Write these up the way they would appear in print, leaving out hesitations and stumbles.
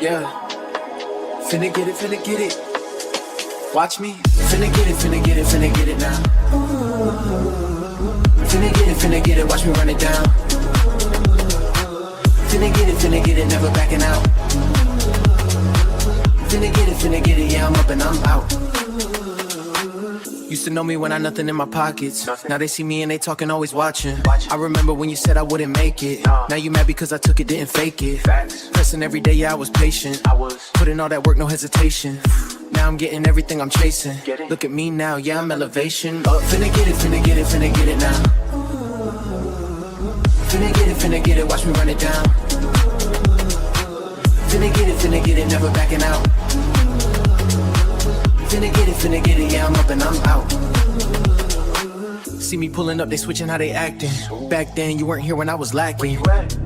Yeah, finna get it. Watch me, finna get it now. Finna get it, watch me run it down. Finna get it, never backing out. Finna get it, yeah, I'm up and I'm out. Used to know me when I nothing in my pockets. Now they see me and they talking, always watching. I remember when you said I wouldn't make it. Now you mad because I took it, didn't fake it. Pressing every day, yeah, I was patient. Putting all that work, no hesitation. Now I'm getting everything I'm chasing. Look at me now, yeah, I'm elevation. Finna get it now. Finna get it, watch me run it down. Finna get it, never backing out. Finna get it, yeah, I'm up and I'm out. See me pulling up, they switching how they acting. Back then, you weren't here when I was lacking.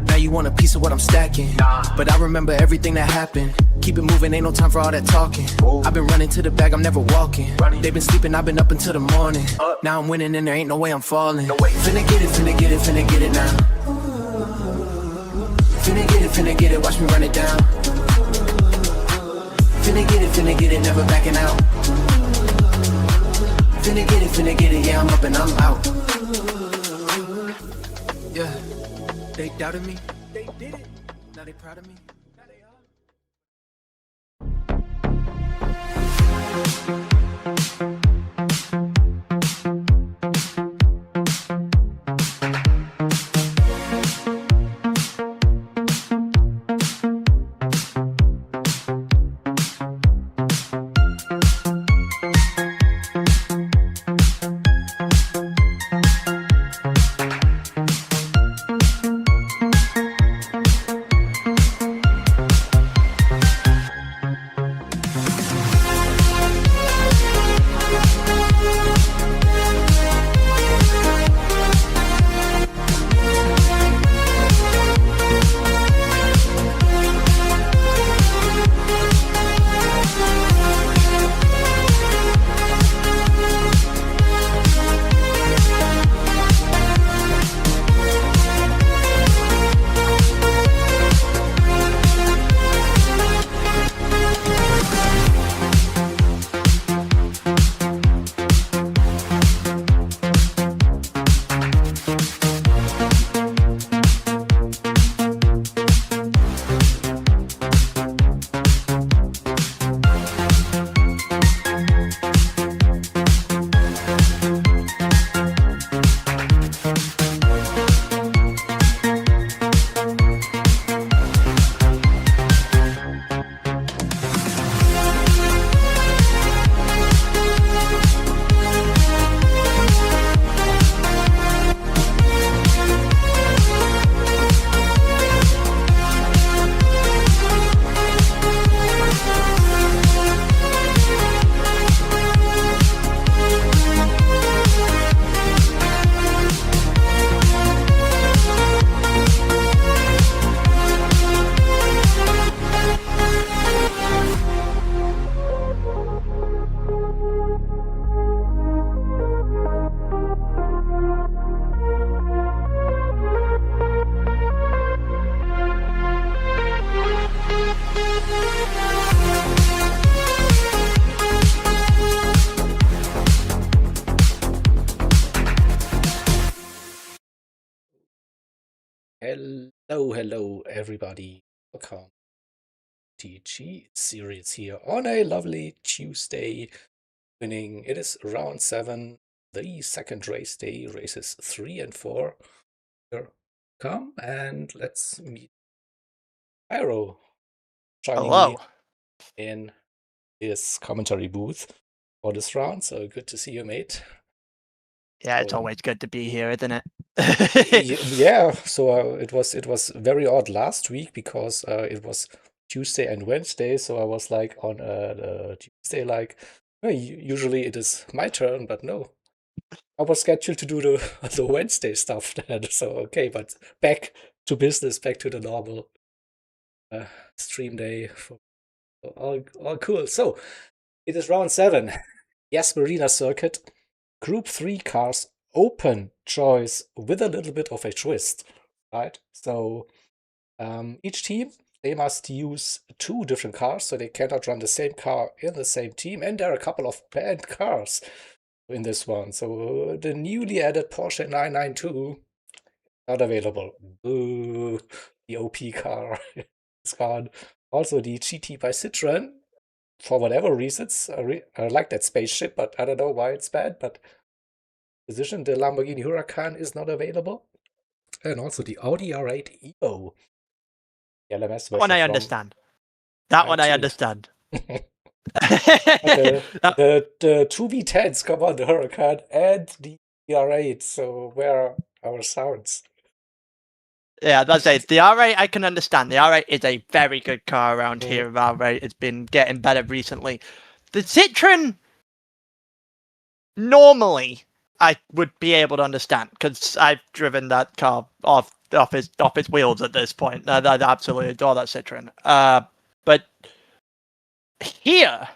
Now you want a piece of what I'm stacking. But I remember everything that happened. Keep it moving, ain't no time for all that talking. I've been running to the bag, I'm never walking. They've been sleeping, I've been up until the morning. Now I'm winning and there ain't no way I'm falling. Finna get it now. Finna get it, watch me run it down. Finna get it, never backing out. Finna get it, yeah, I'm up and I'm out. Yeah, they doubted me, they did it. Now they proud of me. Now they are. Hello, everybody. Welcome to Gseries here on a lovely Tuesday evening. It is round 7, the second race day, races 3 and 4. Here come and let's meet Pyro joining Hello. me in his commentary booth for this round. So good to see you, mate. Yeah, it's always good to be here, isn't it? Yeah, so it was very odd last week because it was Tuesday and Wednesday, so I was like on Tuesday like, usually it is my turn, but no, I was scheduled to do the Wednesday stuff then. So okay, but back to business, back to the normal stream day. All cool. So it is round 7, Yas Marina Circuit, Group 3 cars, open choice with a little bit of a twist, right? So each team they must use 2 different cars, so they cannot run the same car in the same team. And there are a couple of banned cars in this one. So the newly added Porsche 992 not available. Boo, the OP car is gone. Also, the GT by Citroen, for whatever reasons, I like that spaceship, but I don't know why it's bad. But position, the Lamborghini Huracan is not available, and also the Audi R8 EVO, the LMS That one version I from understand. That one I 92. understand. The 2V10s, come on, the Huracan and the R8. So where are our sounds? Yeah, that's it. The R8 I can understand. The R8 is a very good car around Mm. here. R8 has been getting better recently. The Citroen, normally, I would be able to understand because I've driven that car off its wheels at this point. I absolutely adore that Citroen. But here,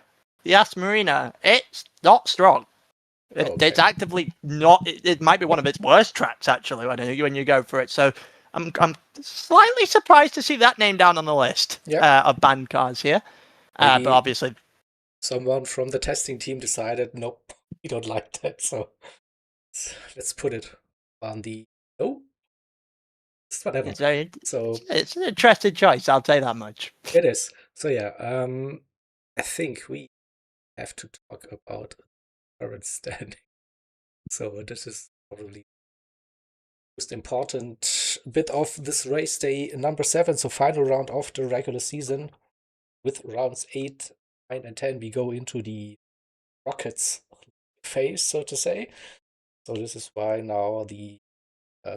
the Yas Marina, it's not strong. Okay. It's actively not. It might be one of its worst tracks actually when you go for it. So I'm slightly surprised to see that name down on the list of banned cars here. But obviously, someone from the testing team decided, nope, we don't like that. So let's put it on the it's whatever. it's an interesting choice. I'll say that much. It is. So yeah, I think we have to talk about current standing. So this is probably the most important bit of this race day number 7. So final round of the regular season. With rounds 8, 9, and 10, we go into the Rockets phase, so to say. So this is why now the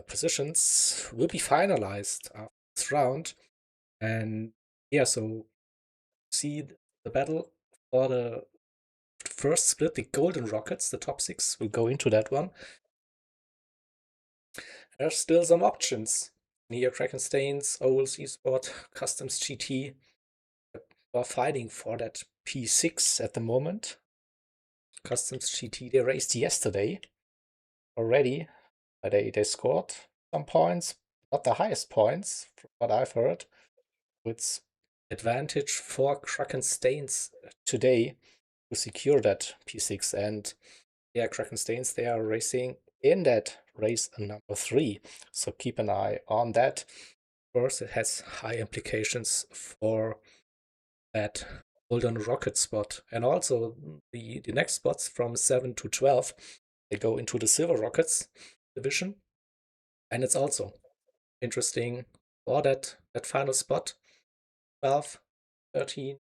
positions will be finalized after this round. And yeah, so see the battle for the first split, the Golden Rockets, the top 6 will go into that one. There's still some options. Here, Krakenstains, Owls Esport, Customs GT are fighting for that P6 at the moment. Customs GT, they raced yesterday already. They scored some points, not the highest points, from what I've heard. It's advantage for Krakenstains today to secure that P6. And yeah, Krakenstains, they are racing in that race number 3. So keep an eye on that. Of course, it has high implications for that Golden Rocket spot. And also the next spots from 7 to 12, they go into the Silver Rockets division. And it's also interesting for that final spot. 12, 13,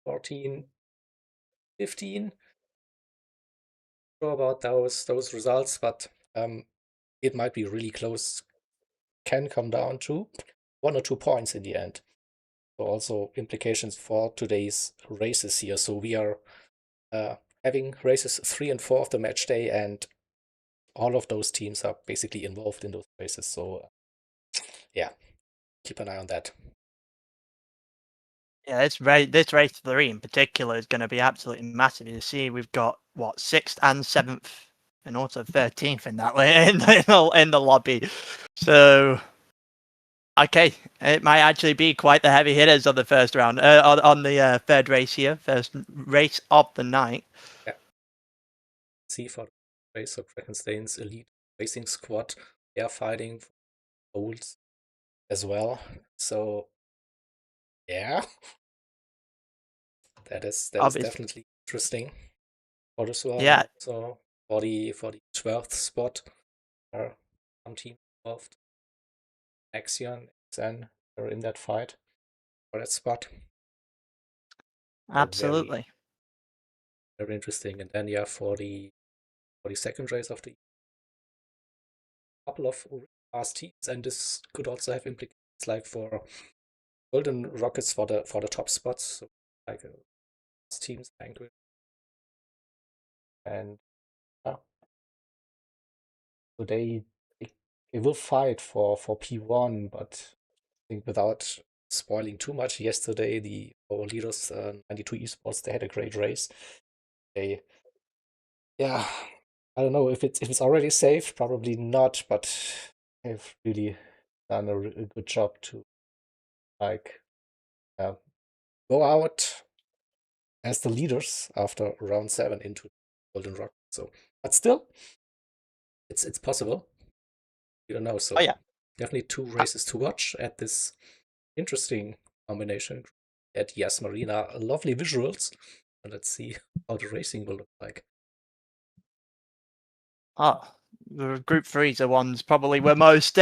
14, 15. Sure about those results, but it might be really close. Can come down to 1 or 2 points in the end. So also implications for today's races here. So we are having races 3 and 4 of the match day, and all of those teams are basically involved in those races. So yeah, keep an eye on that. Yeah, this race 3 in particular is going to be absolutely massive. You see, we've got 6th and 7th, and also 13th in that way in the lobby. So, okay, it might actually be quite the heavy hitters on the first round, on the third race here, first race of the night. Yeah. See for the race of Dragonstain's elite racing squad, they are fighting for goals as well. So yeah, that is definitely interesting for this one. Yeah. So for the 12th spot, there are some teams involved. Axion, XN are in that fight for that spot. Absolutely. Very, very interesting. And then yeah, for the second race of the couple of fast teams, and this could also have implications like for Golden Rockets for the top spots, so like teams banquet. And so they will fight for P1, but I think without spoiling too much, yesterday our leaders 92 esports, they had a great race. I don't know if it's already safe, probably not, but they've really done a good job to like go out as the leaders after round 7 into Golden Rock. So, but still, it's possible. You don't know. So Oh yeah. definitely 2 races to watch at this interesting combination at Yas Marina. Lovely visuals. And let's see how the racing will look like. Oh, the Group 3's the ones probably we're most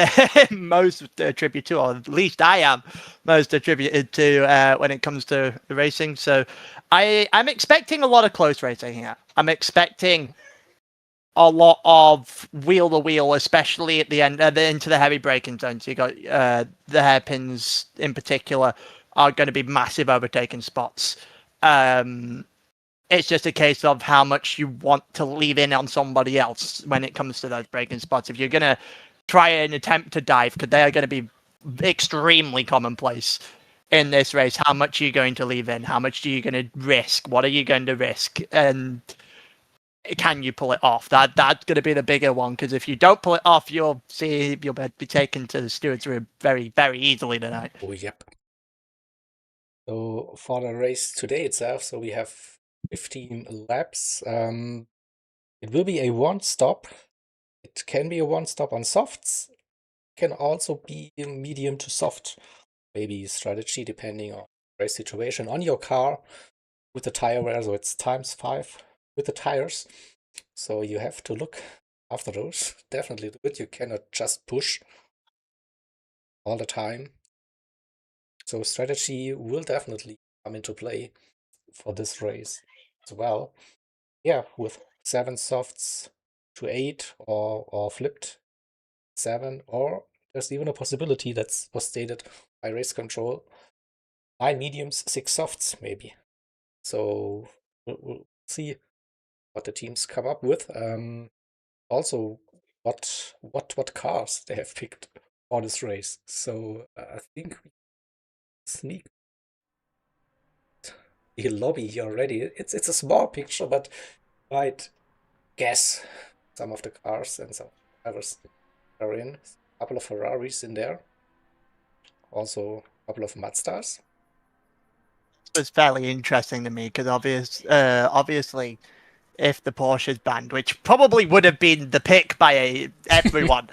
most attributed to, or at least I am most attributed to when it comes to the racing. So I'm expecting a lot of close racing here. I'm expecting a lot of wheel to wheel, especially at the end, into the heavy braking zones. You got the hairpins in particular are going to be massive overtaking spots. It's just a case of how much you want to leave in on somebody else when it comes to those braking spots. If you're going to try and attempt to dive, because they are going to be extremely commonplace in this race, how much are you going to leave in? How much are you going to risk? What are you going to risk? And can you pull it off? That's going to be the bigger one, because if you don't pull it off, you'll be taken to the stewards room very, very easily tonight. Oh, yep. So for the race today itself, so we have 15 laps. It will be a one stop. It can be a one stop on softs. Can also be a medium to soft, maybe strategy depending on race situation on your car with the tire wear. So it's ×5 with the tires. So you have to look after those. Definitely do it. You cannot just push all the time. So strategy will definitely come into play for this race as well. Yeah, with 7 softs to 8 or flipped 7, or there's even a possibility that was stated by race control 9 mediums, 6 softs maybe. So we'll see what the teams come up with. Also, what cars they have picked for this race. So I think we sneak the lobby here already. It's a small picture, but might guess some of the cars and some drivers are in. A couple of Ferraris in there. Also a couple of Mazdas. It's fairly interesting to me because obviously, if the Porsche's banned, which probably would have been the pick by everyone,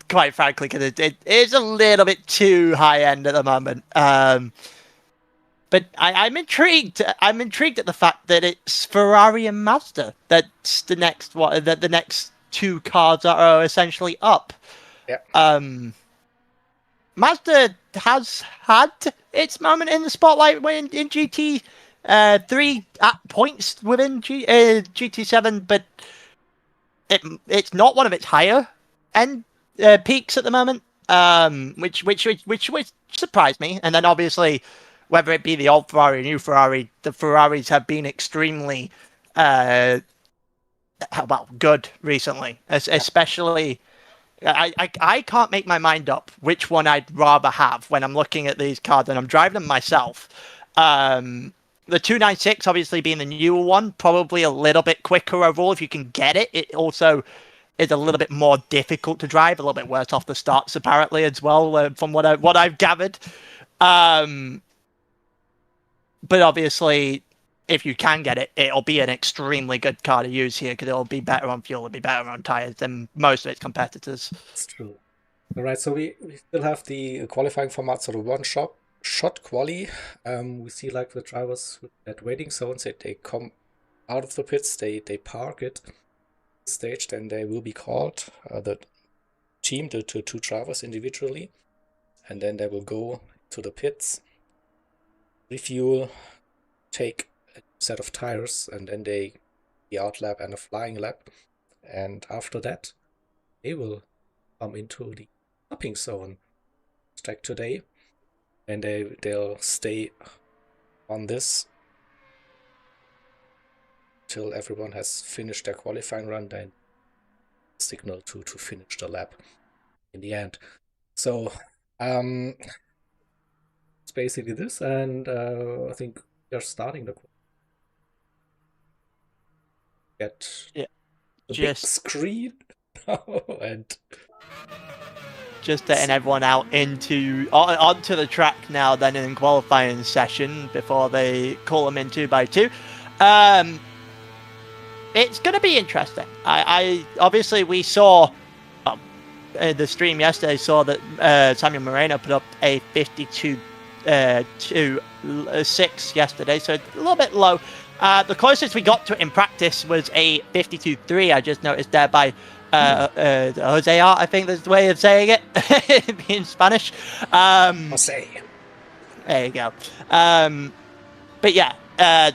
quite frankly, because it is a little bit too high end at the moment. But I'm intrigued. I'm intrigued at the fact that it's Ferrari and Mazda. That's the next the next 2 cars that are essentially up. Yeah. Mazda has had its moment in the spotlight when in GT3 at points within GT7, but it's not one of its higher end peaks at the moment, which surprised me. And then obviously, whether it be the old Ferrari or new Ferrari, the Ferraris have been extremely good recently, especially. I can't make my mind up which one I'd rather have when I'm looking at these cars and I'm driving them myself. The 296 obviously being the newer one, probably a little bit quicker overall if you can get it. It also is a little bit more difficult to drive, a little bit worse off the starts apparently as well, from what I've gathered. But obviously, if you can get it, it'll be an extremely good car to use here because it'll be better on fuel, it'll be better on tires than most of its competitors. That's true. All right, so we still have the qualifying format, so the shot quali. We see like the drivers at waiting zones, they come out of the pits, they park it stage, then they will be called the team, the 2 drivers individually, and then they will go to the pits, refuel, take a set of tires, and then the out lap and a flying lap, and after that they will come into the stopping zone track today, and they'll stay on this till everyone has finished their qualifying run, then signal to finish the lap in the end. So it's basically this, and I think we are starting to get the big screen and just getting everyone out onto the track now, then in qualifying session before they call them in 2x2. It's going to be interesting. I obviously we saw the stream yesterday saw that Samuel Moreno put up a 52.6 yesterday, so a little bit low. The closest we got to it in practice was a 52.3. I just noticed there by Jose Art, I think that's the way of saying it in Spanish. Jose. There you go. But yeah,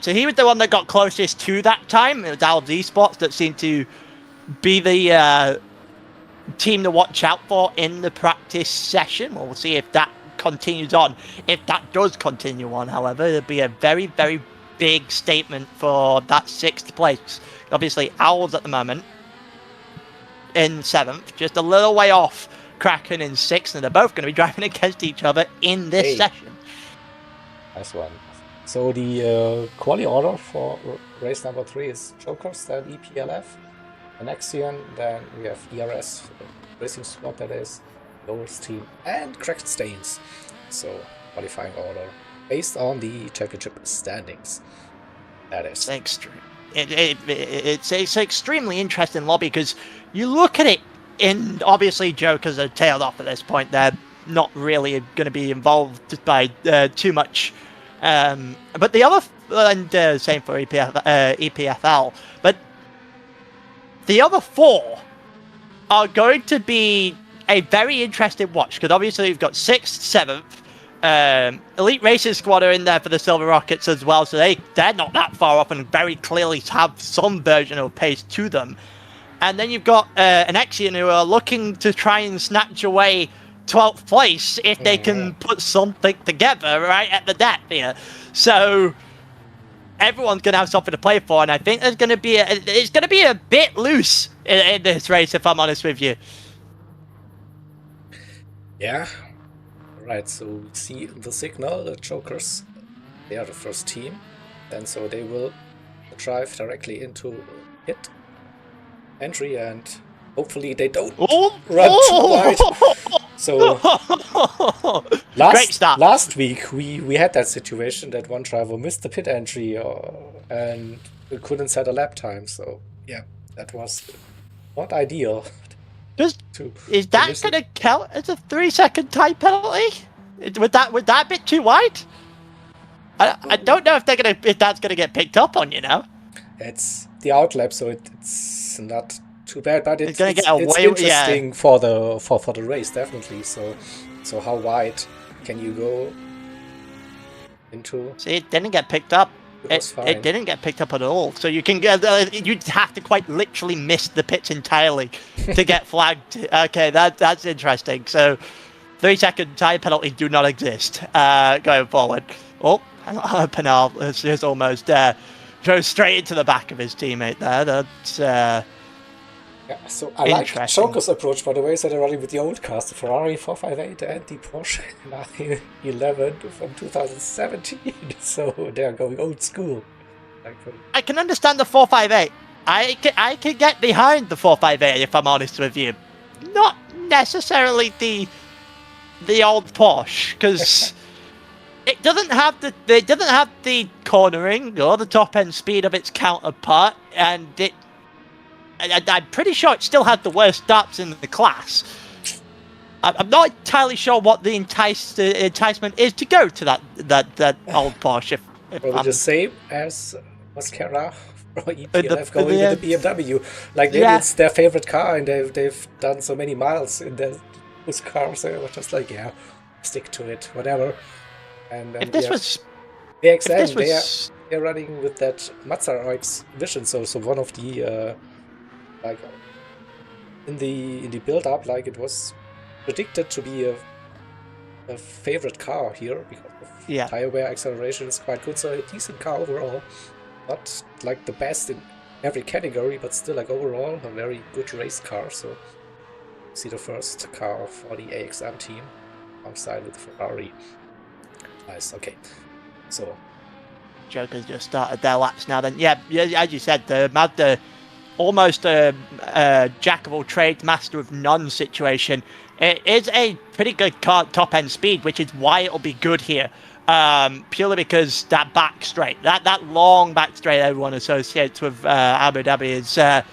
so he was the one that got closest to that time. It was Alves Esports that seemed to be the team to watch out for in the practice session. We'll see if that continues on. If that does continue on, however, it'll be a very, very big statement for that 6th place. Obviously, Owls at the moment in 7th, just a little way off Kraken in 6th, and they're both going to be driving against each other in this session. Nice one. So the quali order for race number 3 is Jokers, then EPLF, Anexion, then we have ERS, Racing Squad, that is, Lowers team, and Cracked Stains. So, qualifying order based on the championship standings. That is. It's an extremely interesting lobby because you look at it, and obviously Jokers are tailed off at this point. They're not really going to be involved by too much. But the other, and same for EPFL, but the other 4 are going to be a very interesting watch because obviously you've got 6th, 7th, Elite Racing Squad are in there for the Silver Rockets as well, so they're not that far off and very clearly have some version of pace to them. And then you've got Anexion who are looking to try and snatch away 12th place if they can put something together right at the death here. So everyone's going to have something to play for, and I think it's going to be a bit loose in this race, if I'm honest with you. Yeah. Right, so we see the signal, the Jokers, they are the first team, and so they will drive directly into pit entry, and hopefully they don't run too wide. So last week we had that situation that one driver missed the pit entry and we couldn't set a lap time. So yeah, that was not ideal. Is that going to count as a 3-second time penalty? Would that a bit too wide? I don't know if that's gonna get picked up on. It's the outlap, so it's not too bad, but it's interesting for the race, definitely. So how wide can you go into? See, it didn't get picked up. It didn't get picked up at all. So you can you'd have to quite literally miss the pits entirely to get flagged. Okay, that's interesting. So 3-second time penalties do not exist going forward. Oh, Penal is almost goes straight into the back of his teammate there. That's so I like Joker's approach, by the way, so they're running with the old cars, the Ferrari 458 and the Porsche 911 from 2017. So they're going old school. I can understand the 458. I can get behind the 458 if I'm honest with you. Not necessarily the old Porsche, because it doesn't have the cornering or the top end speed of its counterpart, and I'm pretty sure it still had the worst starts in the class. I'm not entirely sure what the enticement is to go to that old Porsche. Probably the same as Mascara or EPLF going with the BMW. Like maybe it's their favorite car, and they've done so many miles in those cars. So they were just like, stick to it, whatever. And if this was the XM, they're running with that Mazda RX Vision. So one of the like in the build up, like it was predicted to be a favorite car here because tire wear, acceleration is quite good. So a decent car overall, not like the best in every category, but still like overall a very good race car. So see the first car for the AXM team alongside with the Ferrari. Nice. Okay, so Joker's just started their laps now. Then as you said, the Mazda almost a jack of all trades, master of none situation. It is a pretty good top end speed, which is why it'll be good here. Purely because that back straight, that long back straight everyone associates with Abu Dhabi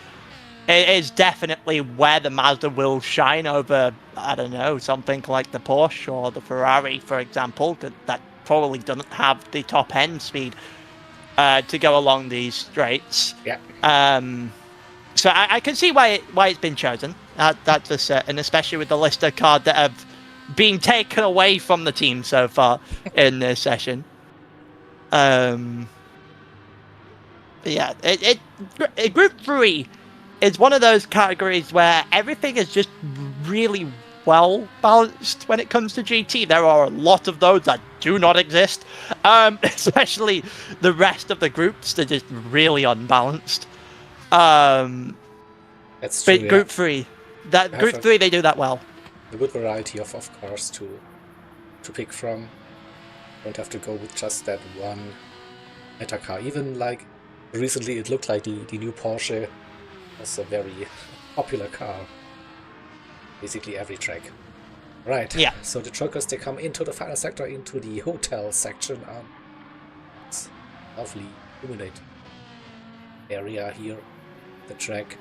is definitely where the Mazda will shine over, I don't know, something like the Porsche or the Ferrari, for example, that probably doesn't have the top end speed to go along these straights. Yeah. So I can see why it's been chosen. That's a certain, especially with the list of cars that have been taken away from the team so far in this session. Yeah, Group 3 is one of those categories where everything is just really well balanced when it comes to GT. There are a lot of those that do not exist, especially the rest of the groups. They're just really unbalanced. That's true. But Group 3, Group 3, they do that well. A good variety of cars to pick from. Don't have to go with just that one meta car. Even like recently, it looked like the new Porsche was a very popular car. Basically every track. Right. Yeah. So the truckers, they come into the final sector, into the hotel section. It's lovely, illuminated area here. The track.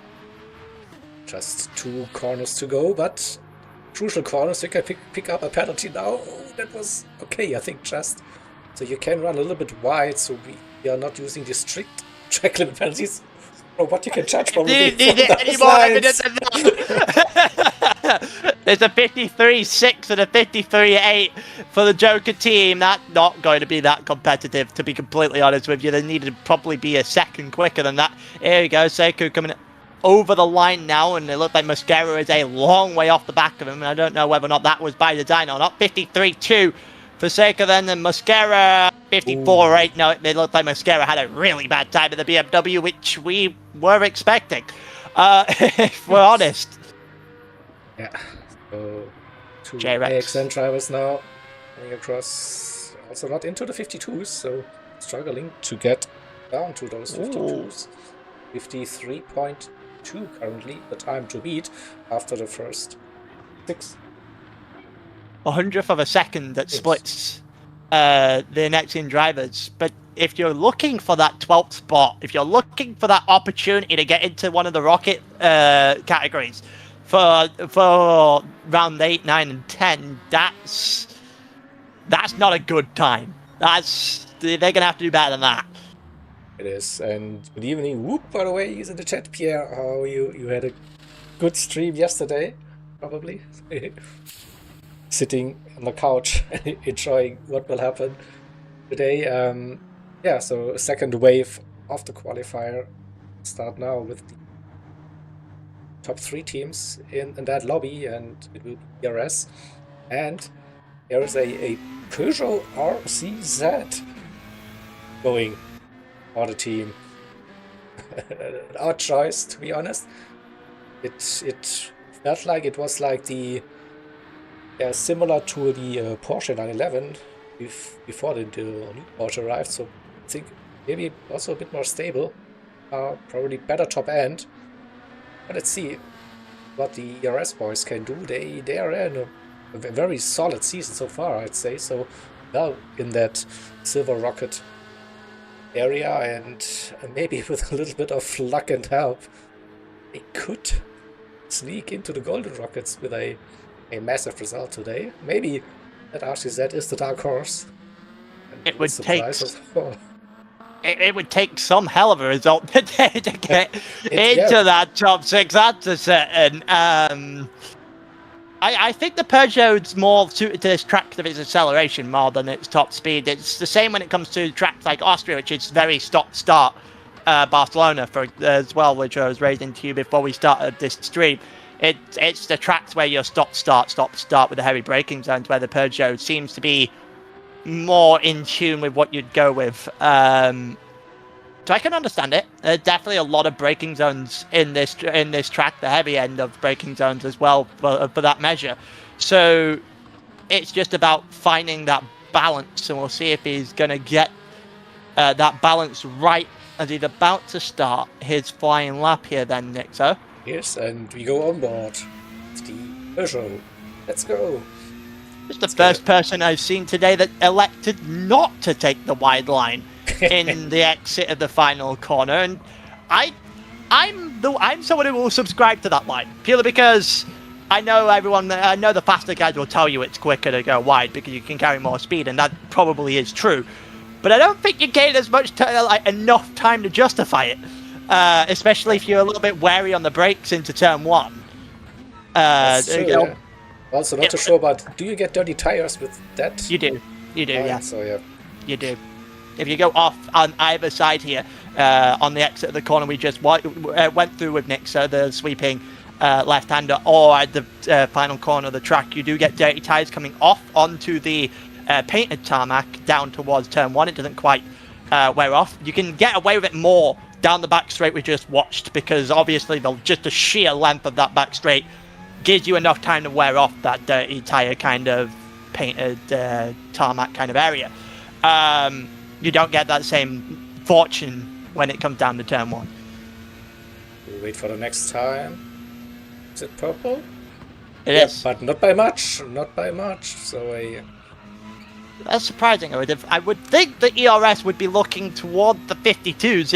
Just 2 corners to go, but crucial corners. You can pick up a penalty now. Oh, that was okay, I think, just. So you can run a little bit wide, so we are not using the strict track limit penalties. Or what you can charge probably. There's a 53.6 and a 53.8 for the Joker team. That's not going to be that competitive, to be completely honest with you. They needed to probably be a second quicker than that. Here we go, Sekou coming over the line now, and it looked like Mosquera is a long way off the back of him, and I don't know whether or not that was by design or not. 53.2 for Sekou then, and Mosquera 54.8. No, it looked like Mosquera had a really bad time at the BMW, which we were expecting, if we're honest. Yeah, so 2 J-Rex. AXN drivers now coming across, also not into the 52s, so struggling to get down to those 52s. 53.2 currently, the time to beat after the first 6. 100th of a second that splits the next in drivers. But if you're looking for that 12th spot, if you're looking for that opportunity to get into one of the rocket categories for round 8, 9, and 10, that's not a good time. They're gonna have to do better than that. It is. And good evening. Whoop, by the way, he's in the chat, Pierre. Oh, you had a good stream yesterday, probably. Sitting on the couch enjoying what will happen today. Yeah, so a second wave of the qualifier start now with the top 3 teams in that lobby, and it will be RS. And there is a Peugeot RCZ going for the team. Our choice, to be honest. It felt like it was like the similar to the Porsche 911 before the new Porsche arrived. So I think maybe also a bit more stable, probably better top end. But let's see what the ERS boys can do. They are in a very solid season so far, I'd say. So well in that Silver Rocket area, and maybe with a little bit of luck and help, they could sneak into the Golden Rockets with a massive result today. Maybe that RCZ is the dark horse. It would take it would take some hell of a result today to get into that top 6. That's a certain. I think the Peugeot's more suited to this track because of its acceleration more than its top speed. It's the same when it comes to tracks like Austria, which is very stop-start. Barcelona as well, which I was raising to you before we started this stream. It's the tracks where you're stop-start with the heavy braking zones, where the Peugeot seems to be more in tune with what you'd go with. So I can understand it. There's definitely a lot of braking zones in this track, the heavy end of braking zones as well for that measure. So it's just about finding that balance, and we'll see if he's going to get that balance right as he's about to start his flying lap here then, Nixo. Yes, and we go on board. It's the Peugeot. Let's go. It's the first person I've seen today that elected not to take the wide line in the exit of the final corner, and I'm someone who will subscribe to that line purely because I know the faster guys will tell you it's quicker to go wide because you can carry more speed, and that probably is true. But I don't think you gain as much enough time to justify it, especially if you're a little bit wary on the brakes into turn 1. That's true, yeah. Also, not too sure, but do you get dirty tires with that? You do, yeah. So yeah, you do. If you go off on either side here, on the exit of the corner we just went through with Nick, so the sweeping left-hander, or at the final corner of the track, you do get dirty tires coming off onto the painted tarmac down towards turn 1. It doesn't quite wear off. You can get away with it more down the back straight we just watched, because obviously just the sheer length of that back straight gives you enough time to wear off that dirty tire kind of painted tarmac kind of area. You don't get that same fortune when it comes down to turn 1. We'll wait for the next time. Is it purple? It is. But not by much. Not by much. So that's surprising. I would think the ERS would be looking toward the 52s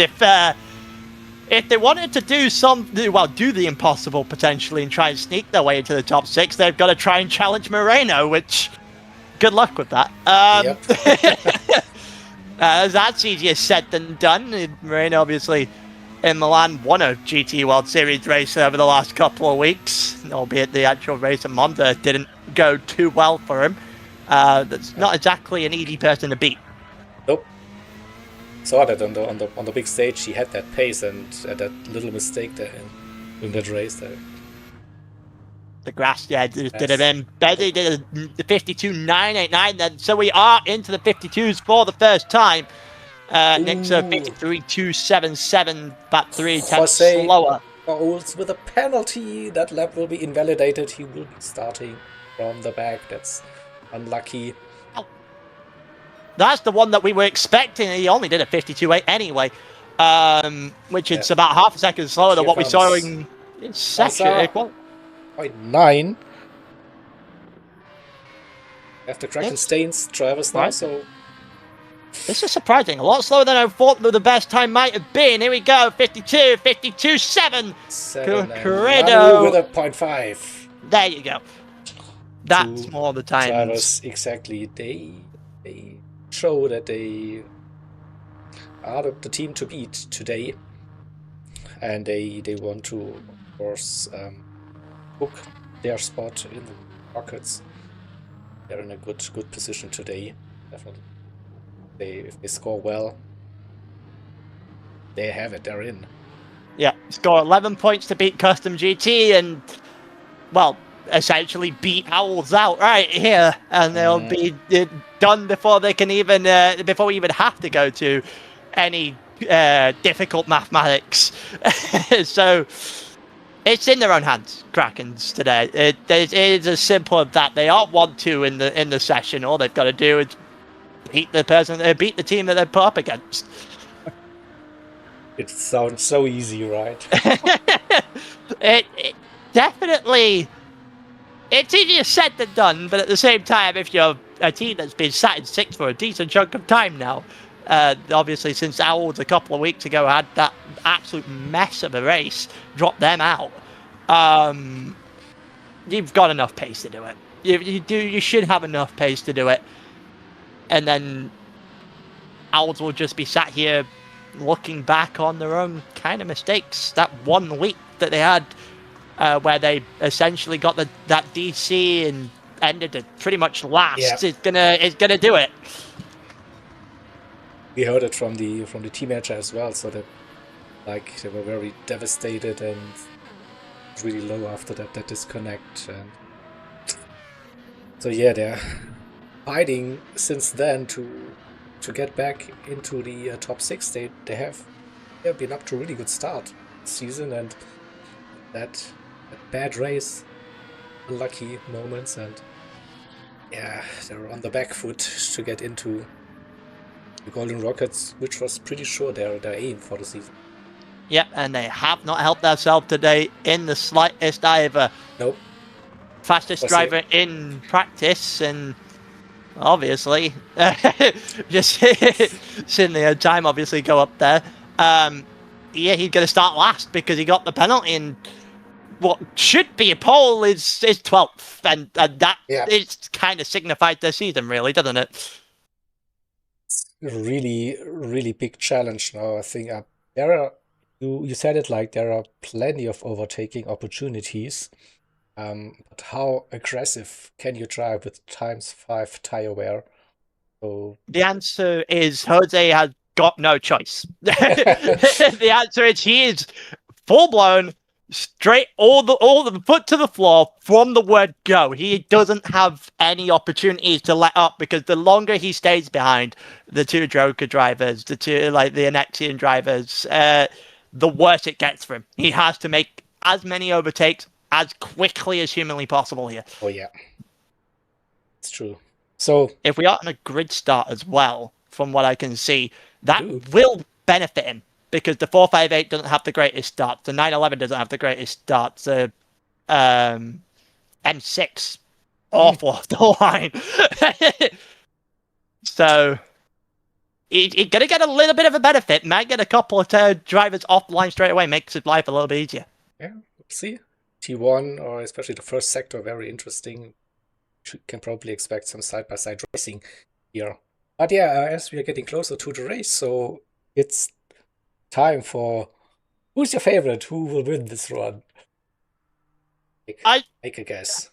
if they wanted to do do the impossible potentially and try and sneak their way into the top 6. They've got to try and challenge Moreno, which good luck with that. Yep. That's easier said than done. Moreno obviously in Milan won a GT World Series race over the last couple of weeks, albeit the actual race at Monza didn't go too well for him. That's not exactly an easy person to beat. Nope. Saw that on the big stage. He had that pace and that little mistake there in that race there. The grass, did it in. Betty did the 52.989. Then, so we are into the 52s for the first time. Next 53.277, about 3 tenths slower. Goals with a penalty. That lap will be invalidated. He will be starting from the back. That's unlucky. That's the one that we were expecting. He only did a 52.8 anyway, which is about half a second slower than what we saw in second. 0.9. After cracking Staines drivers now, so this is surprising. A lot slower than I thought the best time might have been. Here we go, 52.7. Credo with a 0.5. There you go. That's more the time. Drivers, exactly. They show that they are the team to beat today, and they want to, of course, book their spot in the rockets. They're in a good position today. Definitely, if they score well, they have it. They're in. Yeah, score 11 points to beat Custom GT, and essentially beat Owls out right here, and they'll be done before they can even before we even have to go to any difficult mathematics. So it's in their own hands, Krakens today. It is as simple as that. They are 1-2 in the session. All they've got to do is beat the team that they're put up against. It sounds so easy, right? it definitely. It's easier said than done, but at the same time, if you're a team that's been sat in 6th for a decent chunk of time now, obviously since Owls a couple of weeks ago had that absolute mess of a race, dropped them out, you've got enough pace to do it. You should have enough pace to do it. And then Owls will just be sat here looking back on their own kind of mistakes. That 1 week that they had where they essentially got that DC and ended it pretty much last. It's gonna do it. We heard it from the team manager as well, so that they were very devastated and really low after that disconnect. And so they're fighting since then to get back into the top 6. They have been up to a really good start this season, and that bad race, lucky moments, and they're on the back foot to get into the Golden Rockets, which was pretty sure their aim for the season. Yep, and they have not helped themselves today in the slightest either. Nope. Fastest Was driver in practice, and obviously, just seeing the time obviously go up there. Yeah, he's going to start last because he got the penalty, and what should be a pole is 12th, and that it's kind of signified the season, really, doesn't it? Really, really big challenge now. I think there are, you said it, like there are plenty of overtaking opportunities. But how aggressive can you drive with ×5 tire wear? So the answer is Jose has got no choice. The answer is he is full blown, straight, all the foot to the floor from the word go. He doesn't have any opportunities to let up, because the longer he stays behind the two Joker drivers, the two the Anexian drivers, the worse it gets for him. He has to make as many overtakes as quickly as humanly possible here. Oh yeah, it's true. So if we are on a grid start as well, from what I can see, that will benefit him, because the 458 doesn't have the greatest start, the 911 doesn't have the greatest start, the M6 awful off the line. So he's going to get a little bit of a benefit. Might get a couple of drivers off the line straight away, makes his life a little bit easier. Yeah, we'll see. T1, or especially the first sector, very interesting. You can probably expect some side-by-side racing here. But yeah, as we are getting closer to the race, so it's time for who's your favorite? Who will win this run? Make a guess.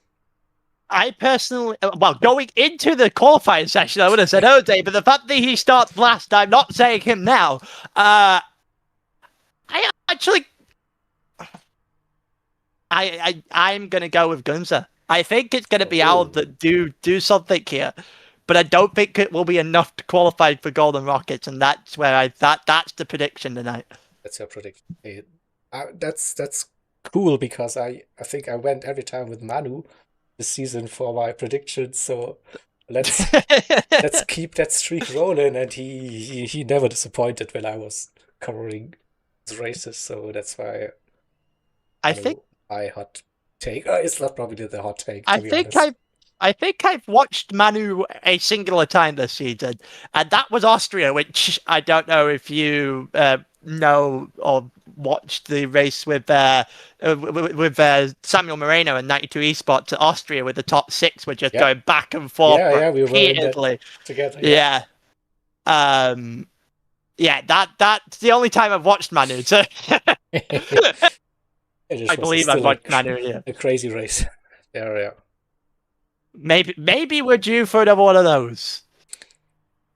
I personally, well, going into the qualifying session, I would have said Jose, but the fact that he starts last, I'm not saying him now. I actually, I'm going to go with Gunza. I think it's going to be Al that do something here, but I don't think it will be enough to qualify for Golden Rockets, and that's where that's the prediction tonight. That's your prediction. That's cool, because I think I went every time with Manu this season for my predictions. So let's keep that streak rolling, and he never disappointed when I was covering his races. So that's why I think my hot take. It's not probably the hot take. I think I've watched Manu a singular time this season, and that was Austria, which I don't know if you know or watched the race with Samuel Moreno and 92 Esports at Austria, with the top six were just going back and forth repeatedly. We were together. Yeah. That's the only time I've watched Manu. So I believe I've watched Manu. Yeah, a crazy race. Yeah. Maybe we're due for another one of those.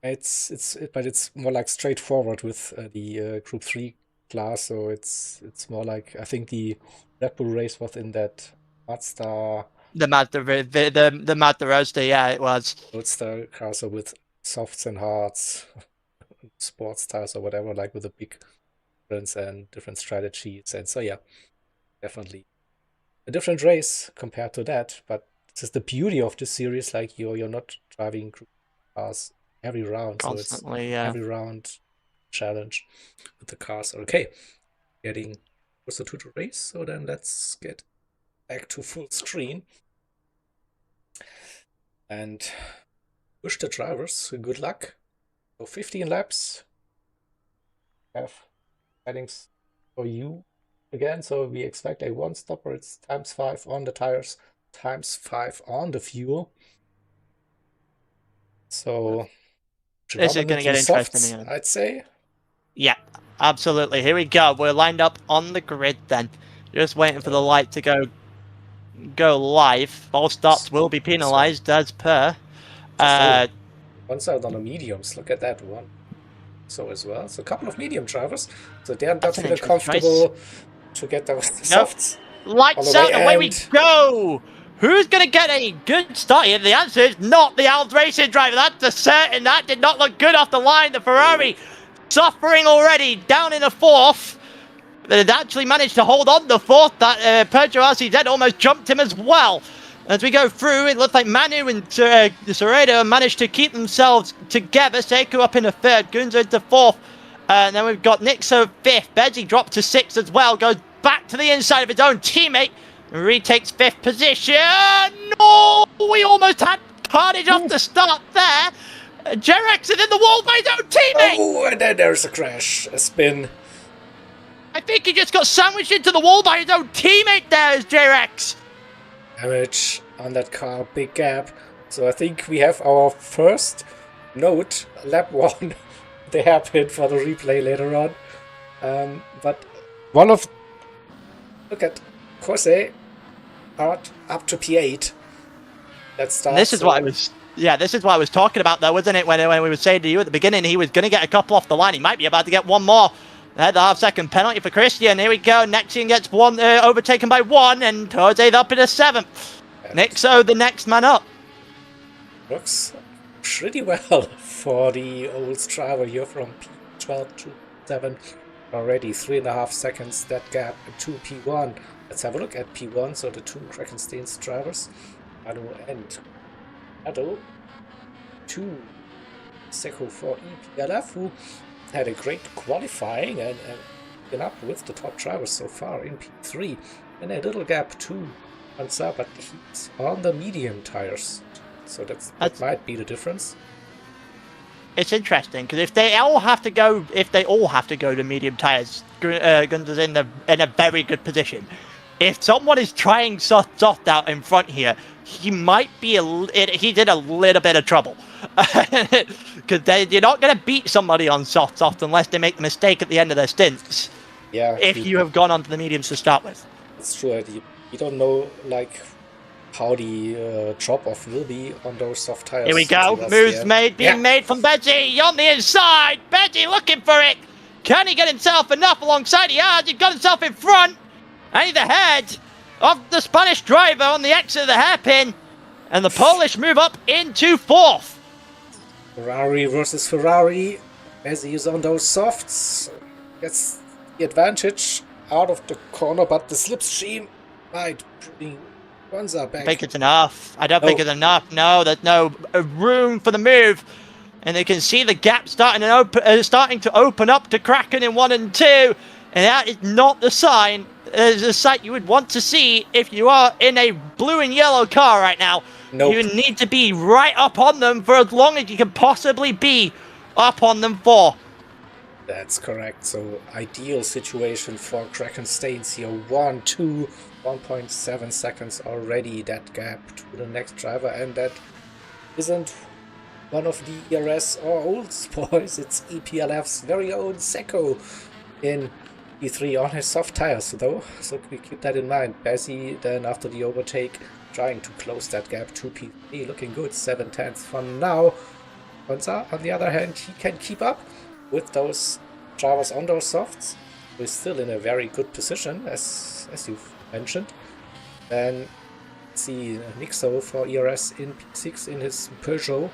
But it's more like straightforward with the Group 3 class, so it's more like, I think the Red Bull race was in that Mazda. The Mazda Roadster, yeah, it was. Roadster car, so with softs and hards, sports tires or whatever, like with a big difference and different strategies, and so yeah, definitely a different race compared to that. But this is the beauty of this series, like you're not driving group cars every round, constantly, so it's every round challenge with the cars. Okay, getting closer to the race, so then let's get back to full screen and push the drivers. Good luck. So 15 laps. Have settings for you again, so we expect a one stopper. It's ×5 on the tires, ×5 on the fuel. So this is going to get interesting again, I'd say. Yeah, absolutely. Here we go. We're lined up on the grid then. Just waiting for the light to go live. All stops will be penalized as per. One side on the mediums. Look at that one. So as well. So a couple of medium drivers. So they're not feeling comfortable to get the softs. Lights out, away we go! Who's going to get a good start here? The answer is not the Alds Racing driver. That's a certain. That did not look good off the line. The Ferrari suffering already, down in the fourth. It actually managed to hold on the fourth. That Pedro RCZ almost jumped him as well. As we go through, it looks like Manu and Serrado managed to keep themselves together. Seiko up in the third, Gunzo into fourth. And then we've got Nixo fifth. Beji dropped to sixth as well. Goes back to the inside of his own teammate. And retakes fifth position. No! We almost had carnage off the start there. Jerex is in the wall by his own teammate. Oh, and then there's a crash, a spin. I think he just got sandwiched into the wall by his own teammate there as Jerex. Damage on that car, big gap. So I think we have our first note, lap 1. The hairpin for the replay later on. But one of... Look at Jose up to P8. Let's start. This is what I was... Yeah, this is what I was talking about, though, wasn't it? When we were saying to you at the beginning, he was going to get a couple off the line. He might be about to get one more. The half-second penalty for Christian. Here we go. Nexian gets one overtaken by one, and Jose's up in a seventh. Nixo, the next man up. Looks pretty well for the old driver here from P12 to 7. Already 3.5 seconds that gap to P1. Let's have a look at P1. So the two Krakenstein's drivers, Ado and Ado, 2 Seco for EPLF, who had a great qualifying and been up with the top drivers so far in P3. And a little gap to Panzer, but he's on the medium tires. So that might be the difference. It's interesting because if they all have to go to medium tires, Gunter's in a very good position. If someone is trying soft out in front here, he might be he's in a little bit of trouble because you're not going to beat somebody on soft unless they make the mistake at the end of their stints. Yeah. If you have gone onto the mediums to start with. That's true. You don't know like how the drop-off will be on those soft tires. Here we go. Moves being made from Beji on the inside. Beji looking for it. Can he get himself enough alongside? He has. He got himself in front. And he's ahead of the Spanish driver on the exit of the hairpin. And the Polish move up into fourth. Ferrari versus Ferrari. Messi is on those softs. Gets the advantage out of the corner, but the slipstream might bring Panzer back. I think it's enough. I don't think it's enough. No, there's no room for the move. And they can see the gap starting to open up to Kraken in 1 and 2. And that is not the sign. It's a sight you would want to see if you are in a blue and yellow car right now. Nope. You need to be right up on them for as long as you can possibly be up on them for. That's correct. So ideal situation for Krakensteins here. 1.7 seconds already that gap to the next driver, and that isn't one of the ERS or Olds boys. It's EPLF's very own Seco in E3 on his soft tires though, so we keep that in mind. Bessie then after the overtake trying to close that gap to P3, looking good, 7/10 for now. Panzer on the other hand, he can keep up with those drivers on those softs. He's still in a very good position as you've mentioned. Then see Nixo for ERS in P6 in his Peugeot.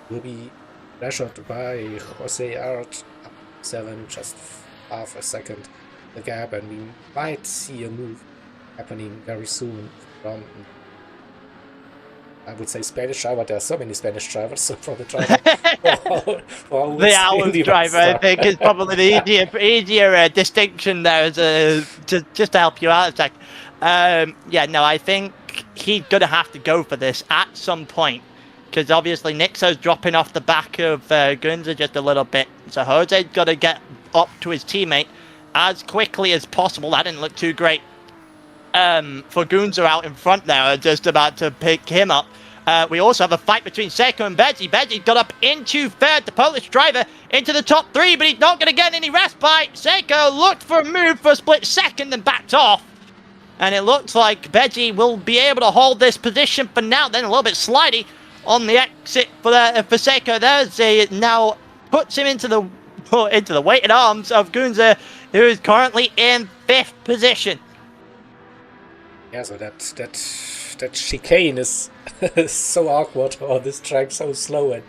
Will be pressured by Jose Art 7, just half a second the gap, and we might see a move happening very soon from, I would say, Spanish driver. There are so many Spanish drivers, so from the driver the Owls driver, I think, is probably the easier distinction there just to help you out a sec. Yeah, no, I think he's going to have to go for this at some point. Because obviously Nixo's dropping off the back of Gunza just a little bit. So Jose's got to get up to his teammate as quickly as possible. That didn't look too great for Gunza out in front there, just about to pick him up. We also have a fight between Seiko and Beji. Beji got up into third, the Polish driver, into the top 3, but he's not going to get any respite. Seiko looked for a move for a split second and backed off. And it looks like Beji will be able to hold this position for now. Then a little bit slidey on the exit for Seiko there, it now puts him into the weighted arms of Gunza, who is currently in 5th position. Yeah, so that chicane is so awkward on this track, so slow, and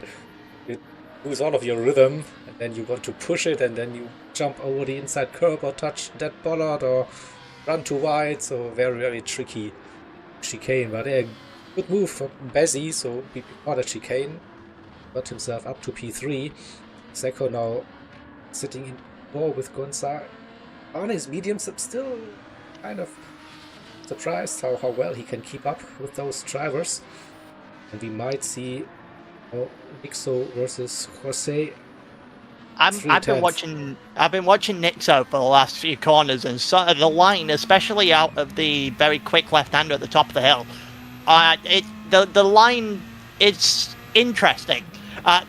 you lose all of your rhythm, and then you want to push it, and then you jump over the inside curb or touch that bollard or run too wide. So very, very tricky chicane, but yeah, good move from Bezzy, so before the chicane, got himself up to P3. Seko now sitting in 4 with Gonza on his mediums. I'm still kind of surprised how well he can keep up with those drivers. And we might see Nixo versus Jose. I've been watching Nixo for the last few corners, and so the line, especially out of the very quick left-hander at the top of the hill, the line is interesting.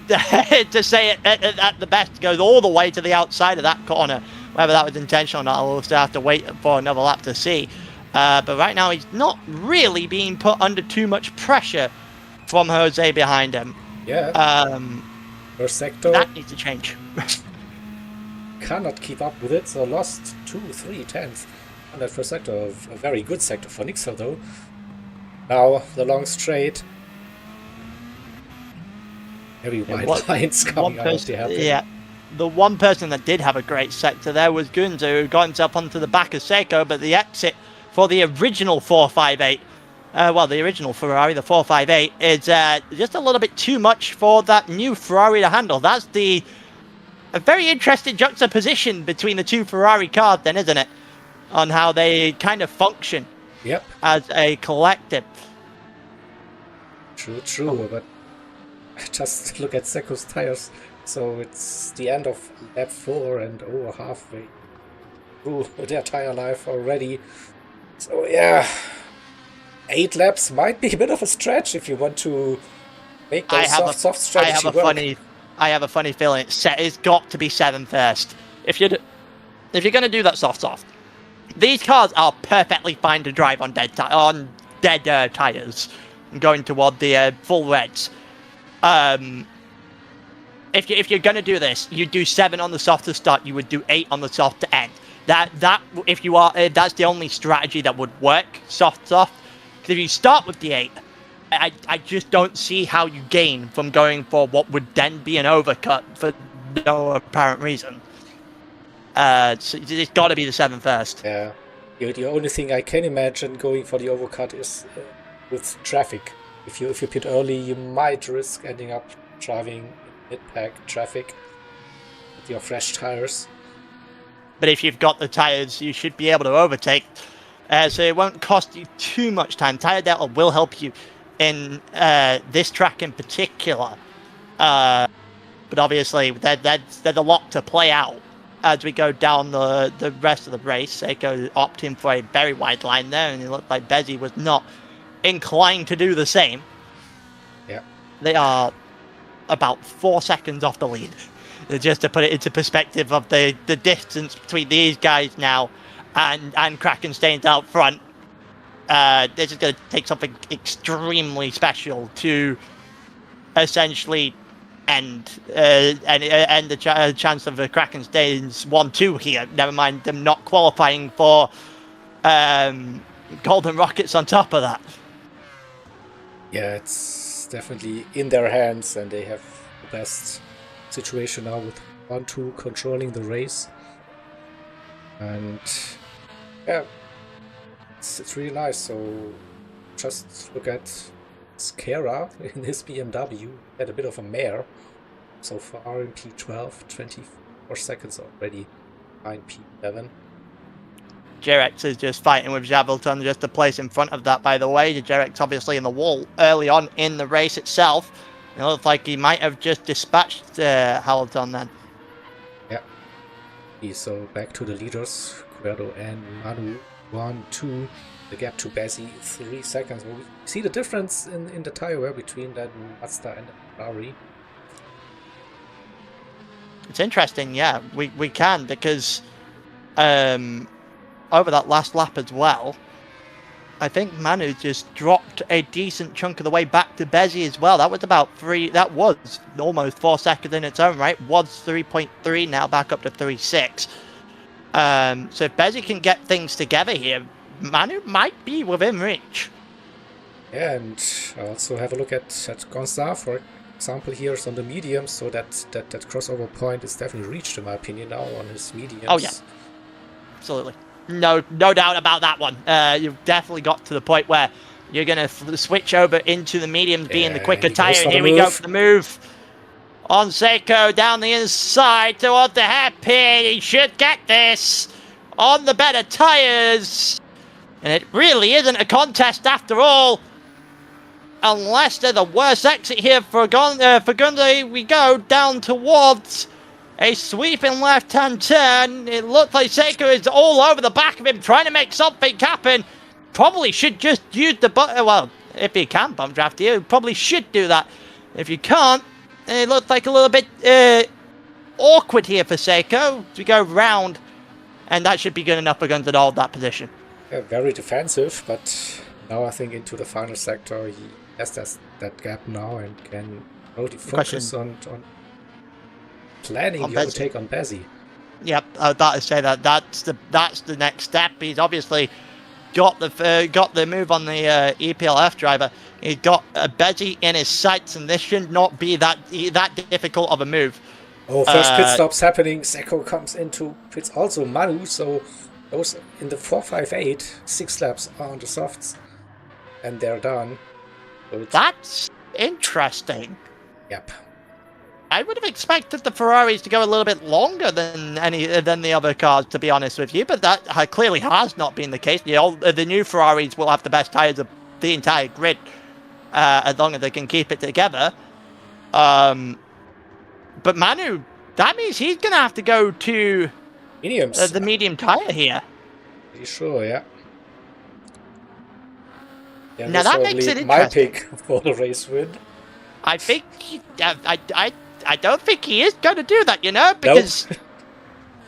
To say it at the best, goes all the way to the outside of that corner. Whether that was intentional or not, we'll still have to wait for another lap to see. But right now, he's not really being put under too much pressure from Jose behind him. Yeah. First sector. That needs to change. Cannot keep up with it, so lost 2-3 tenths on that first sector. A very good sector for Nixo, though. Now the long straight. Very wide lines coming out. Yeah. The one person that did have a great sector there was Gunza, who got himself onto the back of Seiko, but the exit for the original 458, the original Ferrari, the 458, is just a little bit too much for that new Ferrari to handle. That's a very interesting juxtaposition between the two Ferrari cars then, isn't it? On how they kind of function as a collective. True, but just look at Seko's tires. So it's the end of lap 4 and over halfway through their tire life already. So yeah, 8 laps might be a bit of a stretch if you want to make those soft strategy work. I have a funny feeling it's got to be 7 first. If you're going to do that soft, these cars are perfectly fine to drive on dead tires, going toward the full reds. If you're going to do this, you do 7 on the soft to start. You would do 8 on the soft to end. That's the only strategy that would work. Soft. Because if you start with the 8, I just don't see how you gain from going for what would then be an overcut for no apparent reason. So it's got to be the 7 first. Yeah. The only thing I can imagine going for the overcut is with traffic. If you pit early, you might risk ending up driving mid-pack traffic with your fresh tires. But if you've got the tires, you should be able to overtake. So it won't cost you too much time. Tire Delta will help you in this track in particular. But obviously, there's a lot to play out as we go down the rest of the race. Seiko opting for a very wide line there, and it looked like Bezzy was not inclined to do the same. Yeah. They are about 4 seconds off the lead. Just to put it into perspective of the distance between these guys now and Krakenstein's out front. This is going to take something extremely special to essentially end the chance of the Krakenstein's 1-2 here. Never mind them not qualifying for Golden Rockets on top of that. Yeah, it's definitely in their hands, and they have the best situation now with 1-2 controlling the race. And yeah, it's really nice. So just look at Skera in his BMW. Had a bit of a mare so far in P12, 24 seconds already behind P11. Gseries is just fighting with Javelton just to place in front of that, by the way. Gseries obviously in the wall early on in the race itself. It looks like he might have just dispatched Hamilton then. Yeah. So back to the leaders. Cuerdo and Manu 1-2. The gap to Bezzy 3 seconds. We see the difference in the tire wear between that Mazda and Ferrari. It's interesting, yeah. We can, because over that last lap as well, I think Manu just dropped a decent chunk of the way back to Bezzy as well. That was almost 4 seconds in its own right. Was 3.3, now back up to 3.6. So if Bezzy can get things together here, Manu might be within reach. Yeah, and I also have a look at Gonza, for example, here on the mediums, so that crossover point is definitely reached, in my opinion, now on his mediums. Oh yeah, absolutely. No doubt about that one. You've definitely got to the point where You're going to switch over into the mediums, being the quicker he goes tire. for the Here we go move. for the move on Seiko down the inside toward the hairpin. He should get this on the better tires. And it really isn't a contest after all. Unless they're the worst exit here for Gundy. We go down towards a sweeping left-hand turn. It looks like Seiko is all over the back of him, trying to make something happen. Probably should just use the button. Well, if you can bump draft you probably should do that. If you can't, it looks like a little bit awkward here for Seiko to go round. And that should be good enough for Gundy to hold that position. Yeah, very defensive, but now I think into the final sector he has that gap now and can really focus on planning On the overtake on Bezzy. Yep, I was about to say that's the next step. He's obviously got the move on the EPLF driver. He's got a Bezzy in his sights, and this should not be that difficult of a move. Oh, first pit stops happening. Seiko comes into pits. Also Manu, so those in the 458, 6 laps are on the softs, and they're done. So That's interesting. Yep. I would have expected the Ferraris to go a little bit longer than the other cars, to be honest with you, but that clearly has not been the case. The new Ferraris will have the best tires of the entire grid, as long as they can keep it together. But Manu, that means he's going to have to go to Mediums. the medium tire here. Pretty sure, yeah. Yeah, Now that's that makes probably it my interesting. pick for the race win. I think I don't think he is going to do that, because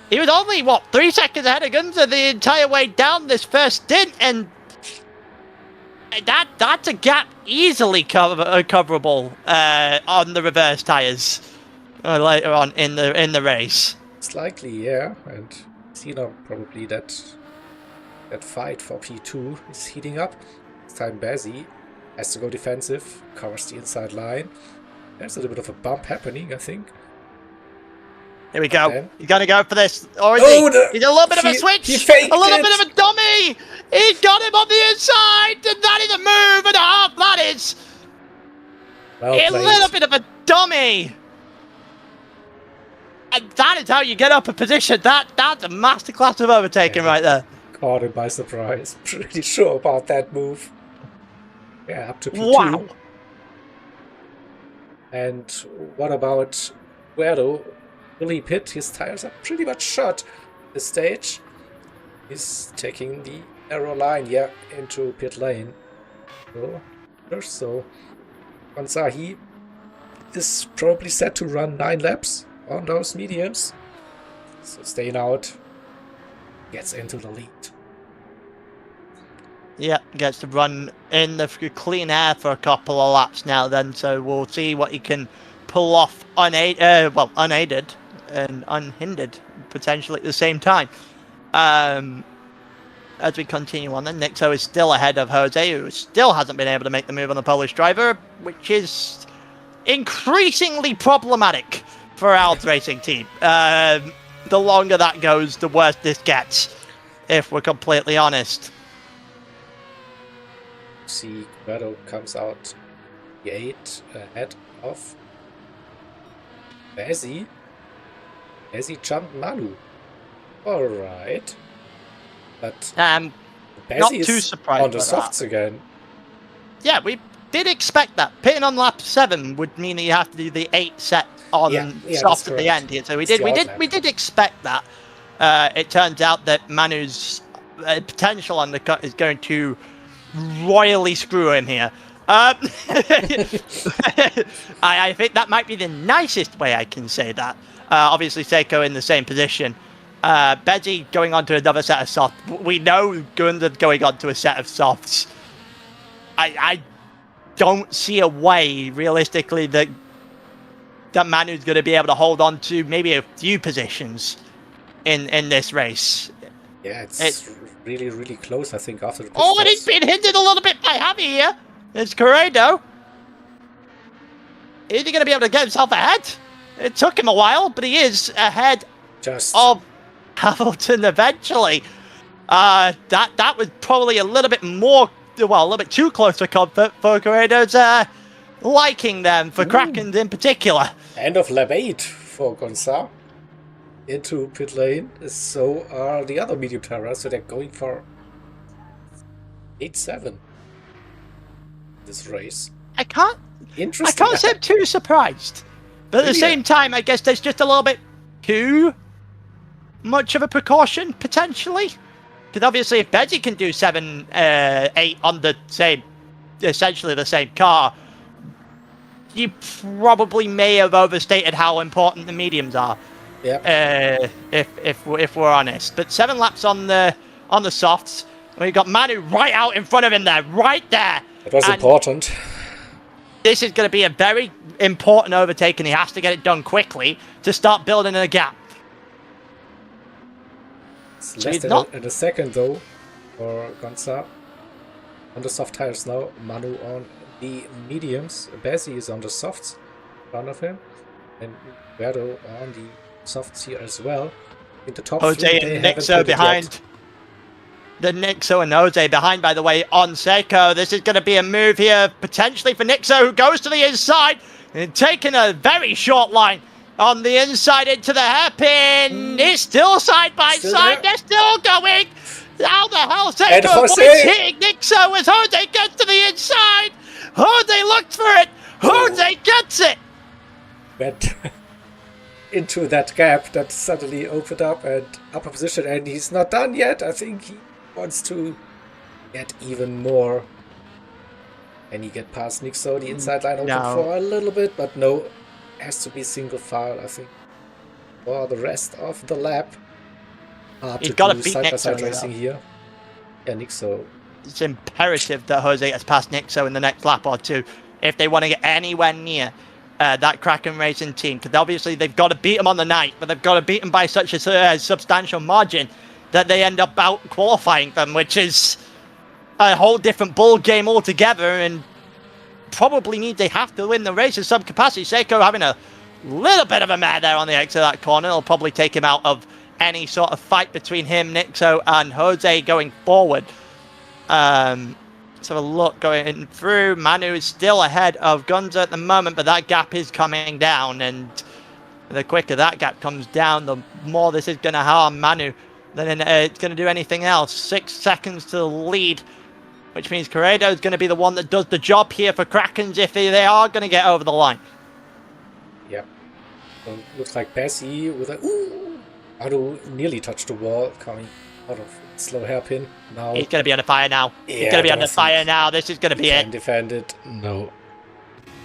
he was only 3 seconds ahead of Gunter the entire way down this first stint, and that's a gap easily coverable on the reverse tires later on in the race. It's likely, yeah, and Cena probably that fight for P2 is heating up. This time Bazzi has to go defensive, covers the inside line. There's a little bit of a bump happening, I think. Here we go. Then- He's going to go for this. Or is Oh, he? He's a little bit of a he switch. faked A little it. bit of a dummy. He's got him on the inside. And that is a move and a half. That is Well a played. little bit of a dummy. And that is how you get up a position. That's a masterclass of overtaking right there. Caught him by surprise. Pretty sure about that move. Yeah, up to P2. Wow. And what about Guerrero? Will he pit? His tires are pretty much shot this stage. He's taking the narrow line, yeah, into pit lane. So Konsahi is probably set to run 9 laps on those mediums. So staying out, gets into the lead. Yeah, gets to run in the clean air for a couple of laps now then, so we'll see what he can pull off unaided and unhindered, potentially at the same time. As we continue on then, Nixo is still ahead of Jose, who still hasn't been able to make the move on the Polish driver, which is increasingly problematic for Al's racing team. The longer that goes, the worse this gets, if we're completely honest. See, Guerrero comes out the 8 ahead of Bazzi. Bazzi jumped Manu. Alright. But Not Bazzi too is surprised on the by softs that. again. Yeah, we did expect that. Pitting on lap 7 would mean that you have to do the 8 set on Yeah, soft that's at the correct. end here. So we It's the did outlap. expect that. It turns out that Manu's potential undercut is going to royally screw him here. I think that might be the nicest way I can say that. Obviously, Seiko in the same position. Bezzi going on to another set of softs. We know Gunnar going on to a set of softs. I don't see a way, realistically, that Manu's going to be able to hold on to maybe a few positions in this race. Yeah, it's really, really close, I think, after the pit Oh, and he's stops. been hindered a little bit by Javi here. It's Corrado. Is he going to be able to get himself ahead? It took him a while, but he is ahead Just of Hamilton eventually. That was probably a little bit more well, a little bit too close for comfort for Corredo's liking them, for Kraken's in particular. End of lap 8 for Gonza. Into pit lane, so are the other medium tires, so they're going for 8-7 this race. I can't Interesting. say I'm too surprised. But at the same time, I guess there's just a little bit too much of a precaution, potentially. Because obviously if Bezzy can do 7, 8 on the same, essentially the same car, you probably may have overstated how important the mediums are. Yeah. If we're honest. But 7 laps on the softs. We've got Manu right out in front of him there, right there. It was important. This is going to be a very important overtake, and he has to get it done quickly to start building a gap. It's less than a second though for Gonza. On the soft tires now, Manu on the mediums. Bezzy is on the softs in front of him. And Verdo on the softs here as well. In the top Jose three, and Nixo behind. The Nixo and Jose behind, by the way, on Seiko. This is going to be a move here, potentially for Nixo, who goes to the inside and taking a very short line on the inside into the hairpin. It's still side by side. They're still going. How the hell Seiko is hitting Nixo as Jose gets to the inside. Jose looked for it. Jose gets it. Went into that gap that suddenly opened up and upper position, and he's not done yet. I think he wants to get even more. And he get past Nixo, the inside line open for a little bit, but no, has to be single file, I think, for the rest of the lap. He's got to beat side-by-side racing here. Yeah, Nixo. It's imperative that Jose gets past Nixo in the next lap or two if they want to get anywhere near that Kraken Racing team. Because obviously they've got to beat him on the night, but they've got to beat him by such a substantial margin that they end up out qualifying them, which is a whole different ball game altogether, and probably they have to win the race in some capacity. Seiko having a little bit of a mare there on the exit of that corner. It'll probably take him out of any sort of fight between him, Nixo, and Jose going forward. Let's have a look going through. Manu is still ahead of Gonza at the moment, but that gap is coming down, and the quicker that gap comes down, the more this is going to harm Manu than it's going to do anything else. 6 seconds to the lead, which means Corredo is going to be the one that does the job here for Krakens if they are going to get over the line. Yep. So looks like Bessie with a Manu nearly touched the wall coming out of slow hairpin. Now he's going to be under fire now. He's going to be under fire now. This is going to be it. Defend it. No.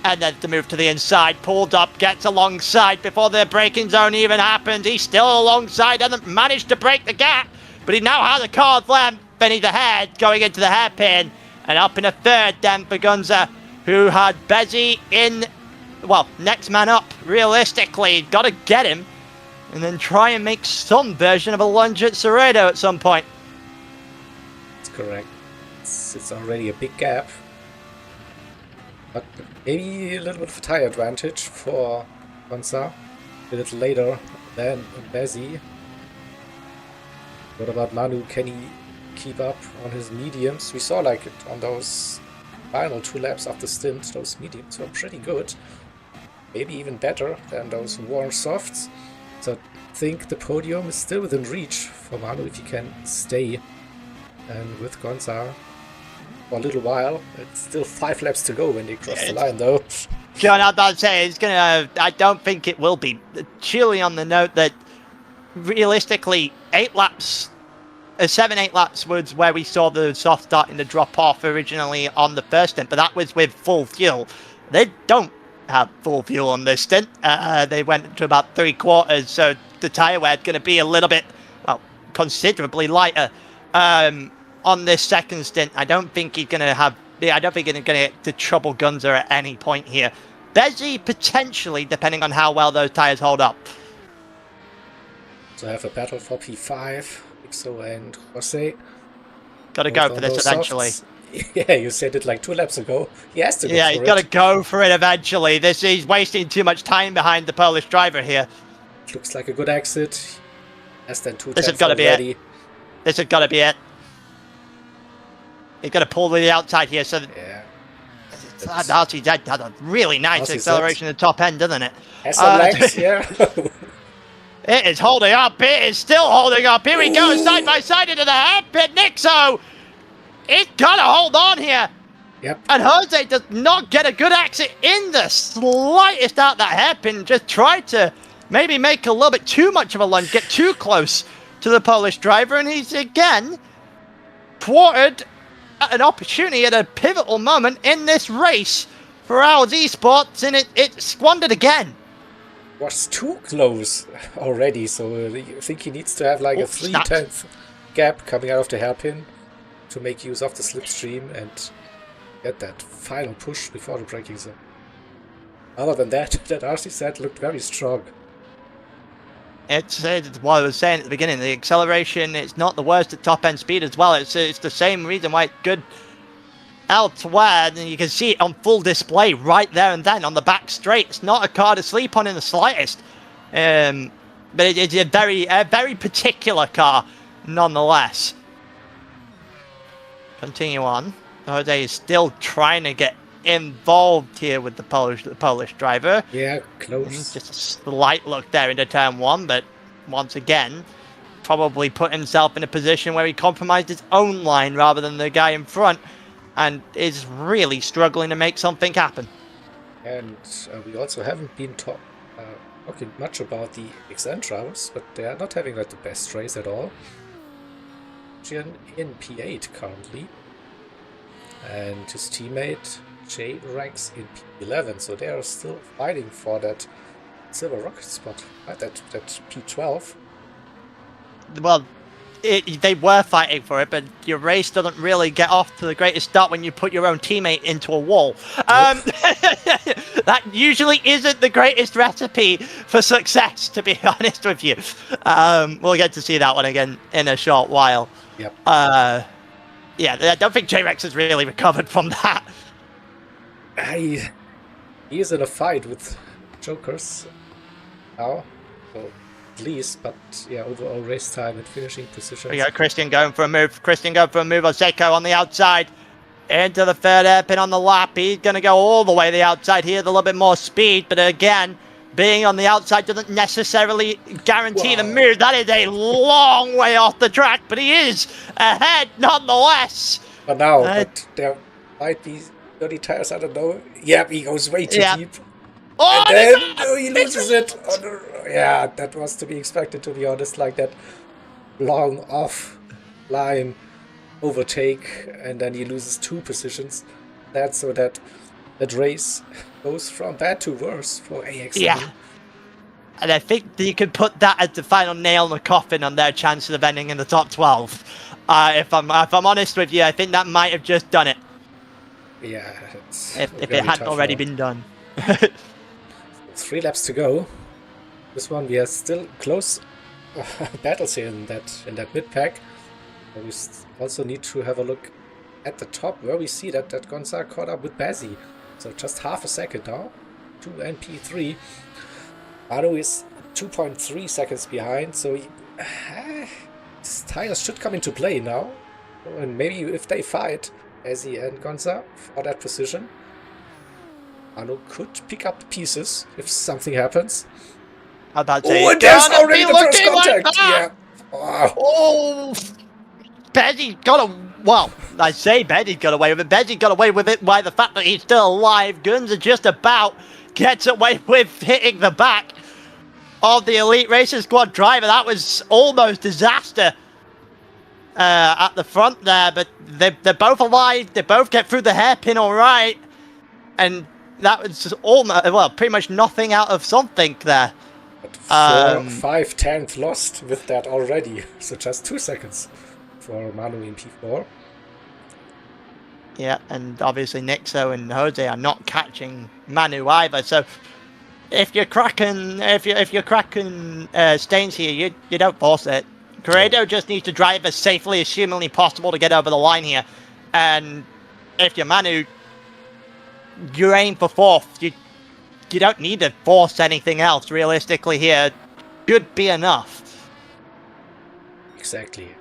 And then the move to the inside, pulled up, gets alongside before the braking zone even happens. He's still alongside, doesn't manage to break the gap, but he now has a car's length beneath the head going into the hairpin. And up in a third then for Gonza, who had Bezzy in, well, next man up, realistically. Got to get him and then try and make some version of a lunge at Cerrado at some point. That's correct. It's already a big gap. But maybe a little bit of a tire advantage for Gonza. A little later than Bezzy. What about Manu? Can he keep up on his mediums? We saw like it on those final 2 laps after stint. Those mediums were pretty good. Maybe even better than those warm softs. So I think the podium is still within reach for Manu if he can stay. And with Gonza for a little while. It's still 5 laps to go when they cross the line though. John, I was about to say, it's gonna, I don't think it will be. Surely on the note that realistically 8 laps, 7-8 laps was where we saw the soft starting to drop off originally on the first stint, but that was with full fuel. They don't have full fuel on this stint. They went to about 3/4, so the tyre wear is going to be a little bit, well, considerably lighter on this second stint. I don't think he's going to have, I don't think he's going to get to trouble Gonza at any point here. Bezzy potentially, depending on how well those tyres hold up. So I have a battle for P5, Ixo and Jose. Got to go for this eventually. Yeah, you said it like 2 laps ago. He has to go for it. Yeah, he's got to go for it eventually. He's wasting too much time behind the Polish driver here. Looks like a good exit. Less than 2 This laps has got to be it. This has got to be it. He's going to pull to the outside here. So Yeah. that RCZ had a really nice RCZ acceleration at the top end, doesn't it? has some legs, yeah. It is holding up. It is still holding up. Here we go, side by side into the hairpin. Nixo, it's got to hold on here. Yep. And Jose does not get a good exit in the slightest out that hairpin. Just tried to maybe make a little bit too much of a lunge, get too close to the Polish driver, and he's again thwarted an opportunity at a pivotal moment in this race for Ours Esports, and it squandered again. Was too close already, so I think he needs to have like a 3/10 gap coming out of the hairpin to make use of the slipstream and get that final push before the braking zone. Other than that, that RCZ looked very strong. It's what I was saying at the beginning. The acceleration, it's not the worst at top end speed as well. It's the same reason why it's good elsewhere, and you can see it on full display right there and then on the back straight. It's not a car to sleep on in the slightest, but it's a very particular car nonetheless. Continue on. Jose is still trying to get involved here with the Polish driver. Yeah, close. Just a slight look there into turn one, but once again, probably put himself in a position where he compromised his own line rather than the guy in front, and is really struggling to make something happen. And we also haven't been talking much about the XN drivers, but they are not having like the best race at all. Gian in P8 currently, and his teammate Jay ranks in P11, so they are still fighting for that silver rocket spot, right? That P12. Well, they were fighting for it, but your race doesn't really get off to the greatest start when you put your own teammate into a wall. That usually isn't the greatest recipe for success, to be honest with you. We'll get to see that one again in a short while. Yep. Yeah, I don't think J-Rex has really recovered from that. He is in a fight with Jokers now, so at least, but yeah, overall race time and finishing position. We got Christian going for a move. Christian going for a move on Seiko on the outside. Into the third hairpin on the lap. He's going to go all the way the outside here with a little bit more speed, but again, being on the outside doesn't necessarily guarantee the move. That is a long way off the track, but he is ahead nonetheless. But now, but there might be dirty tires, I don't know. Yeah, he goes way too deep. Oh, and then he loses it. Yeah, that was to be expected, to be honest, like that long off line overtake, and then he loses 2 positions. That's so that race goes from bad to worse for AX7. Yeah. And I think you could put that as the final nail in the coffin on their chances of ending in the top 12. If I'm honest with you, I think that might have just done it. Yeah, it's if it hadn't already been done. 3 laps to go. This one we are still close battles here in that mid pack. We also need to have a look at the top where we see that Gonza caught up with Bazzi. So just half a second now. 2 and P3. Manu is 2.3 seconds behind, so his tires should come into play now. And maybe if they fight, Bazzi and Gonza for that position, Manu could pick up the pieces if something happens. How about and there's already the first contact! Like yeah. Oh, Betty got a... Well, I say Betty got away with it. Betty got away with it by the fact that he's still alive. Guns are just about gets away with hitting the back of the Elite Racing Squad driver. That was almost disaster at the front there, but they're both alive. They both get through the hairpin all right. And that was just almost, well, pretty much nothing out of something there. But 5/10 lost with that already. So just 2 seconds for Manu in P4. Yeah, and obviously Nixo and Jose are not catching Manu either. So if you're cracking stains here, you don't force it. Corrado just needs to drive as safely as humanly possible to get over the line here. And if you're Manu, you aim for 4th. You don't need to force anything else, realistically, here. Should be enough. Exactly.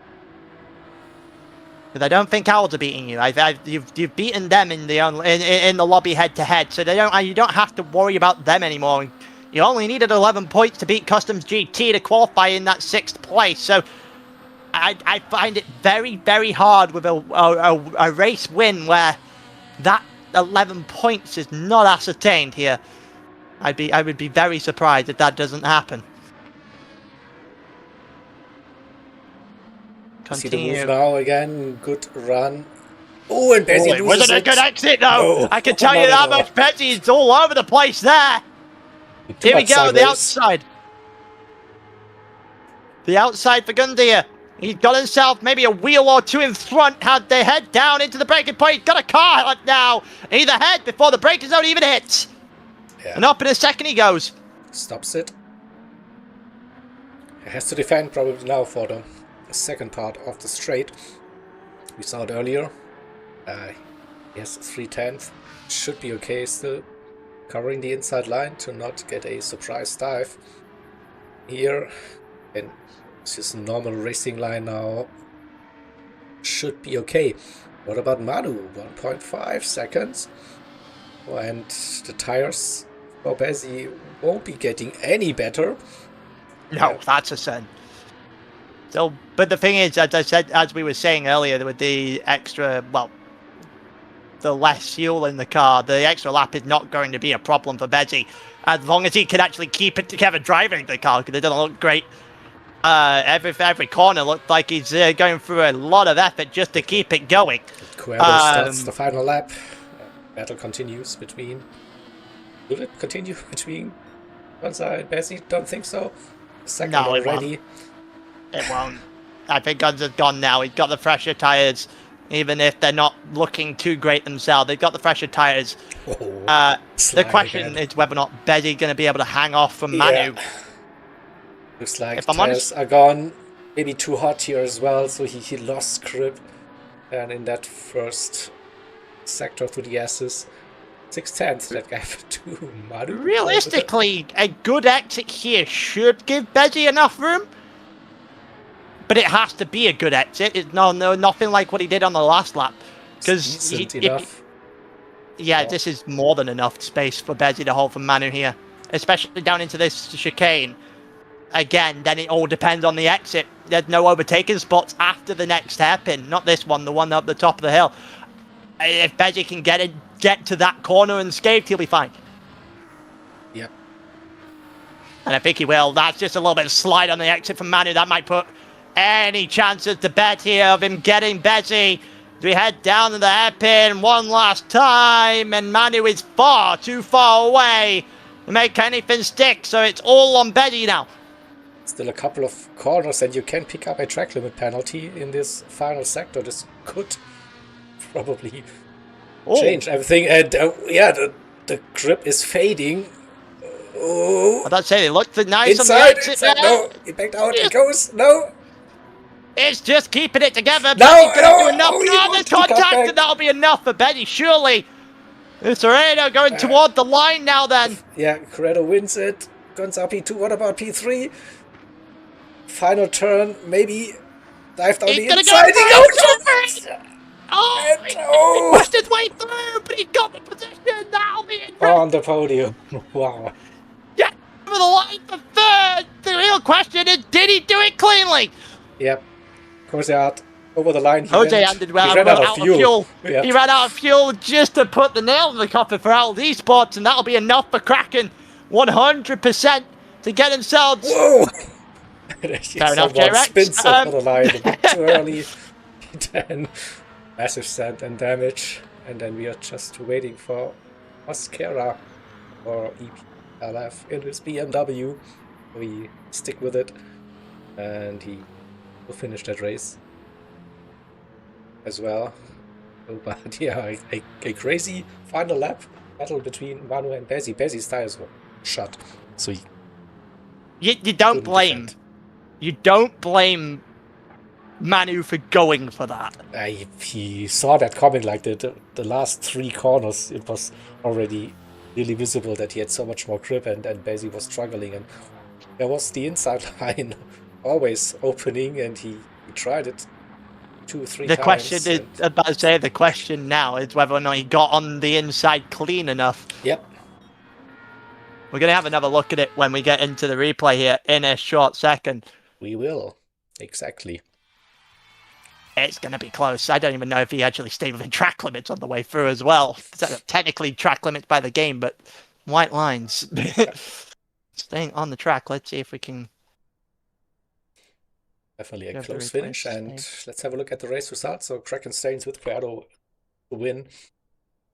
Because I don't think Owls are beating you. You've beaten them in the lobby head-to-head, so you don't have to worry about them anymore. You only needed 11 points to beat Customs GT to qualify in that 6th place, so I find it very, very hard with a race win where that 11 points is not ascertained here. I would be very surprised if that doesn't happen. See the move now again. Good run. Oh, and Bezzy loses wasn't a good exit though. No, I can tell you that much. Bezzy is all over the place there. Here we go, the outside. The outside for Gundia. He's got himself maybe a wheel or two in front. Had they head down into the braking point. He's got a car left now. Either head before the braking zone even hits. Yeah. And up in a second he goes. Stops it. He has to defend probably now for the second part of the straight. We saw it earlier. Yes, 3/10. Should be okay still. Covering the inside line to not get a surprise dive. Here. And this is a normal racing line now. Should be okay. What about Manu? 1.5 seconds. And the tires for Bezzy won't be getting any better. No, that's a sin. So, but the thing is, as I said, as we were saying earlier, with the extra, well, the less fuel in the car, the extra lap is not going to be a problem for Bezzy, as long as he can actually keep it together driving the car, because it doesn't look great. Every corner looked like he's going through a lot of effort just to keep it going. Cuervo starts the final lap. Battle continues between. Will it continue between Gonza and Bezzy? Don't think so. Second No, it already. It won't. I think Gonza's gone now. He's got the fresher tyres, even if they're not looking too great themselves. They've got the fresher tyres. The question is whether or not Bezzy's going to be able to hang off from Manu. Yeah. Looks like If I'm tires honest, are gone. Maybe too hot here as well, so he lost grip. And in that first sector through the S's, 6/10 that gave to Manu. realistically, a good exit here should give Bezzy enough room. But it has to be a good exit. It's nothing like what he did on the last lap. Because enough. This is more than enough space for Bezzy to hold from Manu here, especially down into this chicane. Again, then it all depends on the exit. There's no overtaking spots after the next hairpin, not this one, the one up the top of the hill. If Bezzy can get to that corner unscathed, he'll be fine. Yep. And I think he will. That's just a little bit of slide on the exit from Manu. That might put any chances to bet here of him getting Bezzy. We head down to the hairpin one last time, and Manu is far too far away to make anything stick, so it's all on Bezzy now. Still a couple of corners, and you can pick up a track limit penalty in this final sector. This could probably change everything. And the grip is fading. Oh, I'd say it looked nice inside, on the exit. inside. No, he backed out. It goes. No. It's just keeping it together. No, Bezzy's gonna do enough. he No, wants the to cut contact, back. and that'll be enough for Bezzy, surely. Sereno going toward the line now then. Yeah, Corrado wins it. Gonza P2. What about P3? Final turn, maybe. Dive down the inside. He goes. He pushed his way through, but he got the position. That'll be it. On the podium. Wow. Yeah, over the line for third. The real question is, did he do it cleanly? Yep. Jose over the line. Jose did well. He ran out of fuel. Yeah. He ran out of fuel just to put the nail in the coffin for LD Sports, and that'll be enough for Kraken 100% to get themselves. Whoa! Fair enough, J-Rex. Spins over the line a bit too early. Then massive sand and damage, and then we are just waiting for Mascara or EPLF in his BMW. We stick with it, and he will finish that race as well. But yeah, a crazy final lap battle between Manu and Bezzy. Bezzy's tires were shot, so you don't blame. Defend. You don't blame Manu for going for that. He saw that coming, like the last three corners. It was already really visible that he had so much more grip, and Bezzy was struggling, and there was the inside line always opening, and he tried it 2 or 3 The times. question is, about to say, the question now is whether or not he got on the inside clean enough. Yep. We're going to have another look at it when we get into the replay here in a short second. We will. Exactly. It's going to be close. I don't even know if he actually stayed within track limits on the way through as well. Technically track limits by the game, but white lines. Staying on the track. Let's see if we can... Definitely a close finish. And let's have a look at the race results. So Kraken stays with Quero to win.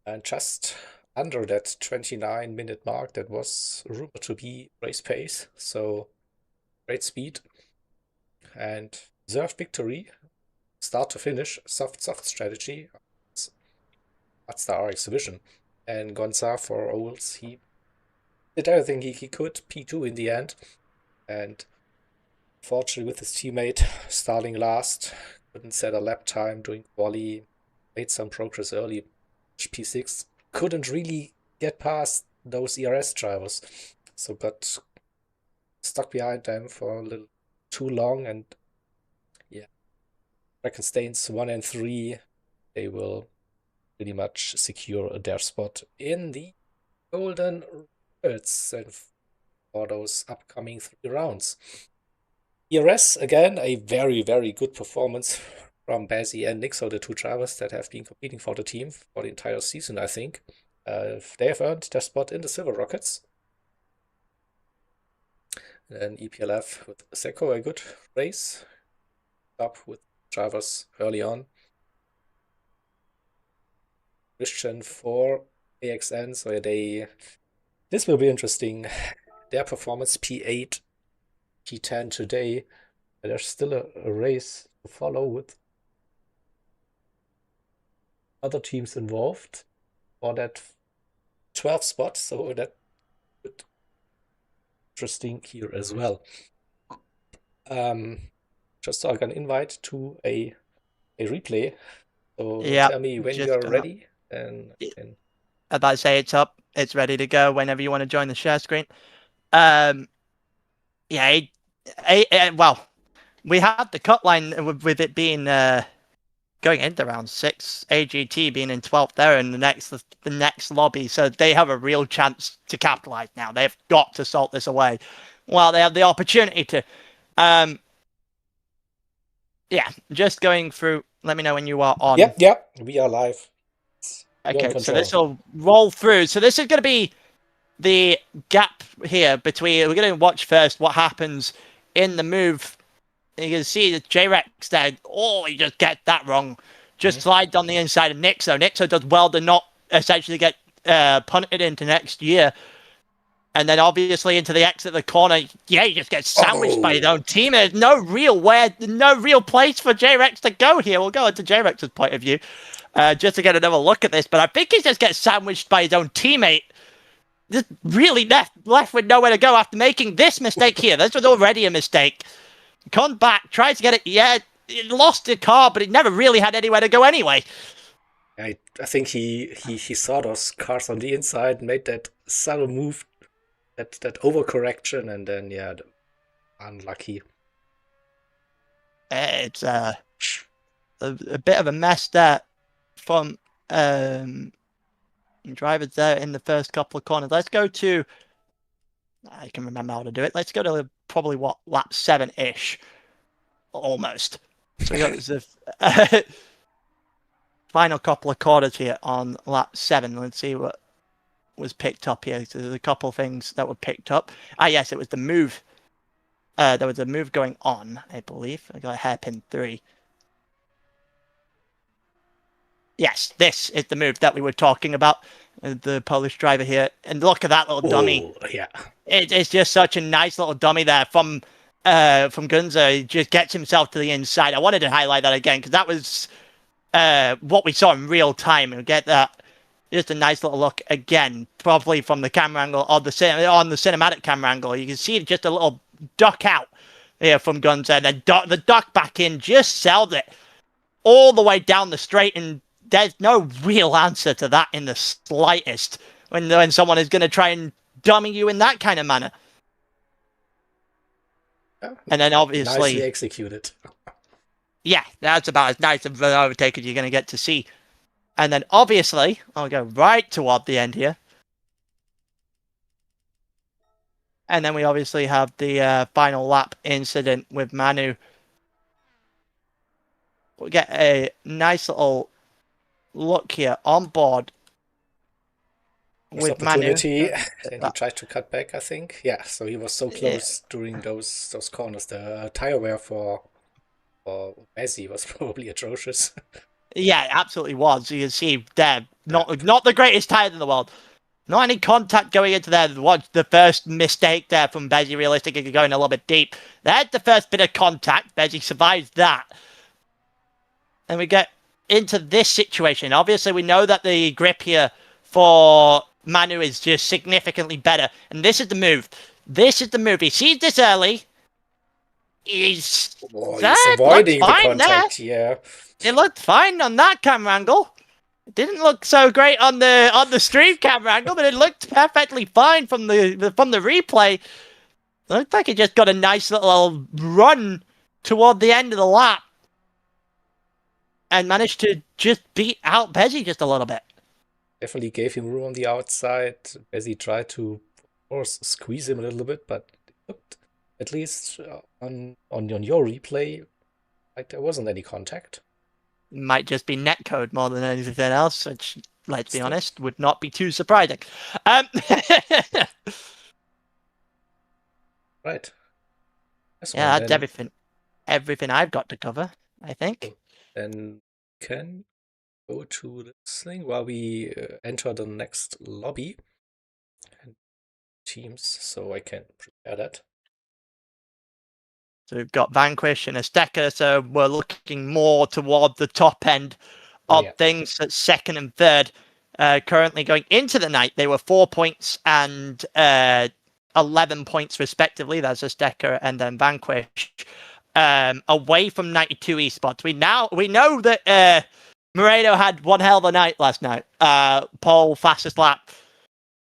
And just under that 29-minute mark, that was rumored to be race pace. So great speed. And deserved victory. Start to finish, soft strategy. That's the RX division. And Gonza for Ols, he did everything he could, P2 in the end. And fortunately with his teammate, starting last, couldn't set a lap time doing quali, made some progress early. P6 couldn't really get past those ERS drivers, so got stuck behind them for a little too long. And yeah, Frankenstein's 1 and 3, they will pretty much secure their spot in the golden Reds and for those upcoming 3 rounds. ERS, again, a very, very good performance from Bazzi and Nixo, the 2 drivers that have been competing for the team for the entire season, I think. They have earned their spot in the Silver Rockets. And EPLF with Seko, a good race. Up with drivers early on. Christian for AXN, so this will be interesting. Their performance P8, P10 today. There's still a race to follow with other teams involved for that 12 spot, so that would be interesting here as well. Just so I can invite to a replay. So tell me when you are ready. And I'd like to say it's up. It's ready to go whenever you want to join the share screen. Well, we had the cut line with it being going into round 6, AGT being in 12th there in the next lobby, so they have a real chance to capitalize now. They've got to salt this away. Well, they have the opportunity to. Just going through. Let me know when you are on. Yep, we are live. Okay, so this will roll through. So this is going to be the gap here between. We're going to watch first what happens in the move. You can see that J-Rex there. Oh, he just gets that wrong. Just slides on the inside of Nixo. Nixo does well to not essentially get punted into next year. And then obviously into the exit of the corner. Yeah, he just gets sandwiched by his own team. There's no real place for J-Rex to go here. We'll go into J-Rex's point of view just to get another look at this. But I think he just gets sandwiched by his own teammate. Just really left with nowhere to go after making this mistake here. This was already a mistake. Comes back, tries to get it. Yeah, he lost the car, but he never really had anywhere to go anyway. I think he saw those cars on the inside, made that subtle move, that overcorrection, and then unlucky. It's a bit of a mess there from drivers there in the first couple of corners. Let's go to. I can remember how to do it. Let's go to probably lap 7-ish, almost. So we got the final couple of quarters here on lap 7. Let's see what was picked up here. So there's a couple of things that were picked up. Yes, it was the move. There was a move going on, I believe. I got a hairpin 3. Yes, this is the move that we were talking about. The Polish driver here. And look at that little dummy. Yeah. It's just such a nice little dummy there from Gunza. He just gets himself to the inside. I wanted to highlight that again because that was what we saw in real time. And get that. Just a nice little look again, probably from the camera angle on the cinematic camera angle. You can see just a little duck out here from Gunza. And then the duck back in just sailed it all the way down the straight, and there's no real answer to that in the slightest when someone is going to try and dummy you in that kind of manner. Yeah. And then obviously nicely executed. yeah, that's about as nice of an overtake as you're going to get to see. And then obviously, I'll go right toward the end here. And then we obviously have the final lap incident with Manu. We'll get a nice little look here on board First with Manu. opportunity, and he tried to cut back, I think. Yeah, so he was so close during those corners. The tire wear for Messi was probably atrocious. Yeah, it absolutely was. You can see there, not the greatest tires in the world. Not any contact going into there. What's the first mistake there from Bezzy, realistically going a little bit deep. There's the first bit of contact. Bezzy survives that. And we get into this situation. Obviously, we know that the grip here for Manu is just significantly better. And this is the move. This is the move. He sees this early. He's avoiding the contact, yeah. It looked fine on that camera angle. It didn't look so great on the stream camera angle, but it looked perfectly fine from the replay. It looked like it just got a nice little run toward the end of the lap and managed to just beat out Bezzy just a little bit. Definitely gave him room on the outside. Bezzy tried to, of course, squeeze him a little bit, but it looked, at least on your replay, like there wasn't any contact. Might just be netcode more than anything else, which, let's be honest, would not be too surprising. Right. Yeah, that's everything I've got to cover, I think. Then we can go to this thing while we enter the next lobby and teams, so I can prepare that. So we've got Vanquish and a Stecker, so we're looking more toward the top end of things at second and third. Currently going into the night, they were 4 points and 11 points respectively. That's a Stecker and then Vanquish. Away from 92 esports. We know that Moreno had one hell of a night last night. Pole, fastest lap.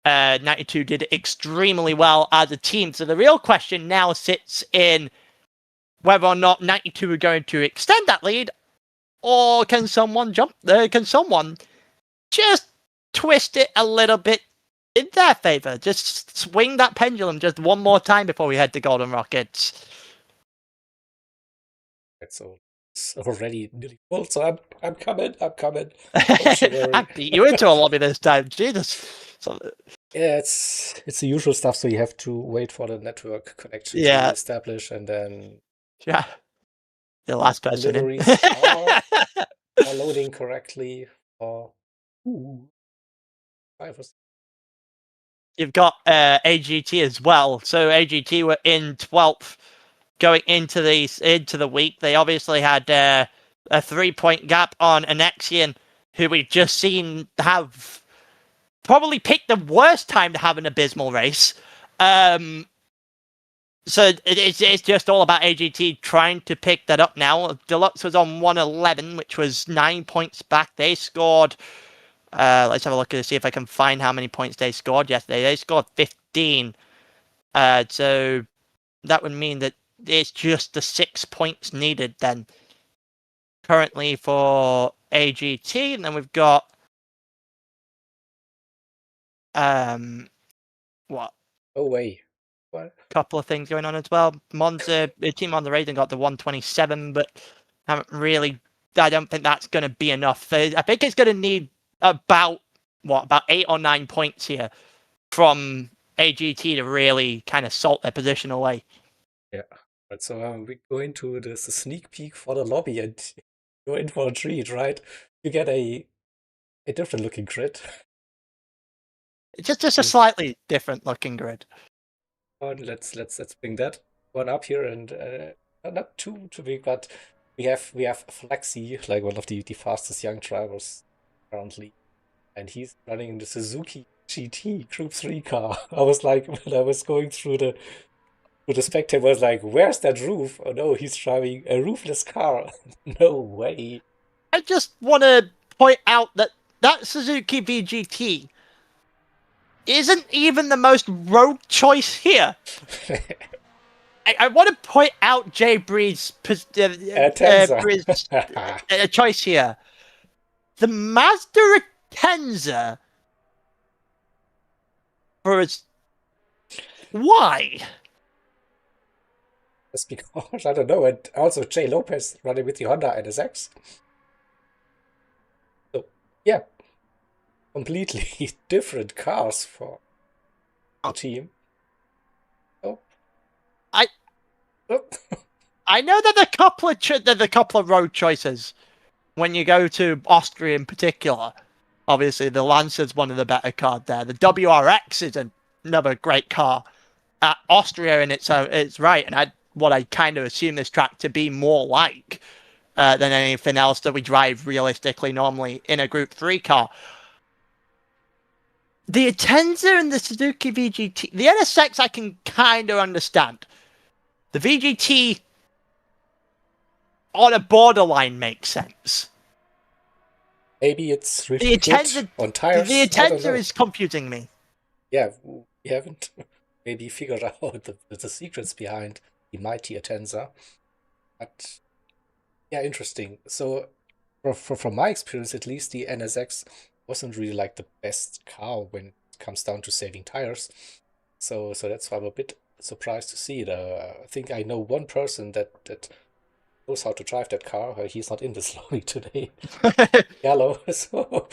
92 did extremely well as a team. So the real question now sits in whether or not 92 are going to extend that lead, or can someone can someone just twist it a little bit in their favor? Just swing that pendulum just one more time before we head to Golden Rockets. So it's already nearly full, so I'm coming. I beat you into a lobby this time, Jesus. So, yeah, it's the usual stuff. So you have to wait for the network connection to establish, and then the last person deliveries are loading correctly. You've got AGT as well. So AGT were in 12th going into the week. They obviously had a 3-point gap on Anexian, who we've just seen have probably picked the worst time to have an abysmal race. So it's just all about AGT trying to pick that up now. Deluxe was on 111, which was 9 points back. They scored. Let's have a look to see if I can find how many points they scored yesterday. They scored 15. So that would mean that it's just the 6 points needed then currently for AGT. And then we've got what? Oh, wait. What? Couple of things going on as well. Monza, the team on the Raiden got the 127, but haven't really. I don't think that's going to be enough. I think it's going to need about 8 or 9 points here from AGT to really kind of salt their position away. Yeah. Right, so we go into this sneak peek for the lobby and go in for a treat, right? You get a different looking grid. It's just a slightly different looking grid. Let's bring that one up here, and not too big, but we have Flexi, like one of the fastest young drivers currently, and he's running the Suzuki GT Group 3 car. I was like, when I was going through the spectator, I was like, where's that roof? Oh no, he's driving a roofless car. No way. I just want to point out that Suzuki VGT isn't even the most road choice here. I want to point out Jay Breed's Tenza. choice here. The Mazda Atenza for us. Why? That's because, I don't know, and also Jay Lopez running with the Honda NSX. So, yeah, completely different cars for the team. Oh. Oh. I know that there's a couple of road choices when you go to Austria in particular. Obviously, the Lancer's one of the better cars there. The WRX is another great car. Austria in its right, and I kind of assume this track to be more like than anything else that we drive realistically normally in a Group 3 car. The Atenza and the Suzuki VGT, the NSX I can kind of understand. The VGT on a borderline makes sense. Maybe it's really good on tires. The Atenza is confusing me. Yeah, we haven't maybe figured out the secrets behind the mighty Atenza. But yeah, interesting. So from my experience, at least, the NSX wasn't really like the best car when it comes down to saving tires. So that's why I'm a bit surprised to see it. I think I know one person that knows how to drive that car. He's not in this lobby today. Yellow. So,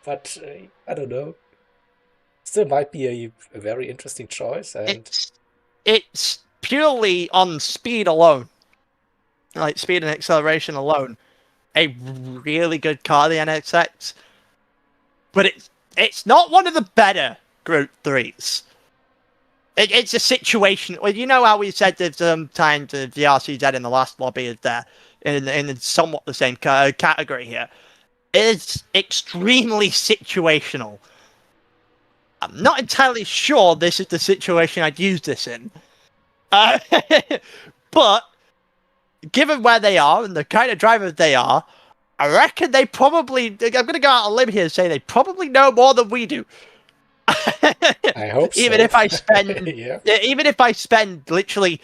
but I don't know. Still might be a very interesting choice. And it's purely on speed alone, like speed and acceleration alone, a really good car, the NSX. But it's not one of the better Group 3s. It's a situation. Well, you know how we said there's sometimes the RCZ in the last lobby is there in somewhat the same category here. It's extremely situational. I'm not entirely sure this is the situation I'd use this in. But given where they are and the kind of drivers they are, I reckon they probably... I'm going to go out on a limb here and say they probably know more than we do. I hope so. Even if I spend, even if I spend literally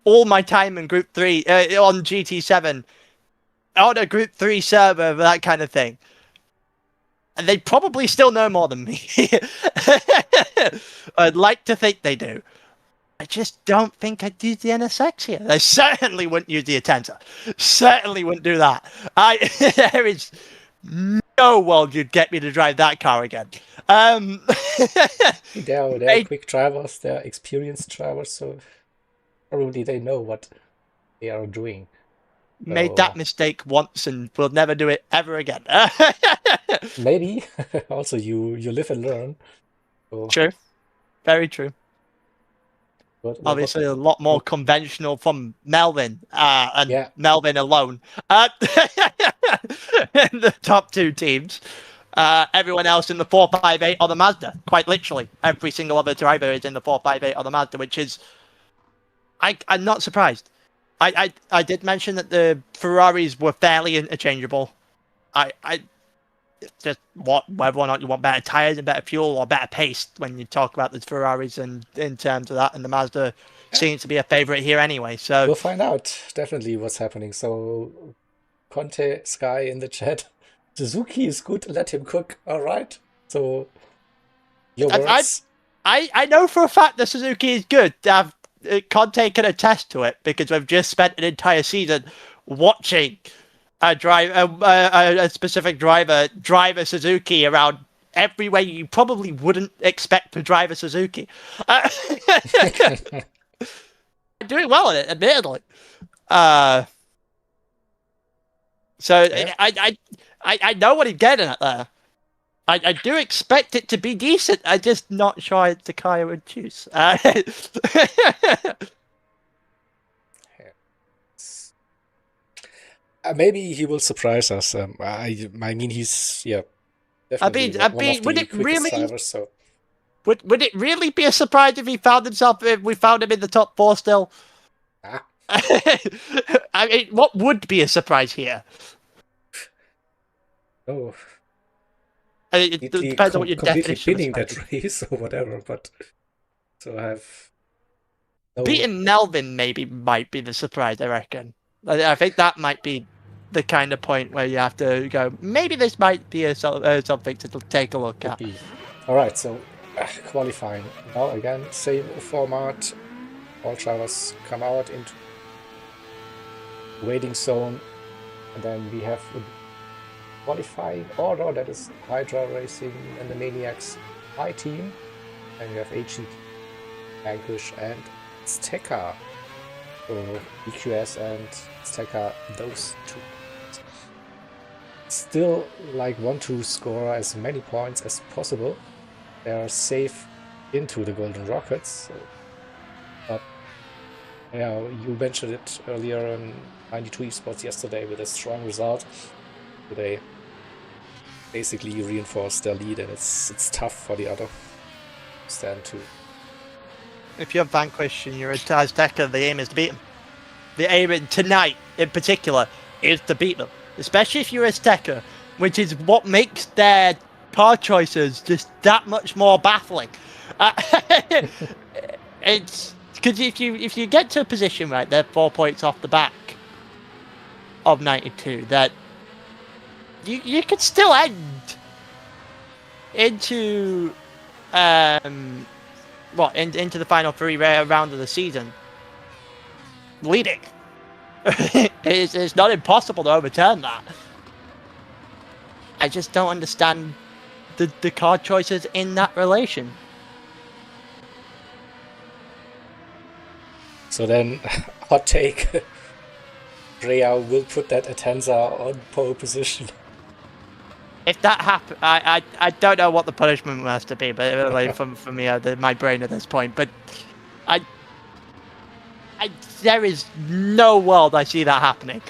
all my time in Group 3 on GT7 on a Group 3 server, that kind of thing, and they probably still know more than me. I'd like to think they do. I just don't think I'd use the NSX here. I certainly wouldn't use the Atenza. Certainly wouldn't do that. There is no world you'd get me to drive that car again. They're quick drivers, they're experienced drivers, so probably they know what they are doing. Made that mistake once and will never do it ever again. Maybe. Also, you live and learn. So. True. Very true. Obviously, a lot more conventional from Melvin, and Melvin alone. In the top two teams. Everyone else in the 458 or the Mazda, quite literally. Every single other driver is in the 458 or the Mazda, which is... I'm not surprised. I did mention that the Ferraris were fairly interchangeable. Just whether or not you want better tyres and better fuel or better pace when you talk about the Ferraris, and in terms of that, and the Mazda seems to be a favourite here anyway. So we'll find out definitely what's happening. So Conte Sky in the chat. Suzuki is good, let him cook. All right. So your words. I know for a fact that Suzuki is good. Conte can attest to it because we've just spent an entire season watching a specific driver drive a Suzuki around everywhere you probably wouldn't expect to drive a Suzuki. Doing well at it, admittedly. So yeah. I know what he's getting at there. I do expect it to be decent. I'm just not sure it's the car I would choose. Maybe he will surprise us. I mean, he's definitely would it really? Drivers, so. Would it really be a surprise if he found himself? If we found him in the top 4 still? I mean, what would be a surprise here? Oh, it depends on what your completely definition winning that race or whatever. But so I have No, Beating Melvin maybe might be the surprise, I reckon. I think that might be the kind of point where you have to go, maybe this might be something to take a look could at. be. All right, so qualifying. Now again, same format. All drivers come out into waiting zone, and then we have a qualifying order that is Hydra Racing and the Maniacs high team, and we have HGT, Vanquish, and Stecker. So EQS and Stecker, those two. Still want to score as many points as possible. They are safe into the Golden Rockets. So, but yeah, you mentioned it earlier in 92 Esports yesterday with a strong result. They basically reinforced their lead, and it's tough for the other stand to. If you're Vanquish and you're a Azteca, the aim is to beat them. The aim tonight, in particular, is to beat them. Especially if you're a Azteca, which is what makes their car choices just that much more baffling. It's because if you get to a position right, they're 4 points off the back of 92, that you could still end into into the final three round of the season leading. It's not impossible to overturn that. I just don't understand the card choices in that relation. So then, hot take, Rhea will put that Atenza on pole position. If that happens, I don't know what the punishment has to be, but like, for me, my brain at this point. But there is no world I see that happening.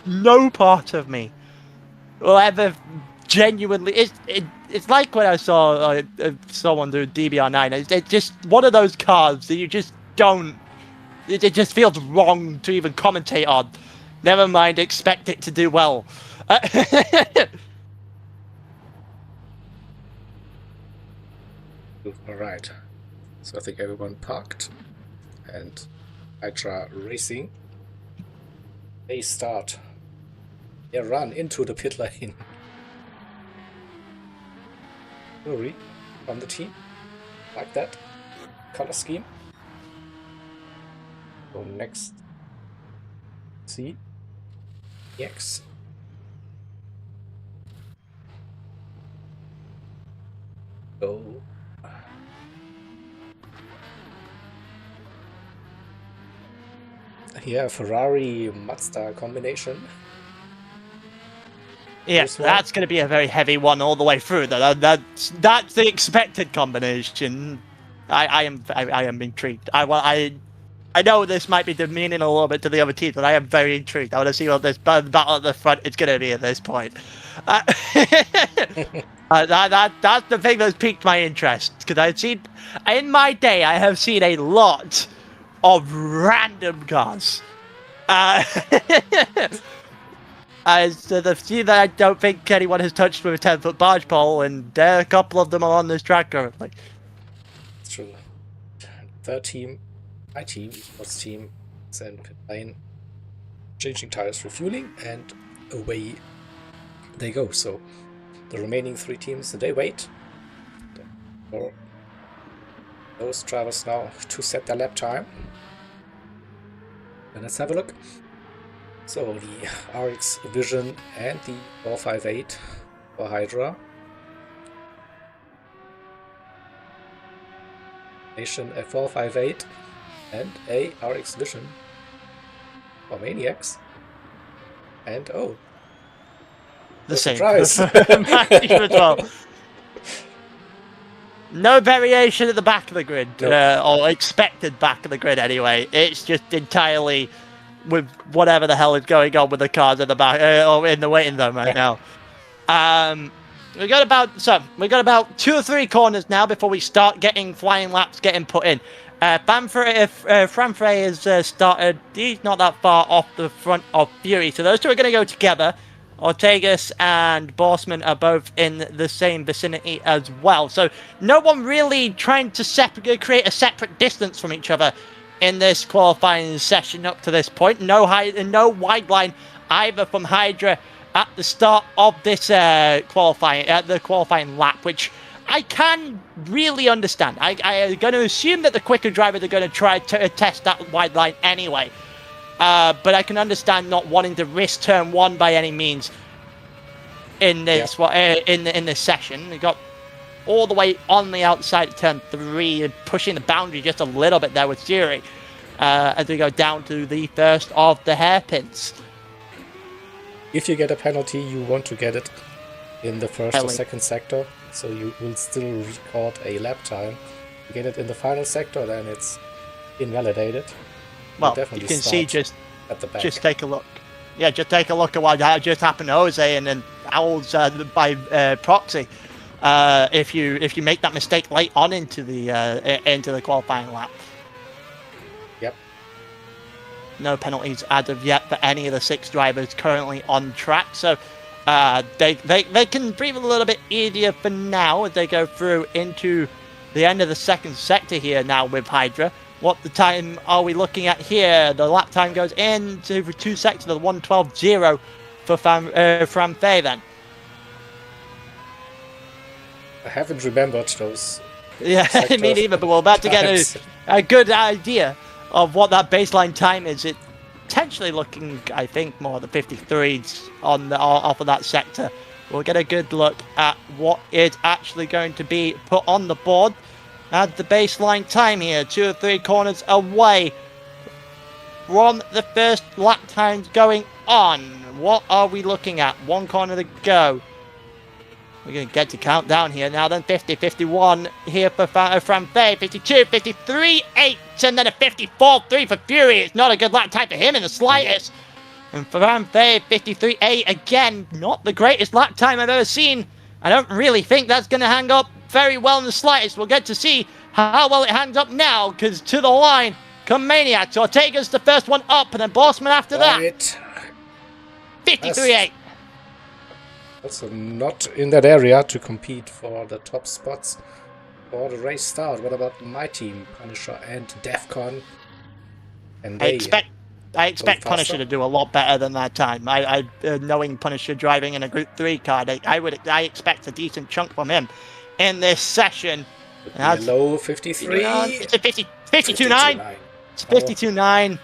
No part of me will ever genuinely. It's like when I saw someone do DBR9. It's just one of those cars that you just don't. It just feels wrong to even commentate on. Never mind, expect it to do well. All right. So I think everyone parked, and Hydra Racing, they start their run into the pit lane. Fury on the team, like that color scheme. So next, see, X. Go. Yeah, Ferrari Mazda combination. Yes, that's going to be a very heavy one all the way through. That's the expected combination. I am intrigued. I know this might be demeaning a little bit to the other teams, but I am very intrigued. I want to see what this battle at the front is going to be at this point. That's the thing that's piqued my interest, because I've seen, in my day, I have seen a lot of random cars. As the few that I don't think anyone has touched with a 10-foot barge pole, and a couple of them are on this track currently. It's true. Third team, my team, esports team, is in pit lane, changing tires, refueling, and away they go. So the remaining three teams, they wait for those drivers now to set their lap time. And let's have a look. So the RX Vision and the 458 for Hydra. Nation a 458 and a RX Vision for Maniacs. And The same. surprise. No variation at the back of the grid, Nope. or expected back of the grid anyway. It's just entirely with whatever the hell is going on with the cars at the back, or in the waiting zone right now. We got about 2 or 3 corners now before we start getting flying laps getting put in. Franfrey has started. He's not that far off the front of Fury, so those two are going to go together Ortegas and Borsman are both in the same vicinity as well. So no one really trying to create a separate distance from each other in this qualifying session up to this point. No wide line either from Hydra at the start of this the qualifying lap, which I can really understand. I'm going to assume that the quicker drivers are going to try to test that wide line anyway. But I can understand not wanting to risk turn 1 by any means in this in this session. We got all the way on the outside of turn 3, pushing the boundary just a little bit there with Gseries as we go down to the first of the hairpins. If you get a penalty, you want to get it in the first or second sector, so you will still record a lap time. You get it in the final sector, then it's invalidated. Well, you can see at the back. Just take a look. Yeah, just take a look at what just happened to Jose and then Owls by proxy. If you make that mistake late on into the qualifying lap. Yep. No penalties as of yet for any of the 6 drivers currently on track. So they can breathe a little bit easier for now as they go through into the end of the second sector here now with Hydra. What the time are we looking at here? The lap time goes into 2 sectors of 1:12.0 for Fran Fay then. I haven't remembered those. Yeah, me neither, but we're about to get a good idea of what that baseline time is. It's potentially looking, I think, more the 53s off of that sector. We'll get a good look at what is actually going to be put on the board. At the baseline time here, 2 or 3 corners away from the first lap times going on. What are we looking at? 1 corner to go. We're going to get to countdown here now then. 50, 51 here for Fran Fay. 52, 53, 8. And then a 54.3 for Fury. It's not a good lap time for him in the slightest. And for Fran Fay, 53, 8. Again, not the greatest lap time I've ever seen. I don't really think that's going to hang up very well in the slightest. We'll get to see how well it hangs up now, because to the line come Maniacs. Ortega's the first one up, and then Borsman after that. 53-8. Also not in that area to compete for the top spots for the race start. What about my team, Punisher and Defcon? And I expect Punisher to do a lot better than that time. Knowing Punisher driving in a Group 3 car, I expect a decent chunk from him in this session. Low 53. It's a 52.9. It's 52.9.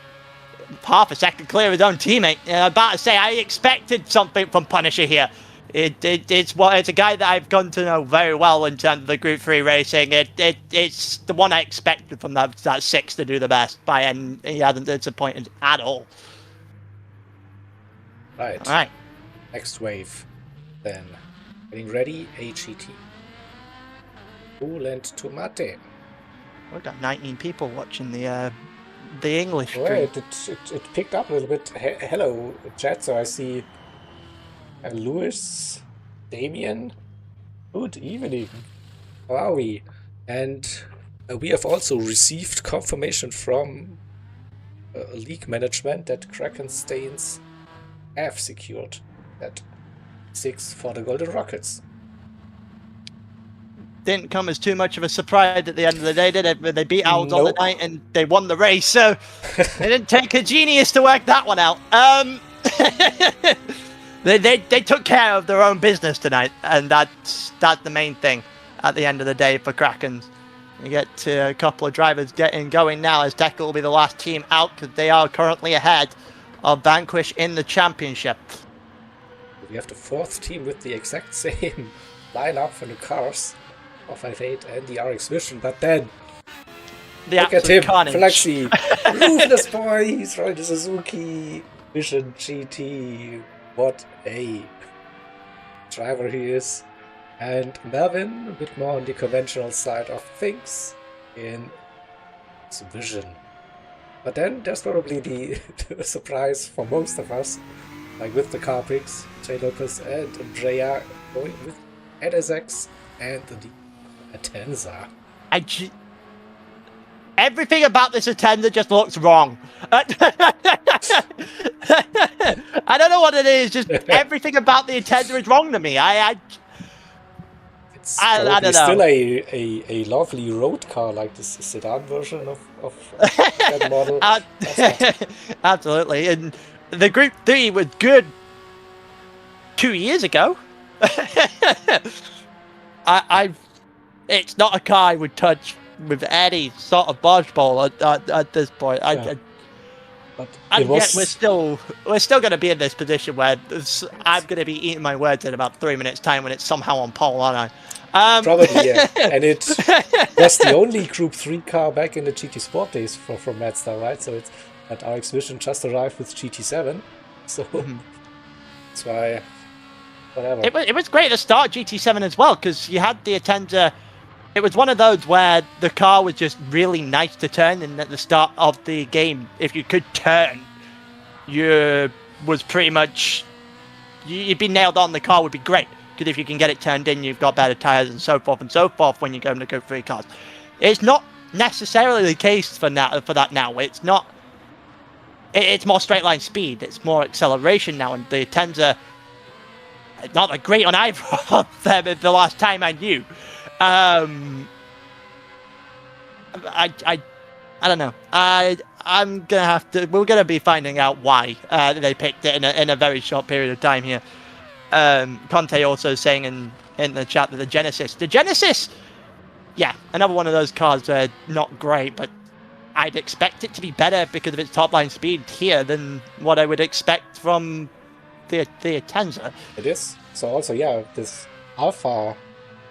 Half a second clear of his own teammate. I'm about to say I expected something from Punisher here. It's a guy that I've come to know very well in terms of the Group 3 racing. It's the one I expected from that 6 to do the best by, and he hasn't disappointed at all. Right. All right. Next wave. Then getting ready. HET. Bull and Tomate. We've got 19 people watching the English stream. It picked up a little bit. Hello, chat. So I see Lewis, Damien. Good evening. How are we? And we have also received confirmation from league management that Krakensteins have secured that 6 for the Golden Rockets. Didn't come as too much of a surprise at the end of the day, did it? They beat Owls on the night and they won the race, so it didn't take a genius to work that one out. They took care of their own business tonight, and that's the main thing at the end of the day for Krakens. You get a couple of drivers getting going now, as Decker will be the last team out because they are currently ahead of Vanquish in the championship. We have the 4th team with the exact same lineup for the cars. 458 and the RX Vision, but then look at him, Flaxy, ruthless boy, he's riding the Suzuki Vision GT. What a driver he is. And Melvin, a bit more on the conventional side of things in his Vision. But then there's probably the surprise for most of us, like with the car picks, Jay Lopez and Andrea going with NSX and the Atenza. everything about this Atenza just looks wrong. I don't know what it is. Just everything about the Atenza is wrong to me. It's I probably don't still know. a lovely road car, like this sedan version of that model. Absolutely. And the Group 3 was good 2 years ago. It's not a car I would touch with any sort of barge pole at this point. But And it yet was we're still going to be in this position where I'm going to be eating my words in about 3 minutes time when it's somehow on pole, aren't I? probably, yeah. And it was the only Group 3 car back in the GT Sport days from Mazda, right? So it's that RX Vision just arrived with GT7. So that's why, whatever. It was great to start GT7 as well, because you had the Atenza. It was one of those where the car was just really nice to turn, and at the start of the game, if you could turn, you'd be nailed on. The car would be great, because if you can get it turned in, you've got better tires and so forth when you're going to go through cars. It's not necessarily the case for that now. It's not. It's more straight line speed. It's more acceleration now, and the Atenza not that great on either of them the last time I knew. I don't know. I'm gonna have to. We're gonna be finding out why they picked it in a very short period of time here. Conte also saying in the chat that the Genesis, yeah, another one of those cars that are not great, but I'd expect it to be better because of its top line speed here than what I would expect from the Atenza. It is. So also, yeah, this Alfa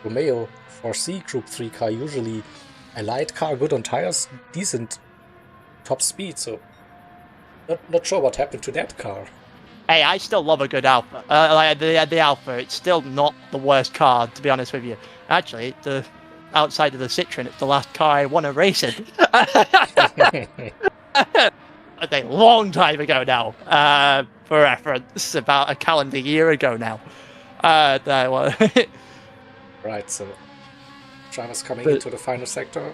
Romeo 4C Group 3 car, usually a light car, good on tires, decent top speed, so not sure what happened to that car. Hey, I still love a good Alpha. Like the Alpha, it's still not the worst car, to be honest with you. Actually, outside of the Citroen, it's the last car I want to race in. A long time ago now, for reference, about a calendar year ago now. Right, so drivers coming into the final sector.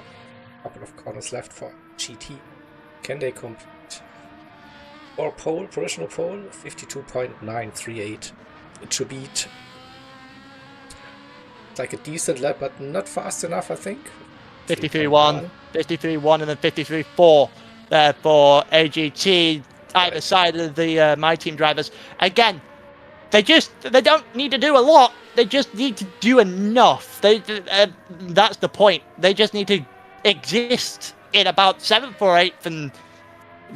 Couple of corners left for GT. Can they complete? Or pole, provisional pole, 52.938. It should beat. It's like a decent lap, but not fast enough, I think. 53.1, 53.1, and then 53.4 there for AGT, either side of the My Team drivers. Again, they don't need to do a lot. They just need to do enough. That's the point. They just need to exist in about 7th or 8th and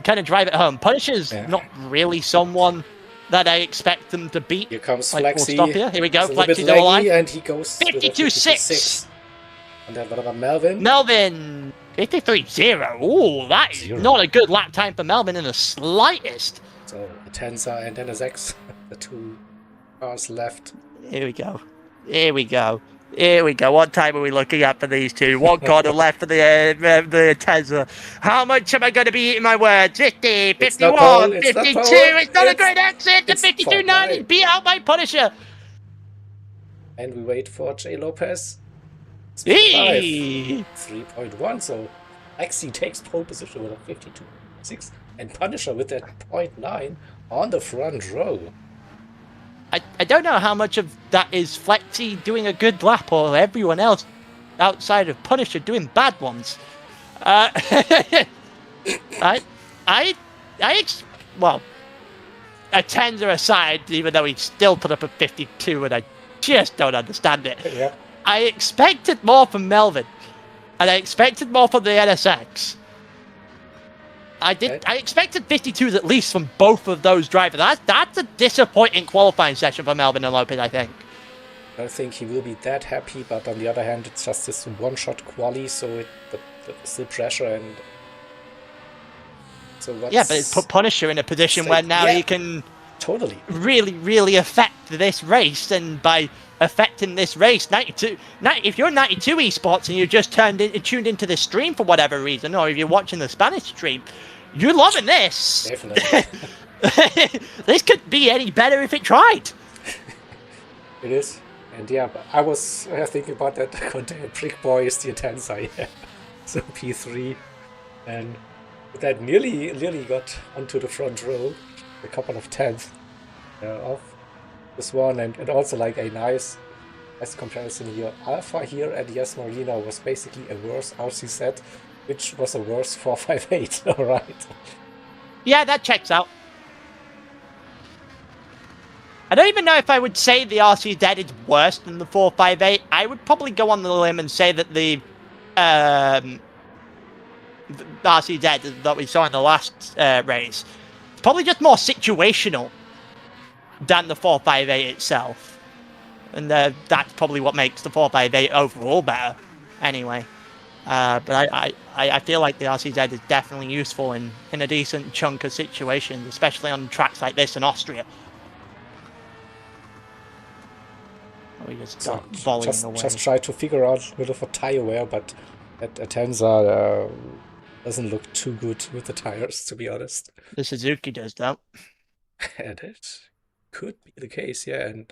kind of drive it home. Punisher's not really someone that I expect them to beat. Here comes Like, Flexi. we'll stop here. Here we go. He's Flexi's on the line. and he goes 52.6. And then what about Melvin? Melvin, 53.0. Ooh, that is not a good lap time for Melvin in the slightest. So Atenza and NSX, the two cars left. Here we go. Here we go. Here we go. What time are we looking at for these two? One corner left for the Tesla. How much am I going to be eating my words? 50, 51, 52. It's not a great exit. The 52.9 beat out by Punisher. And we wait for J. Lopez. 3.1. So Lexi takes pole position with a 52.6. And Punisher with that 0.9 on the front row. I don't know how much of that is Flexi doing a good lap or everyone else outside of Punisher doing bad ones. Well, Atenza aside, even though he still put up a 52, and I just don't understand it. Yeah. I expected more from Melvin, and I expected more from the NSX. I expected 52s at least from both of those drivers. That's a disappointing qualifying session for Melvin and Lopez, I think. I don't think he will be that happy, but on the other hand, it's just this one-shot quali, so but still pressure and. So what's... Yeah, but it's put Punisher in a position where now he can totally really affect this race, and by affecting this race, if you're 92 esports and you just tuned into this stream for whatever reason, or if you're watching the Spanish stream, you're loving this. Definitely. This could be any better if it tried. It is. And yeah, but I was thinking about that content. Brick Boy is the Atenza, yeah. So P3 And that nearly got onto the front row, a couple of tenths of this one, and also like a nice comparison here. Alpha here at Yas Marina was basically a worse RCZ, which was a worse 458, alright. Yeah, that checks out. I don't even know if I would say the RCZ is worse than the 458. I would probably go on the limb and say that the RCZ that we saw in the last race is probably just more situational than the 458 itself. And that's probably what makes the 458 overall better anyway. But I feel like the RCZ is definitely useful in a decent chunk of situations, especially on tracks like this in Austria. We just got volleying away. Just try to figure out a bit of a tire wear, but at Atenza doesn't look too good with the tires, to be honest. The Suzuki does, though. And it could be the case, yeah, and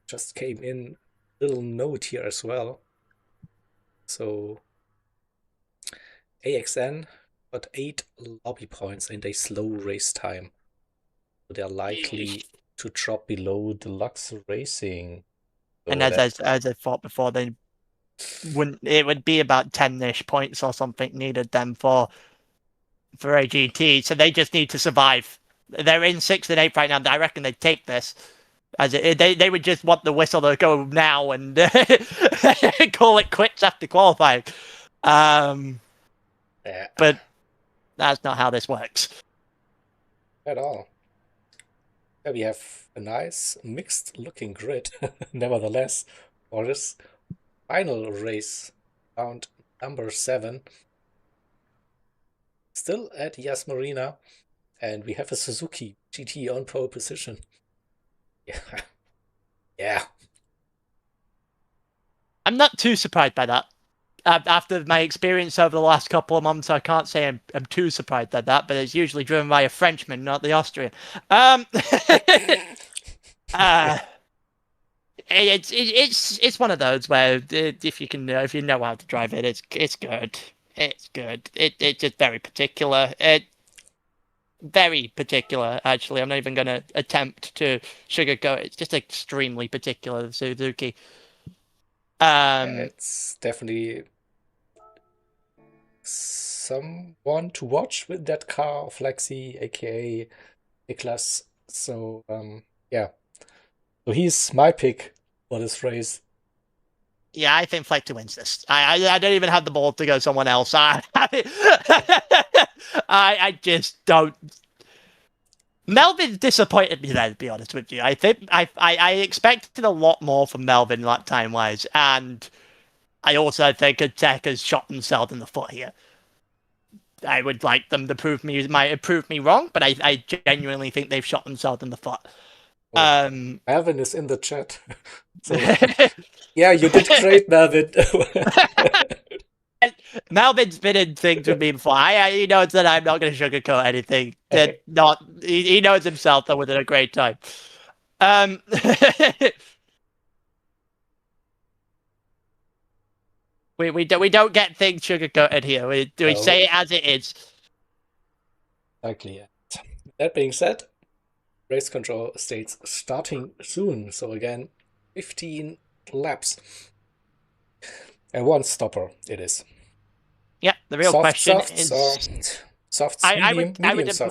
just came in a little note here as well. So AXN got 8 lobby points in a slow race time. So they're likely to drop below deluxe racing. So and as I thought before, it would be about 10-ish points or something needed then for AGT. So they just need to survive. They're in 6th and 8th right now. I reckon they'd take this. They would just want the whistle to go now and call it quits after qualifying. But that's not how this works. At all. Yeah, we have a nice mixed looking grid, nevertheless, for this final race, round number 7. Still at Yas Marina, and we have a Suzuki GT on pole position. Yeah. I'm not too surprised by that. After my experience over the last couple of months, I can't say I'm too surprised by that, but it's usually driven by a Frenchman, not the Austrian. It's one of those where if you know how to drive it, it's good. It's good. It's just very particular. Very particular, actually. I'm not even going to attempt to sugarcoat it. It's just extremely particular, the Suzuki. It's definitely someone to watch with that car, Flexi, aka Niklas. So, yeah. So he's my pick for this race. Yeah, I think Flexi wins this. I don't even have the ball to go someone else. I just don't. Melvin disappointed me there, to be honest with you. I think I expected a lot more from Melvin lap time wise, and I also think Tech has shot themselves in the foot here. I would like them to might have proved me wrong, but I genuinely think they've shot themselves in the foot. Melvin is in the chat. So, yeah, you did great, Melvin. Melvin's been in things with me before. He knows that I'm not going to sugarcoat anything. He knows himself that we're having a great time. We don't get things sugarcoated here. We say it as it is. Exactly. Yeah. That being said, race control states starting soon. So again, 15 laps. And one stopper it is. Yeah, the real question is soft, medium, soft.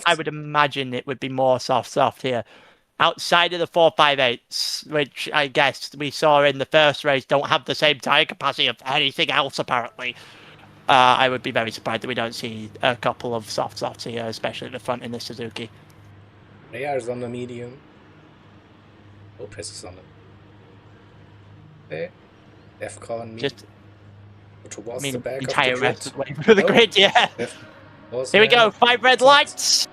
I would imagine it would be more soft here. Outside of the 458s, which I guess we saw in the first race don't have the same tire capacity of anything else apparently. I would be very surprised that we don't see a couple of softs here, especially at the front in the Suzuki. Rea is on the medium. Lopez is on the... Okay. Defcon Just... towards the back entire of the rest away from the grid, yeah. Here we go, 5 red lights.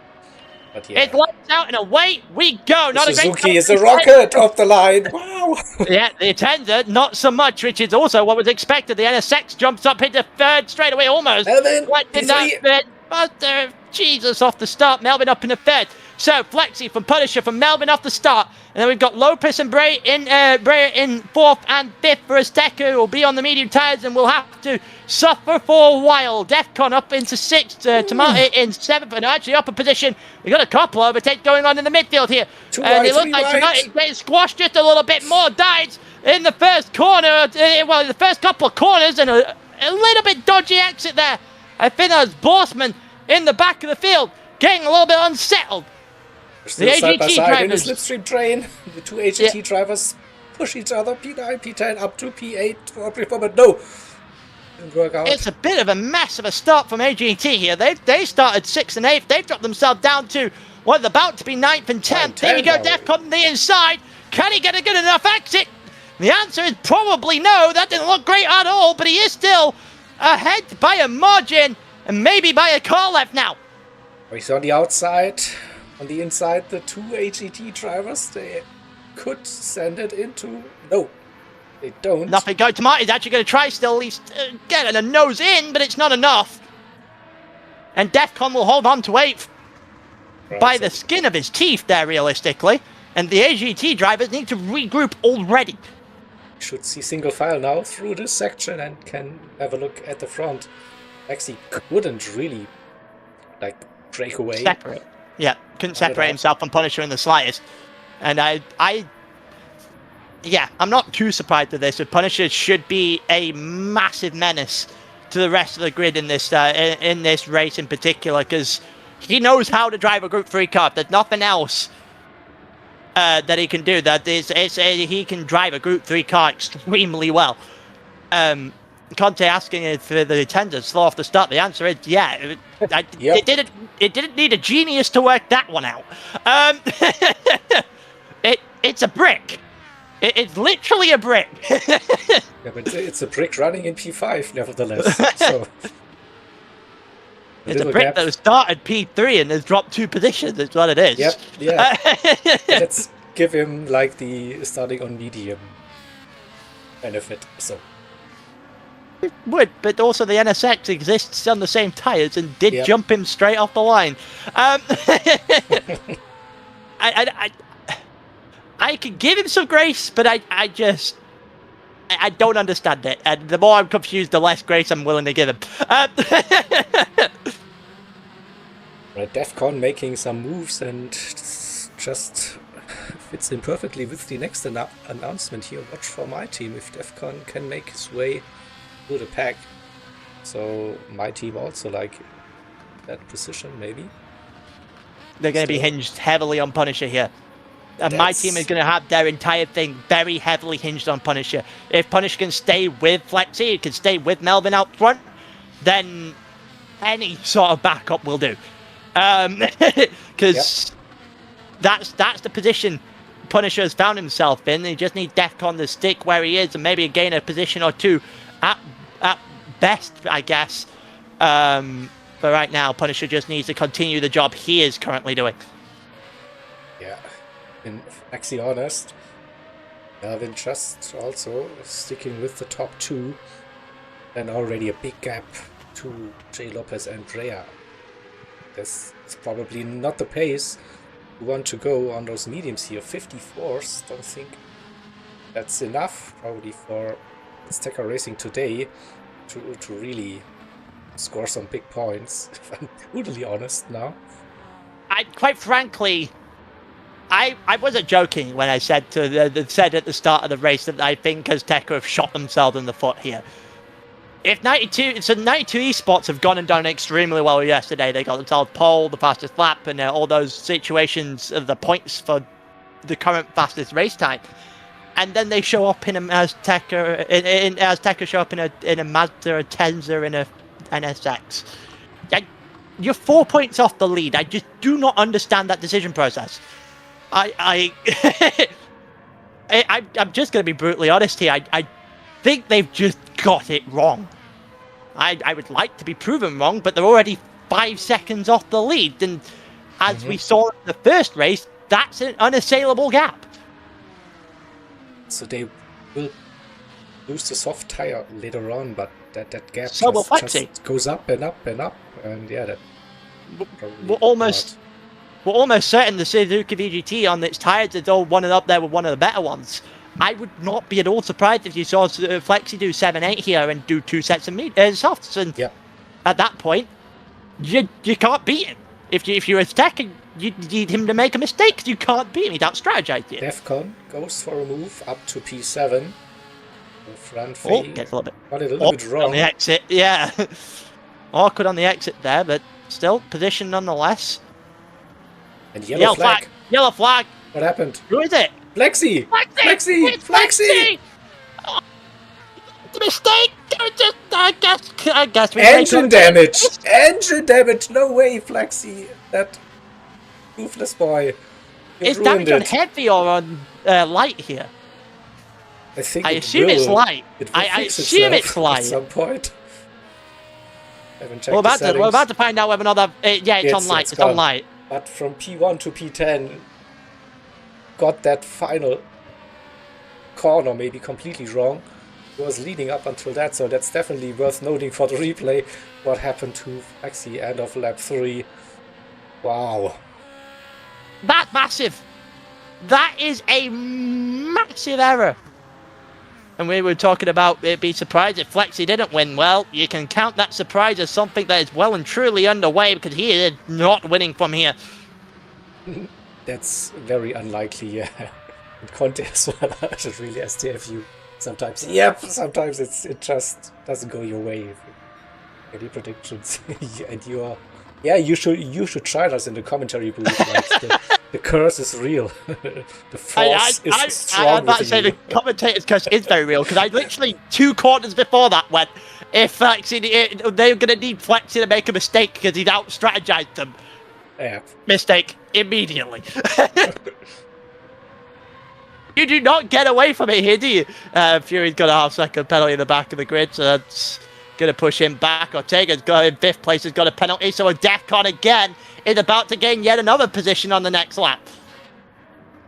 But yeah. It's lights out and away we go. Not Suzuki is a rocket off the line. Wow. Yeah, the Attender, not so much, which is also what was expected. The NSX jumps up into 3rd straight away almost. Melvin, But Jesus off the start, Melvin up in the third. So Flexi from Punisher from Melvin off the start. And then we've got Lopez and Bray in fourth and fifth for Azteca, who will be on the medium tyres and will have to suffer for a while. Defcon up into sixth, Tomato in seventh, and actually up a position. We've got a couple of overtakes going on in the midfield here. And it looks like Tomato getting squashed just a little bit more. Died in the first corner, well, the first couple of corners, and a little bit dodgy exit there. I think that was Borsman in the back of the field, getting a little bit unsettled. The AGT drivers in a slipstream train. The two AGT drivers push each other. P9, P10 up to P8 for P4, but no, didn't work out. It's a bit of a mess of a start from AGT here. They started 6th and 8th. They've dropped themselves down to what about to be 9th and 10th. There you go, Defcon on the inside. Can he get a good enough exit? The answer is probably no. That didn't look great at all, but he is still ahead by a margin and maybe by a car left now. He's on the outside. On the inside, the two AGT drivers, they could send it into... No, they don't. Nothing going to Marty's actually going to try still at least get a nose in, but it's not enough. And Defcon will hold on to 8th by the skin of his teeth there, realistically. And the AGT drivers need to regroup already. Should see single file now through this section and can have a look at the front. Actually couldn't really, like, break away. Separate. Yeah, couldn't separate himself from Punisher in the slightest. And I'm not too surprised with this. Punisher should be a massive menace to the rest of the grid in this race in particular, because he knows how to drive a Group 3 car. There's nothing else that he can do. He can drive a Group 3 car extremely well. Conte asking if the tender slow off the start. The answer is yeah. It didn't need a genius to work that one out. It's a brick. It's literally a brick. Yeah, but it's a brick running in P5, nevertheless. So it's a brick that started P3 and has dropped 2 positions. That's what it is. Yep. Yeah. Let's give him like the starting on medium benefit. So. It would, but also the NSX exists on the same tyres and did jump him straight off the line. I could give him some grace, but I don't understand it. And the more I'm confused, the less grace I'm willing to give him. Right, Defcon making some moves and just fits in perfectly with the next announcement here. Watch for my team if Defcon can make his way through the pack. So my team also like that position maybe. They're going to be hinged heavily on Punisher here. And my team is going to have their entire thing very heavily hinged on Punisher. If Punisher can stay with Flexi, he can stay with Melvin out front, then any sort of backup will do. Because that's the position Punisher has found himself in. He just needs Defcon to stick where he is and maybe gain a position or two at best, I guess. But right now, Punisher just needs to continue the job he is currently doing. Yeah, and actually honest, Melvin just also sticking with the top 2, and already a big gap to J. Lopez and Brea. This is probably not the pace you want to go on those mediums here. 54s, don't think that's enough probably for Stacker Racing today to really score some big points, if I'm brutally honest now. Quite frankly, I wasn't joking when I said said at the start of the race that I think Azteca have shot themselves in the foot here. If 92 esports have gone and done extremely well yesterday, they got themselves pole, the fastest lap, and all those situations of the points for the current fastest race time. And then they show up in a Azteca show up in a Mazda, a Tenza, in a NSX. You're 4 points off the lead. I just do not understand that decision process. I'm just going to be brutally honest here. I think they've just got it wrong. I would like to be proven wrong, but they're already 5 seconds off the lead. And as we saw in the first race, that's an unassailable gap. So they will lose the soft tire later on, but that gap so just goes up and up and up, and yeah, that Probably we're almost certain the Suzuki VGT on its tires is all one and up there with one of the better ones. I would not be at all surprised if you saw Flexi do 7-8 here and do 2 sets of softs. And at that point, you can't beat him. If you're attacking, you need him to make a mistake. You can't beat him. He'd out-strategize you. Defcon goes for a move up to P7. The front Oh, fee gets a little bit. got it a little bit On wrong. the exit, yeah. Awkward on the exit there, but still position nonetheless. And yellow flag. Yellow flag. What happened? Who is it? Flexi! Flexi! Flexi! Flexi! Oh, mistake! I guess we Engine damage! Engine damage! No way, Flexi! That toothless boy. Is damage on heavy or on light here? I assume it's light. I assume it's light. At some point. Haven't checked we're about to find out whether or not it's on light. It's on light. But from P1 to P10, got that final corner maybe completely wrong. He was leading up until that, so that's definitely worth noting for the replay. What happened to Flexi end of lap 3? Wow. That's massive. That is a massive error. And we were talking about it'd be surprised if Flexi didn't win. Well, you can count that surprise as something that is well and truly underway because he is not winning from here. That's very unlikely, yeah. In Conte as well, it's really STFU. Sometimes, sometimes it just doesn't go your way. Any predictions? And you are, you should try us in the commentary booth. Like the curse is real. The force is strong. I'm about to say the commentator's curse is very real because I literally 2 quarters before that went, if Flexi, they're going to need Flexi to make a mistake because he'd out-strategized them. Yeah. Mistake immediately. You do not get away from it here, do you? Fury's got a half-second penalty in the back of the grid, so that's going to push him back. Ortega's got in 5th place, has got a penalty, so a DEFCON again is about to gain yet another position on the next lap.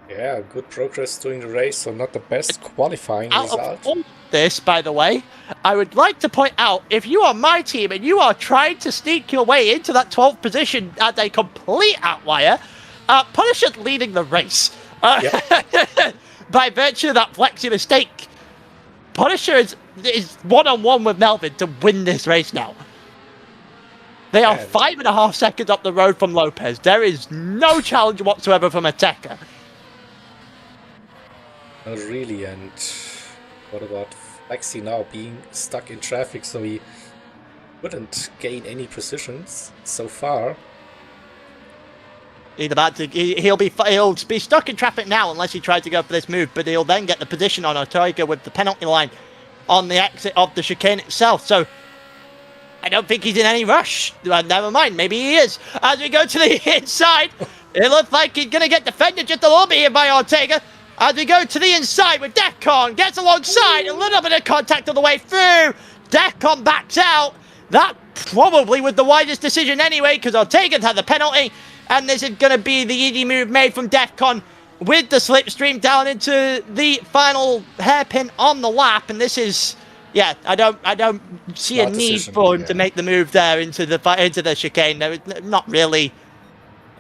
Yeah, good progress during the race, so not the best qualifying result. Of all this, by the way, I would like to point out, if you are my team and you are trying to sneak your way into that 12th position as a complete outlier, Punisher's leading the race. By virtue of that Flexi mistake, Punisher is one-on-one with Melvin to win this race now. They are 5.5 seconds up the road from Lopez. There is no challenge whatsoever from Ateca. Not really, and what about Flexi now being stuck in traffic, so he wouldn't gain any positions so far. He's about to. He'll be stuck in traffic now unless he tries to go for this move, but he'll then get the position on Ortega with the penalty line on the exit of the chicane itself. So I don't think he's in any rush. Never mind, maybe he is. As we go to the inside, it looks like he's going to get defended just a little bit here by Ortega. As we go to the inside with Defcon, gets alongside, a little bit of contact on the way through. Defcon backs out. That probably was the wisest decision anyway, because Ortega's had the penalty. And this is going to be the easy move made from Defcon with the slipstream down into the final hairpin on the lap. And this is, I don't see a need for him to make the move there into the chicane. There is not really.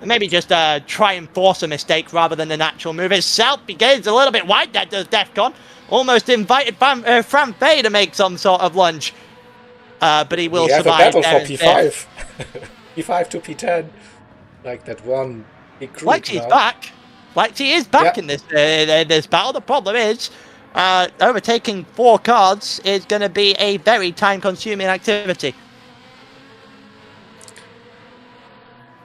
Maybe just try and force a mistake rather than an actual move itself. He gets a little bit wide there, does Defcon. Almost invited Fran Fay to make some sort of lunge. But he will survive. We have a battle for P5. P5 to P10. Like that one big group. Flexi's back. Flexi is back in this battle. The problem is, overtaking 4 cards is going to be a very time-consuming activity.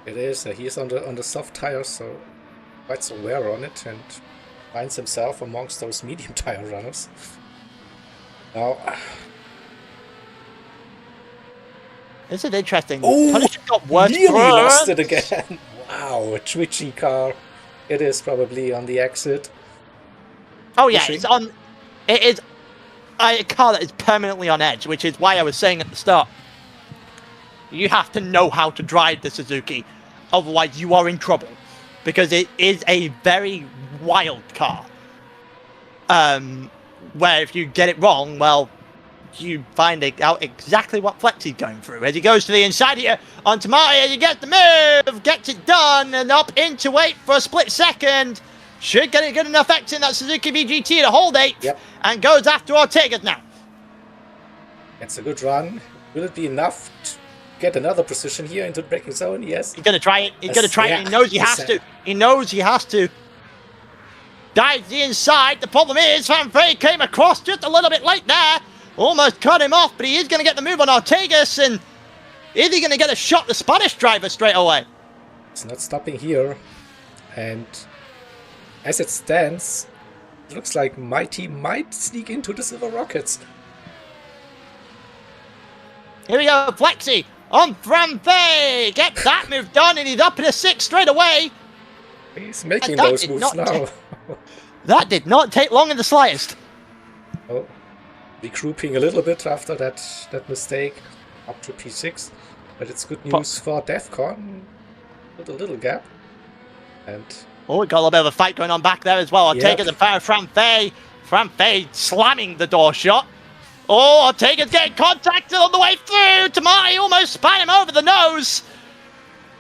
It is. He's on the soft tires, so quite some wear on it, and finds himself amongst those medium tire runners. Now, this is interesting. Oh, Punisher got worse. Nearly lost it again. Wow, a twitchy car. It is probably on the exit. Oh yeah, it's on. It is a car that is permanently on edge, which is why I was saying at the start, you have to know how to drive the Suzuki, otherwise you are in trouble, because it is a very wild car. Where if you get it wrong, well, you find out exactly what Flexi's going through as he goes to the inside here onto Marty. He gets the move, gets it done, and up into 8th for a split second. Should get a good enough exit in that Suzuki VGT to hold 8th, and goes after Ortega's now. It's a good run. Will it be enough to get another position here into the braking zone? Yes. He's going to try it. He's going to try it. He knows he has to. He knows he has to. Dives the inside. The problem is Van Vree came across just a little bit late there. Almost cut him off, but he is going to get the move on Ortegas. And is he going to get a shot the Spanish driver straight away? It's not stopping here. And as it stands, it looks like my team might sneak into the Silver Rockets. Here we go, Flexi on Van Vree. Gets that move done, and he's up in a 6th straight away. He's making those moves now. That did not take long in the slightest. Oh, regrouping a little bit after that mistake, up to P6. But it's good news for DEFCON. With a little gap. And we got a little bit of a fight going on back there as well. Ortega's and fire Van Vree. Van Vree slamming the door shut. Oh, Ortega's getting contacted on the way through. Tamari almost spat him over the nose.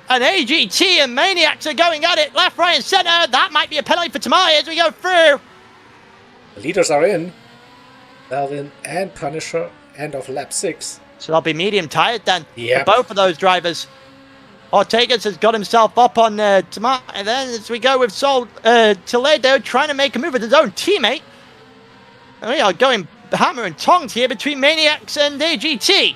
And AGT and Maniacs are going at it left, right, and centre. That might be a penalty for Tamari as we go through. The leaders are in. Melvin and Punisher, end of lap 6. So they'll be medium tired then. Yeah. For both of those drivers. Ortegas has got himself up on Tamari. And then as we go with Sol Toledo trying to make a move with his own teammate. And we are going hammer and tongs here between Maniacs and AGT.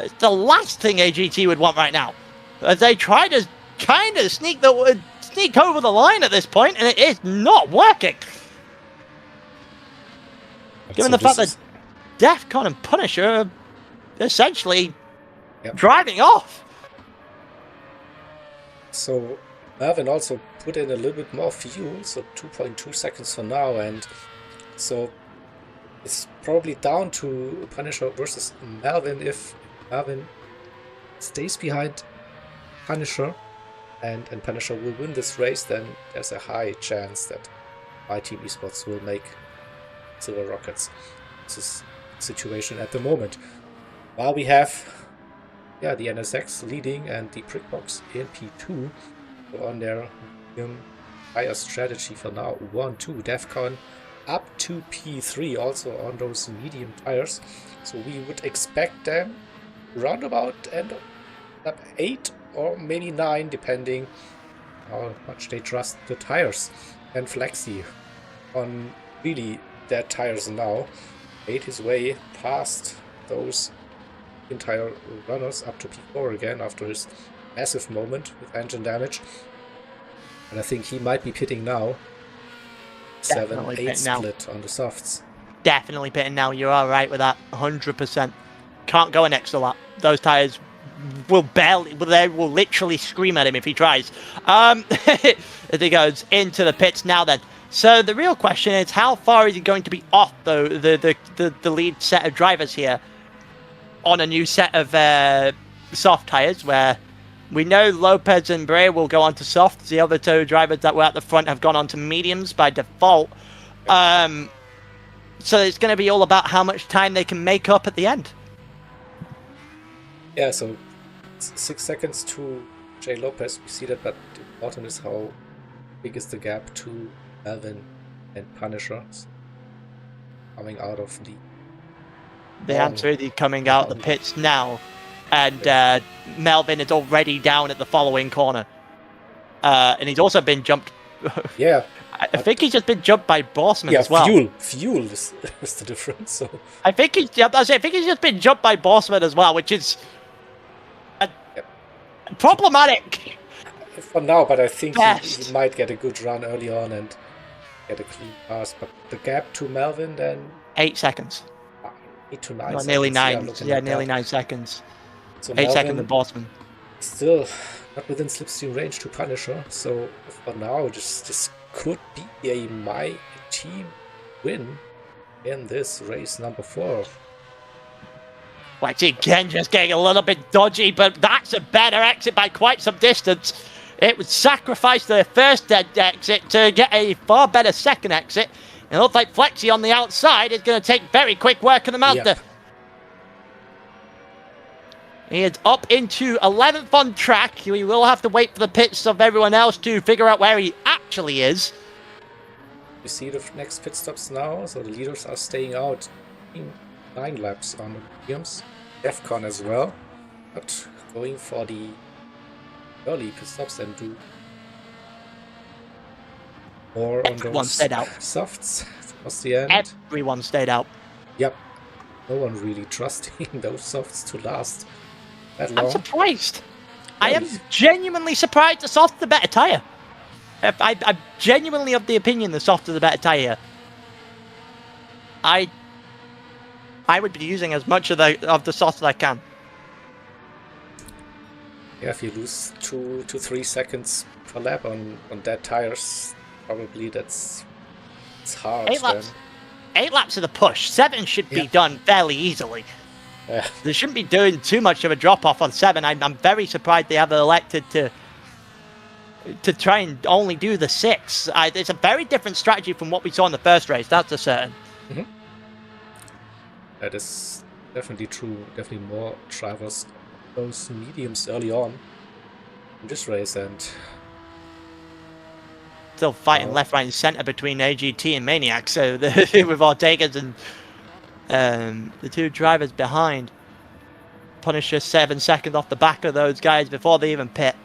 It's the last thing AGT would want right now. As they try to kind of sneak over the line at this point, and it is not working. Given the fact that DEFCON and Punisher are essentially driving off. So Mervin also put in a little bit more fuel, so 2.2 seconds for now, and so it's probably down to Punisher versus Melvin. If Melvin stays behind Punisher and Punisher will win this race, then there's a high chance that my team esports will make Silver Rockets. This is the situation at the moment. While we have the NSX leading and the Prickbox in P2 on their tire strategy for now. 1-2 DEFCON up to P3 also on those medium tires. So we would expect them roundabout end of lap 8 or maybe 9, depending how much they trust the tires. And Flexi on really their tires now made his way past those entire runners up to P4 again after his massive moment with engine damage. And I think he might be pitting now. 7-8 split on the softs. Definitely pitting now. You're all right with that. 100%. Can't go an extra lap. Those tires will literally scream at him if he tries. As he goes into the pits now then. So the real question is, how far is he going to be off the lead set of drivers here on a new set of soft tires, where we know Lopez and Bray will go on to softs. The other two drivers that were at the front have gone on to mediums by default. So it's going to be all about how much time they can make up at the end. Yeah, so 6 seconds to Jay Lopez. We see that, but the important is how big is the gap to Melvin and Punisher coming out of the... The answer is coming out the pits now, and Melvin is already down at the following corner. And he's also been jumped. Yeah. I think he's just been jumped by Bossman as well. Fuel is the difference. So I think he's just been jumped by Bossman as well, which is problematic. For now, but I think he might get a good run early on and get a clean pass. But the gap to Melvin then 8 seconds. 8 to 9 no, seconds. Nearly 9. Yeah, nearly 9 seconds. So 8 seconds to Bossman. Still not within slipstream range to Punisher. So for now, this could be a my team win in this race number 4. Like again, just getting a little bit dodgy, but that's a better exit by quite some distance. It would sacrifice the first dead exit to get a far better second exit. It looks like Flexi on the outside is going to take very quick work of the Mazda. Yep. He is up into 11th on track. We will have to wait for the pits of everyone else to figure out where he actually is. You see the next pit stops now, so the leaders are staying out in 9 laps on the mediums. Defcon as well, but going for the early pit stops and do more on Everyone those stayed out. softs towards the end. Everyone stayed out. Yep, no one really trusting those softs to last that long. I'm surprised. I am genuinely surprised the soft's the better tyre. I'm genuinely of the opinion the soft is the better tyre. I would be using as much of the soft as I can. Yeah, if you lose 2 to 3 seconds per lap on dead tires, probably it's hard. 8 laps. 8 laps of the push. 7 should be done fairly easily. They shouldn't be doing too much of a drop off on 7. I'm very surprised they have elected to try and only do the 6. It's a very different strategy from what we saw in the first race. That's a certain. Mm-hmm. That is definitely true. Definitely more drivers those mediums early on in this race, and still fighting left, right, and centre between AGT and Maniac. So with Ortega's and the 2 drivers behind. Punisher 7 seconds off the back of those guys before they even pit.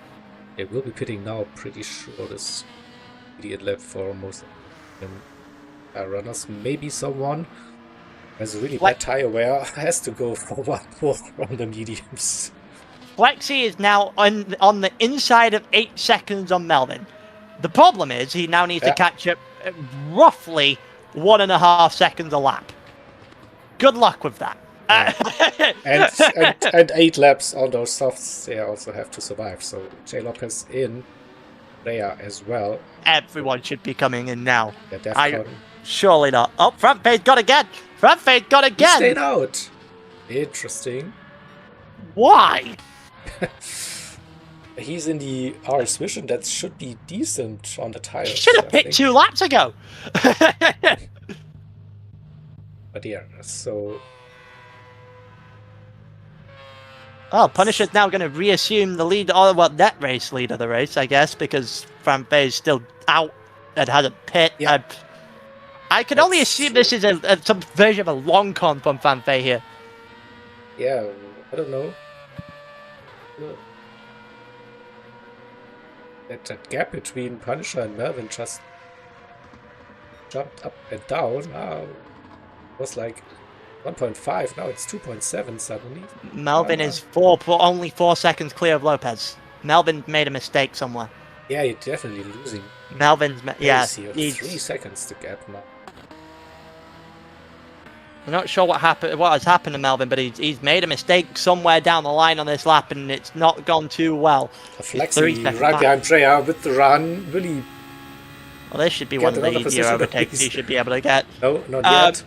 they will be pitting now. Pretty sure this idiot lap for most of them runners. Maybe someone has a really bad tire wear has to go for 1 more on the mediums. Flexi is now on the inside of 8 seconds on Melvin. The problem is he now needs to catch up roughly 1.5 seconds a lap. Good luck with that. And 8 laps on those softs, they also have to survive. So J Lopez in there as well. Everyone should be coming in now. Yeah, surely not. Oh, front page got again. Front page got again. He stayed out. Interesting. Why? He's in the RS Vision. That should be decent on the tires. He should have pit 2 laps ago. But yeah, so... Oh, Punisher's now going to reassume the lead, or well, net race lead of the race, I guess, because Fanfare is still out and hasn't pit. Yeah. I can only assume this is some version of a long con from Fanfare here. Yeah, I don't know. That gap between Punisher and Melvin just jumped up and down. Now it was like 1.5, now it's 2.7 suddenly. Melvin is only 4 seconds clear of Lopez. Melvin made a mistake somewhere. Yeah, he's definitely losing. Melvin's... Yeah, he's 3 seconds to gap now. I'm not sure what has happened to Melvin, but he's made a mistake somewhere down the line on this lap, and it's not gone too well. Flexi right behind Treya with the run, really. Well, this should be one of the easier overtakes he should be able to get. No, not yet.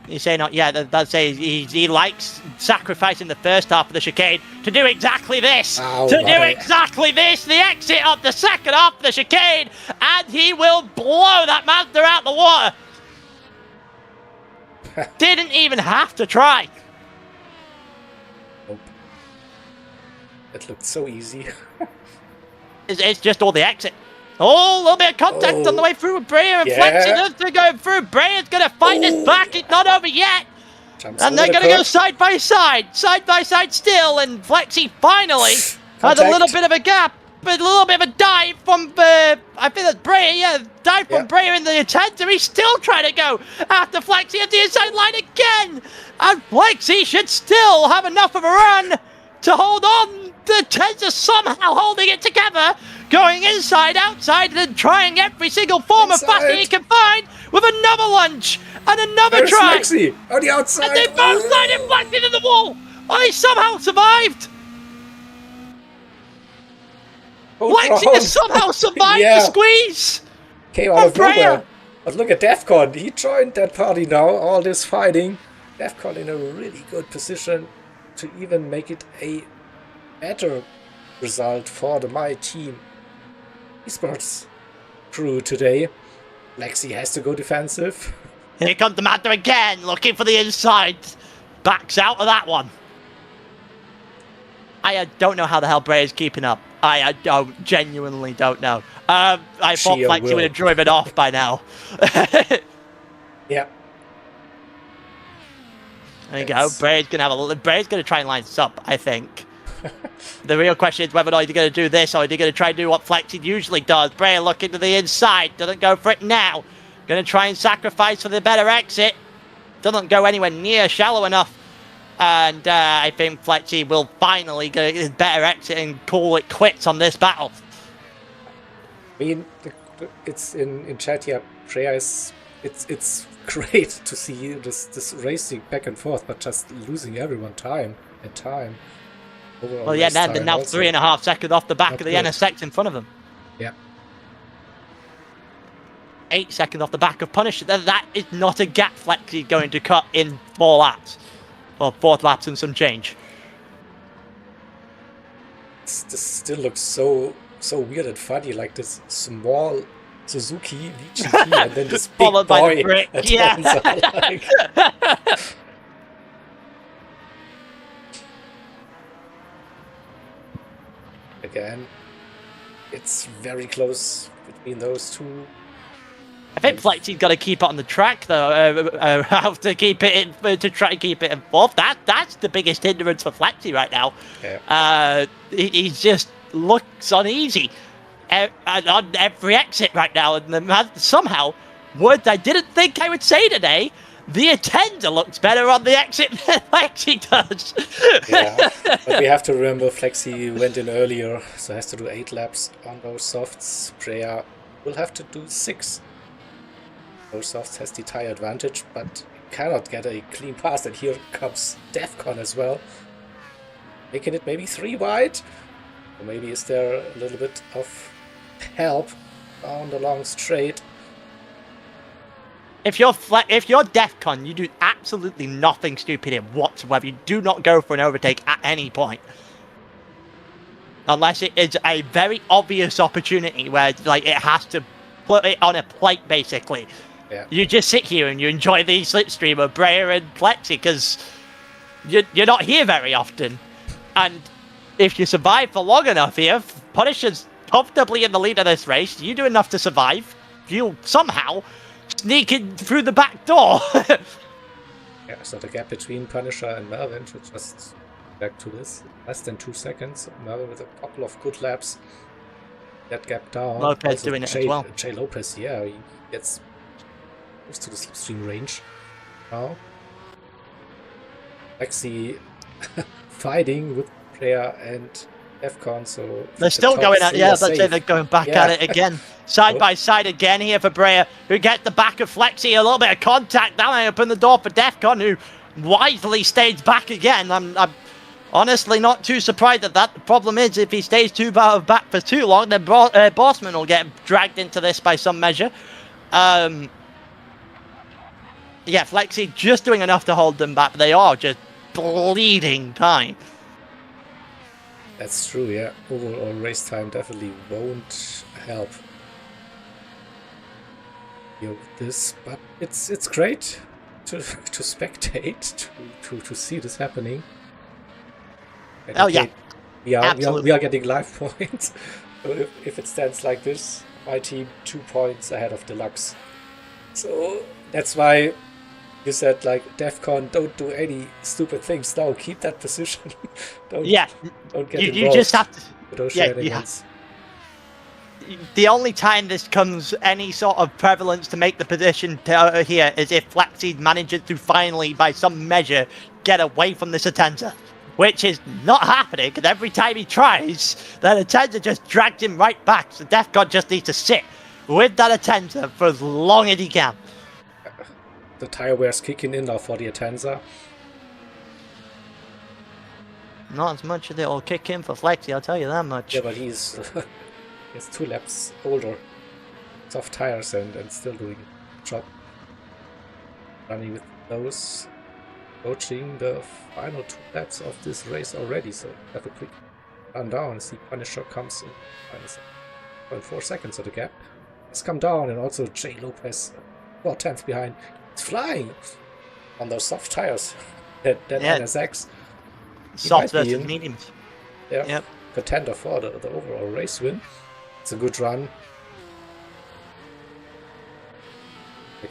You say not yet. That's say he likes sacrificing the first half of the chicane to do exactly this. Exactly this. The exit of the second half of the chicane, and he will blow that Mazda out the water. Didn't even have to try. Nope. It looked so easy. It's just all the exit. Oh, a little bit of contact on the way through with Breyer, and Flexi they're going through. Breyer's going to fight this back. It's not over yet. And they're going to go side by side still. And Flexi finally has a little bit of a gap, but a little bit of a dive from, I think that's Breyer, dive from Breyer in the Intensa. He's still trying to go after Flexi at the inside line again. And Flexi should still have enough of a run to hold on. The Intensa somehow holding it together, going inside, outside, and trying every single form of passing he can find with another lunge and another try. Flexi on the outside. And they both slided Flexi into the wall. Oh, he somehow survived. Flexi has somehow survived the squeeze. Came out of nowhere. But look at Defcon. He joined that party now. All this fighting. Defcon in a really good position to even make it a better result for the My Team esports crew today. Lexi has to go defensive. Here comes the Mazda again, looking for the inside. Backs out of that one. I don't know how the hell Bray is keeping up. I genuinely don't know. I thought Sheer Flexi will. would have driven off by now. Yeah. There you go. Bray's gonna try and line this up, I think. The real question is whether or not he's going to do this or is he going to try and do what Flexi usually does. Bray looking to the inside. Doesn't go for it now. Going to try and sacrifice for the better exit. Doesn't go anywhere near shallow enough. And I think Flexi will finally get his better exit and call it quits on this battle. I mean, it's in chat here. Freya is it's great to see this racing back and forth, but just losing everyone time and time. Well, yeah, they're now 3.5 seconds off the back of the NSX in front of them. Yeah. 8 seconds off the back of Punisher. That is not a gap Flexi going to cut in 4 laps. Or 4th laps and some change. This still looks so weird and funny, like this small Suzuki VGT and then this big Followed by boy the brick. Atenza, like. Again, it's very close between those two. I think Flexi's got to keep it on the track, though. Have to keep it in, to try and keep it in 4th. That's the biggest hindrance for Flexi right now. Yeah. He just looks uneasy on every exit right now. And somehow, words I didn't think I would say today, the attender looks better on the exit than Flexi does. Yeah, but we have to remember Flexi went in earlier, so has to do 8 laps on those softs. Freya will have to do 6. Those softs has the tire advantage, but cannot get a clean pass. And here comes Defcon as well, making it maybe 3 wide. Or maybe is there a little bit of help on the long straight? If you're Defcon, you do absolutely nothing stupid here whatsoever. You do not go for an overtake at any point. Unless it is a very obvious opportunity where like it has to put it on a plate, basically. Yeah. You just sit here and you enjoy the slipstream of Breyer and Flexi because you're not here very often. And if you survive for long enough here, Punisher's comfortably in the lead of this race. You do enough to survive. You'll somehow sneak in through the back door. Yeah, so the gap between Punisher and Melvin should just back to this. Less than 2 seconds. Melvin with a couple of good laps. That gap down. Lopez Also, doing it as well. Jay Lopez, yeah, he gets close to the slipstream range now. Lexi fighting with Freya and Defcon, so they're still going at let's say they're going back at it again. Side by side again here for Breyer, who gets the back of Flexi, a little bit of contact. That may open the door for Defcon, who wisely stays back again. I'm honestly not too surprised at that. The problem is, if he stays back for too long, then Bossman will get dragged into this by some measure. Yeah, Flexi just doing enough to hold them back, but they are just bleeding time. That's true, yeah. Overall race time definitely won't help with this, but it's great to spectate, to see this happening. And oh yeah, we are getting live points. So if it stands like this, my team 2 points ahead of Deluxe. So that's why you said, like, Defcon, don't do any stupid things now. Keep that position. Don't get involved. You just have to. With those shenanigans. The only time this comes any sort of prevalence to make the position here is if Flexi manages to finally, by some measure, get away from this Atenza, which is not happening. Because every time he tries, that Atenza just drags him right back. So Defcon just needs to sit with that Atenza for as long as he can. The tire wear's kicking in now for the Atenza. Not as much as it'll kick in for Flexi, I'll tell you that much. Yeah, but he's 2 laps older. Soft tires and still doing a job. Running with those. Approaching the final 2 laps of this race already, so have a quick run down. See Punisher comes in 0.4 seconds, so the gap has come down, and also Jay Lopez 4 tenths behind. It's flying on those soft tires. That NSX. Soft versus mediums. they're contender for the overall race win. It's a good run.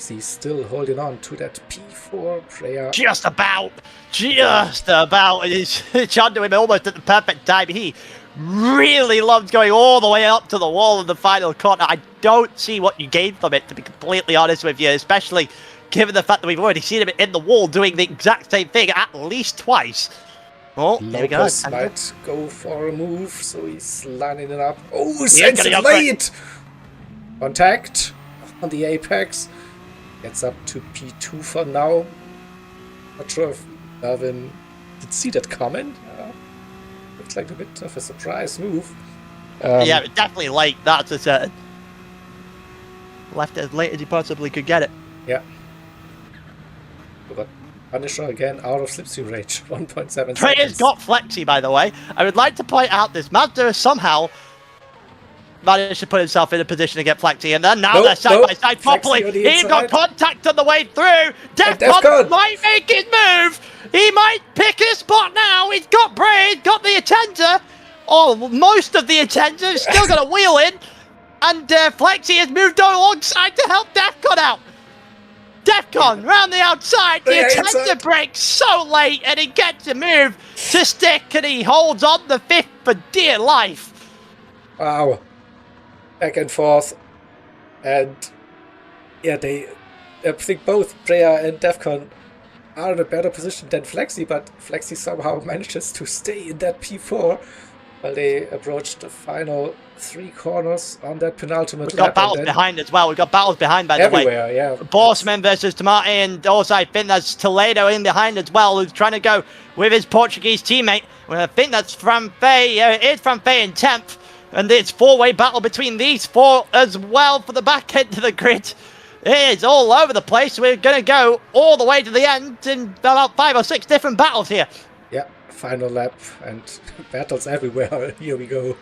He's still holding on to that P4 prayer. Just about. It's under him almost at the perfect time. He really loved going all the way up to the wall in the final corner. I don't see what you gain from it, to be completely honest with you, especially given the fact that we've already seen him in the wall doing the exact same thing at least twice. Oh, here we go. Lopez might go for a move, so he's lining it up. Oh, sends it late! Contact on the apex. Gets up to P2 for now. Not sure if Melvin did see that comment. Looks like a bit of a surprise move. Yeah, definitely late, that's a certain. Left as late as he possibly could get it. Yeah. But Punisher again out of slipstream range. 1.7 seconds. Preyer's got Flexi, by the way. I would like to point out this Mazda has somehow managed to put himself in a position to get Flexi, and then now they're side by side properly. He's got contact on the way through. Defcon might make his move. He might pick a spot now. He's got Bray, he's got the Attender. Oh, most of the Attender. Still got a wheel in. And Flexi has moved alongside to help Defcon out. Defcon round the outside. The Attender breaks so late, and he gets a move to stick, and he holds on the fifth for dear life. Wow. Back and forth. And yeah, I think both Freya and Defcon are in a better position than Flexi, but Flexi somehow manages to stay in that P4 while they approach the final 3 corners on that penultimate lap. We've got battles behind as well. We've got battles behind, by the way. Everywhere, yeah. Borsman versus Tomate, and also I think that's Toledo in behind as well, who's trying to go with his Portuguese teammate. Well, I think that's Franfe. It is Franfe in 10th. And it's 4-way battle between these 4 as well for the back end of the grid. It is all over the place. We're going to go all the way to the end in about 5 or 6 different battles here. Yeah, final lap and battles everywhere. Here we go.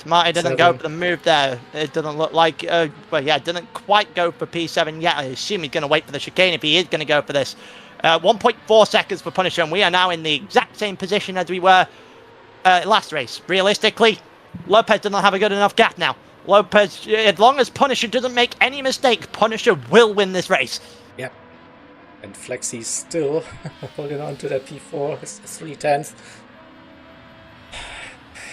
Tomate didn't go for the move there. It doesn't look like, didn't quite go for P7 yet. I assume he's going to wait for the chicane if he is going to go for this. 1.4 seconds for Punisher, and we are now in the exact same position as we were last race. Realistically, Lopez does not have a good enough gap now. Lopez, as long as Punisher doesn't make any mistake, Punisher will win this race. Yep. And Flexi still holding on to that P4. It's 3/10.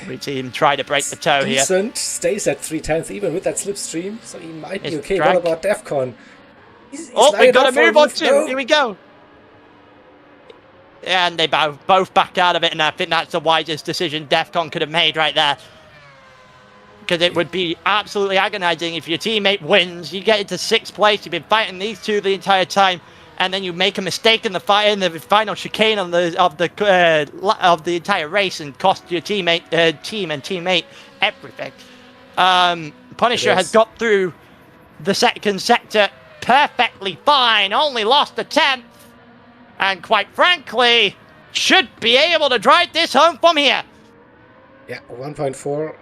We see him try to break the toe here. Decent. Stays at 3/10 even with that slipstream, so he might be okay. What about Defcon? He's we got a move on too. Here we go. And they both back out of it, and I think that's the wisest decision Defcon could have made right there. Because it would be absolutely agonizing if your teammate wins, you get into 6th place, you've been fighting these 2 the entire time, and then you make a mistake in the final chicane of the entire race and cost your team and teammate everything. Punisher has got through the 2nd sector perfectly fine, only lost a 10th. And quite frankly, should be able to drive this home from here. Yeah, 1.4.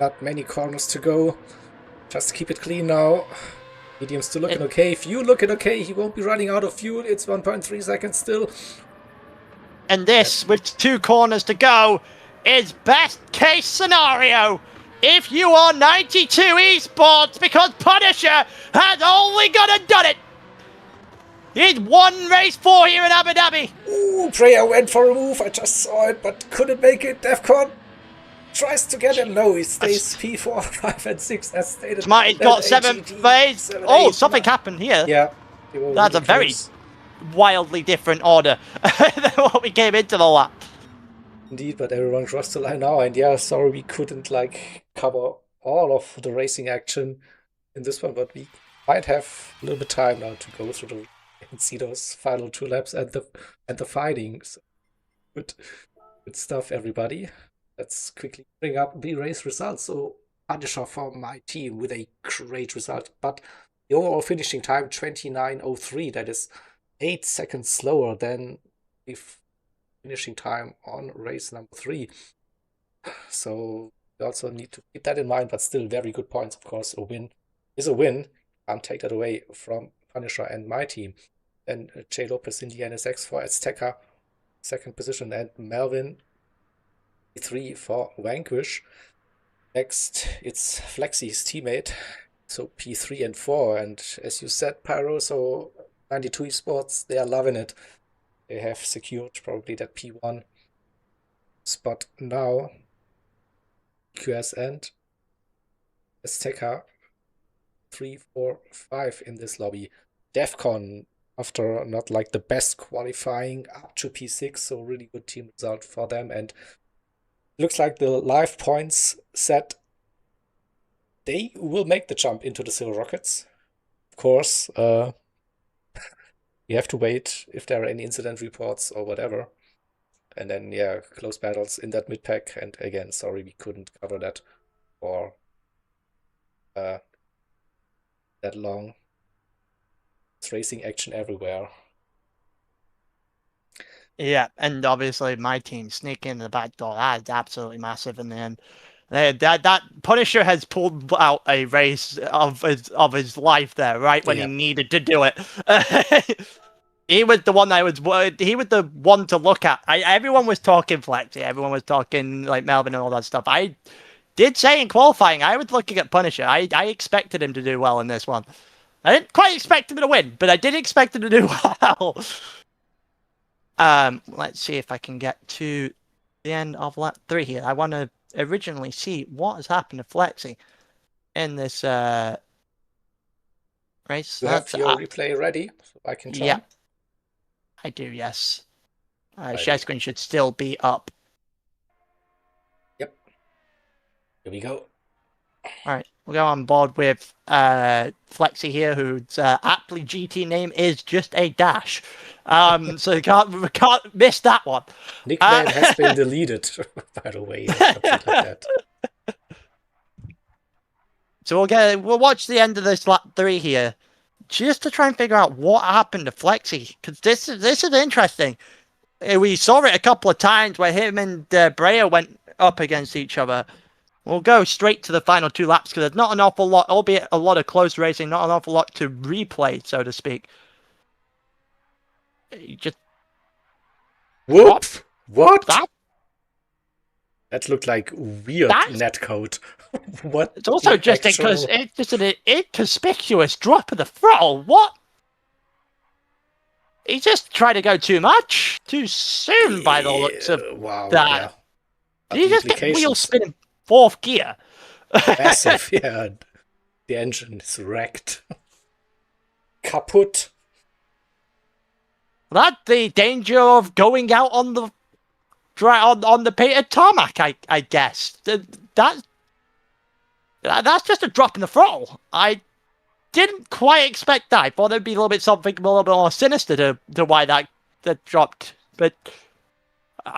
Not many corners to go. Just keep it clean now. Medium's still looking okay. Fuel looking okay. He won't be running out of fuel. It's 1.3 seconds still. And this, with 2 corners to go, is best case scenario. If you are 92 Esports, because Punisher has only gone and done it. He's won race 4 here in Abu Dhabi. Ooh, Freya went for a move. I just saw it, but couldn't make it. Defcon tries to get him. No, he stays P4, 5, and 6 as stated. Smarty's got 7th phase. Oh, something happened here. Yeah. That's a very wildly different order than what we came into the lap. Indeed, but everyone crossed the line now. And yeah, sorry we couldn't cover all of the racing action in this one, but we might have a little bit of time now to go through and see those final 2 laps and the findings. Good stuff, everybody. Let's quickly bring up the race results. So Punisher for my team with a great result, but the overall finishing time 29:03. That is 8 seconds slower than the finishing time on race number 3. So we also need to keep that in mind, but still very good points. Of course, a win is a win. Can't take that away from Punisher and my team. Then J. Lopez in the NSX for Azteca, 2nd position, and Melvin P3 for Vanquish. Next, it's Flexi's teammate, so P3 and 4. And as you said, Pyro, so 92 Esports, they are loving it. They have secured probably that P1 spot now. QS and Azteca 3, 4, 5 in this lobby. DEFCON, after not like the best qualifying, up to P6, so really good team result for them. And looks like the live points set, they will make the jump into the Silver Rockets. Of course, we have to wait if there are any incident reports or whatever. And then, yeah, close battles in that mid-pack. And again, sorry, we couldn't cover that for that long. It's racing action everywhere. Yeah, and obviously my team sneaking in the back door, that is absolutely massive in the end. That Punisher has pulled out a race of his life there, right when he needed to do it. He was the one he was the one to look at. Everyone was talking Flexi, everyone was talking like Melvin and all that stuff. I did say in qualifying, I was looking at Punisher. I expected him to do well in this one. I didn't quite expect him to win, but I did expect him to do well. Let's see if I can get to the end of lap 3 here. I want to originally see what has happened to Flexi in this race. You have your replay ready, so I can join? Yeah, I do, yes. Share screen should still be up. Yep. Here we go. All right, we'll go on board with Flexi here, whose aptly GT name is just a dash. So we can't miss that one. Nickname has been deleted, by the way, or something like that. So we'll watch the end of this lap 3 here, just to try and figure out what happened to Flexi, because this is interesting. We saw it a couple of times where him and Brea went up against each other. We'll go straight to the final 2 laps because there's not an awful lot, albeit a lot of close racing, not an awful lot to replay, so to speak. You just... Whoop! What? That looked like weird netcode. What? It's also just because it's just an inconspicuous drop of the throttle. What? He just tried to go too much, too soon by the looks of that. Yeah. Did he just get wheel spinning 4th gear? Massive, yeah. The engine is wrecked. Kaput. That's the danger of going out on the painted tarmac, I guess. That's just a drop in the throttle. I didn't quite expect that. I thought there'd be a little bit something a little bit more sinister to why that dropped, but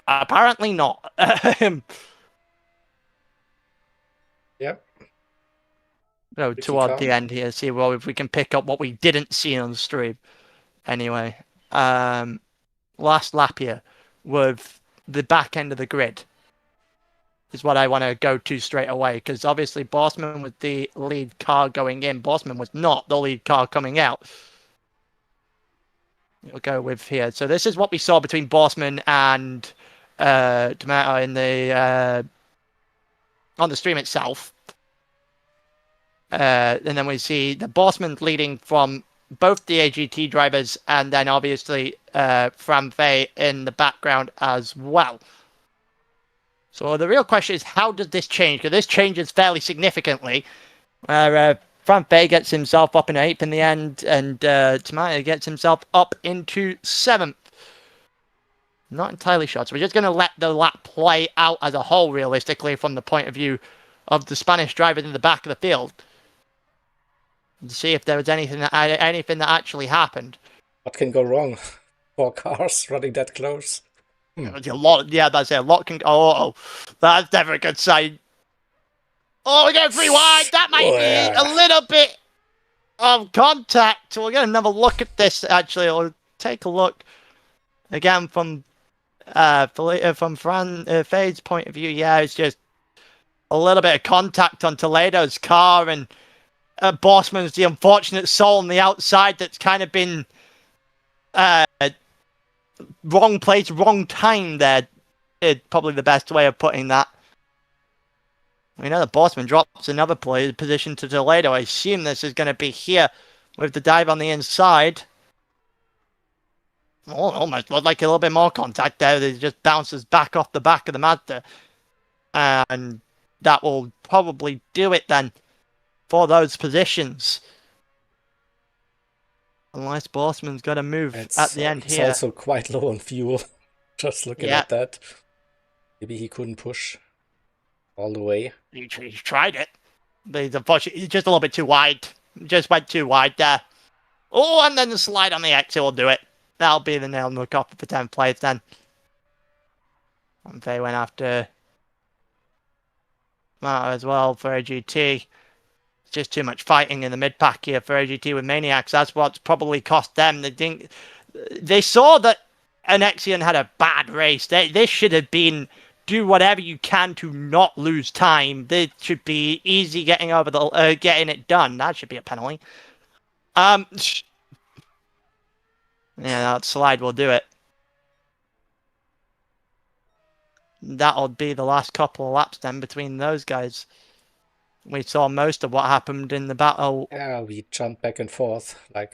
apparently not. Yep. So toward the end here, see if we can pick up what we didn't see on the stream. Anyway, last lap here with the back end of the grid is what I want to go to straight away, because obviously Bossman was the lead car going in. Bossman was not the lead car coming out. We'll go with here. So this is what we saw between Bossman and Tomato in the on the stream itself. And then we see the Bossman leading from both the AGT drivers, and then obviously Fran Fei in the background as well. So the real question is, how does this change? Because this changes fairly significantly. Fran Fei gets himself up in 8th in the end, and Tomato gets himself up into 7th. Not entirely sure. So we're just going to let the lap play out as a whole, realistically, from the point of view of the Spanish drivers in the back of the field, to see if there was anything that actually happened. What can go wrong? 4 cars running that close. A lot, yeah, that's it. A lot can. Oh, that's never a good sign. Oh, we get 3 wide. That might be a little bit of contact. We'll get another look at this. Actually, we'll take a look again from Fran Fei's point of view. Yeah, it's just a little bit of contact on Toledo's car, and Bossman's the unfortunate soul on the outside that's kind of been wrong place, wrong time there. probably the best way of putting that. We know the Bossman drops another position to Toledo. I assume this is going to be here with the dive on the inside. Oh, almost looked like a little bit more contact there. It just bounces back off the back of the Mazda. And that will probably do it then for those positions. Unless Bossman's got to move at the end It's here. also quite low on fuel. Just looking at that. Maybe he couldn't push all the way. He tried it. But he's just a little bit too wide. Just went too wide there. Oh, and then the slide on the exit will do it. That'll be the nail in the coffin for 10th place then. And they went after Matt as well for AGT. It's just too much fighting in the mid pack here for AGT with Maniacs. That's what's probably cost them. They saw that Anexion had a bad race. This should have been do whatever you can to not lose time. This should be easy getting over the getting it done. That should be a penalty. Yeah, that slide will do it. That'll be the last couple of laps then between those guys. We saw most of what happened in the battle. Yeah, we jumped back and forth like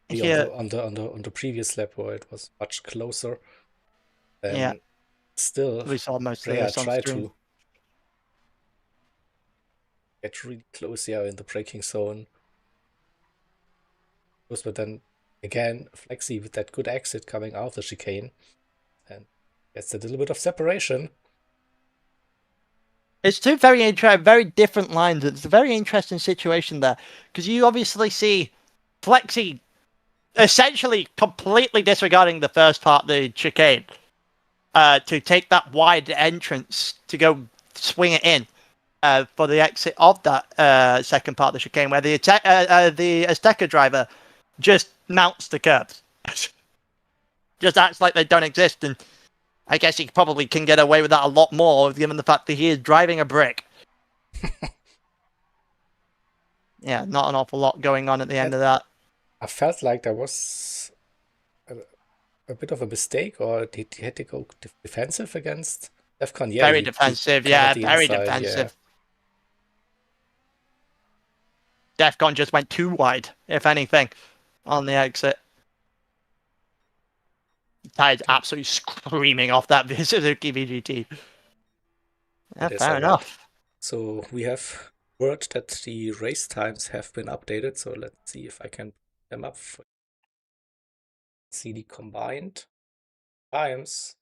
here on the previous lap where it was much closer. Yeah. Still, We saw most of Freya this on tried stream. to get really close here in the braking zone. But then again, Flexi with that good exit coming out of the chicane and gets a little bit of separation. It's two very different lines. It's a very interesting situation there because you obviously see Flexi essentially completely disregarding the first part of the chicane to take that wide entrance to go swing it in for the exit of that second part of the chicane, where the Azteca driver just mounts the curbs. Just acts like they don't exist, and I guess he probably can get away with that a lot more, given the fact that he is driving a brick. Yeah, not an awful lot going on at the end of that. I felt like there was a bit of a mistake, or he had to go defensive against Defcon. Yeah, very defensive, very defensive. Yeah. Defcon just went too wide, if anything, on the exit. That is absolutely screaming off that Suzuki VGT. Yeah, fair enough. So we have word that the race times have been updated. So let's see if I can put them up. See the combined times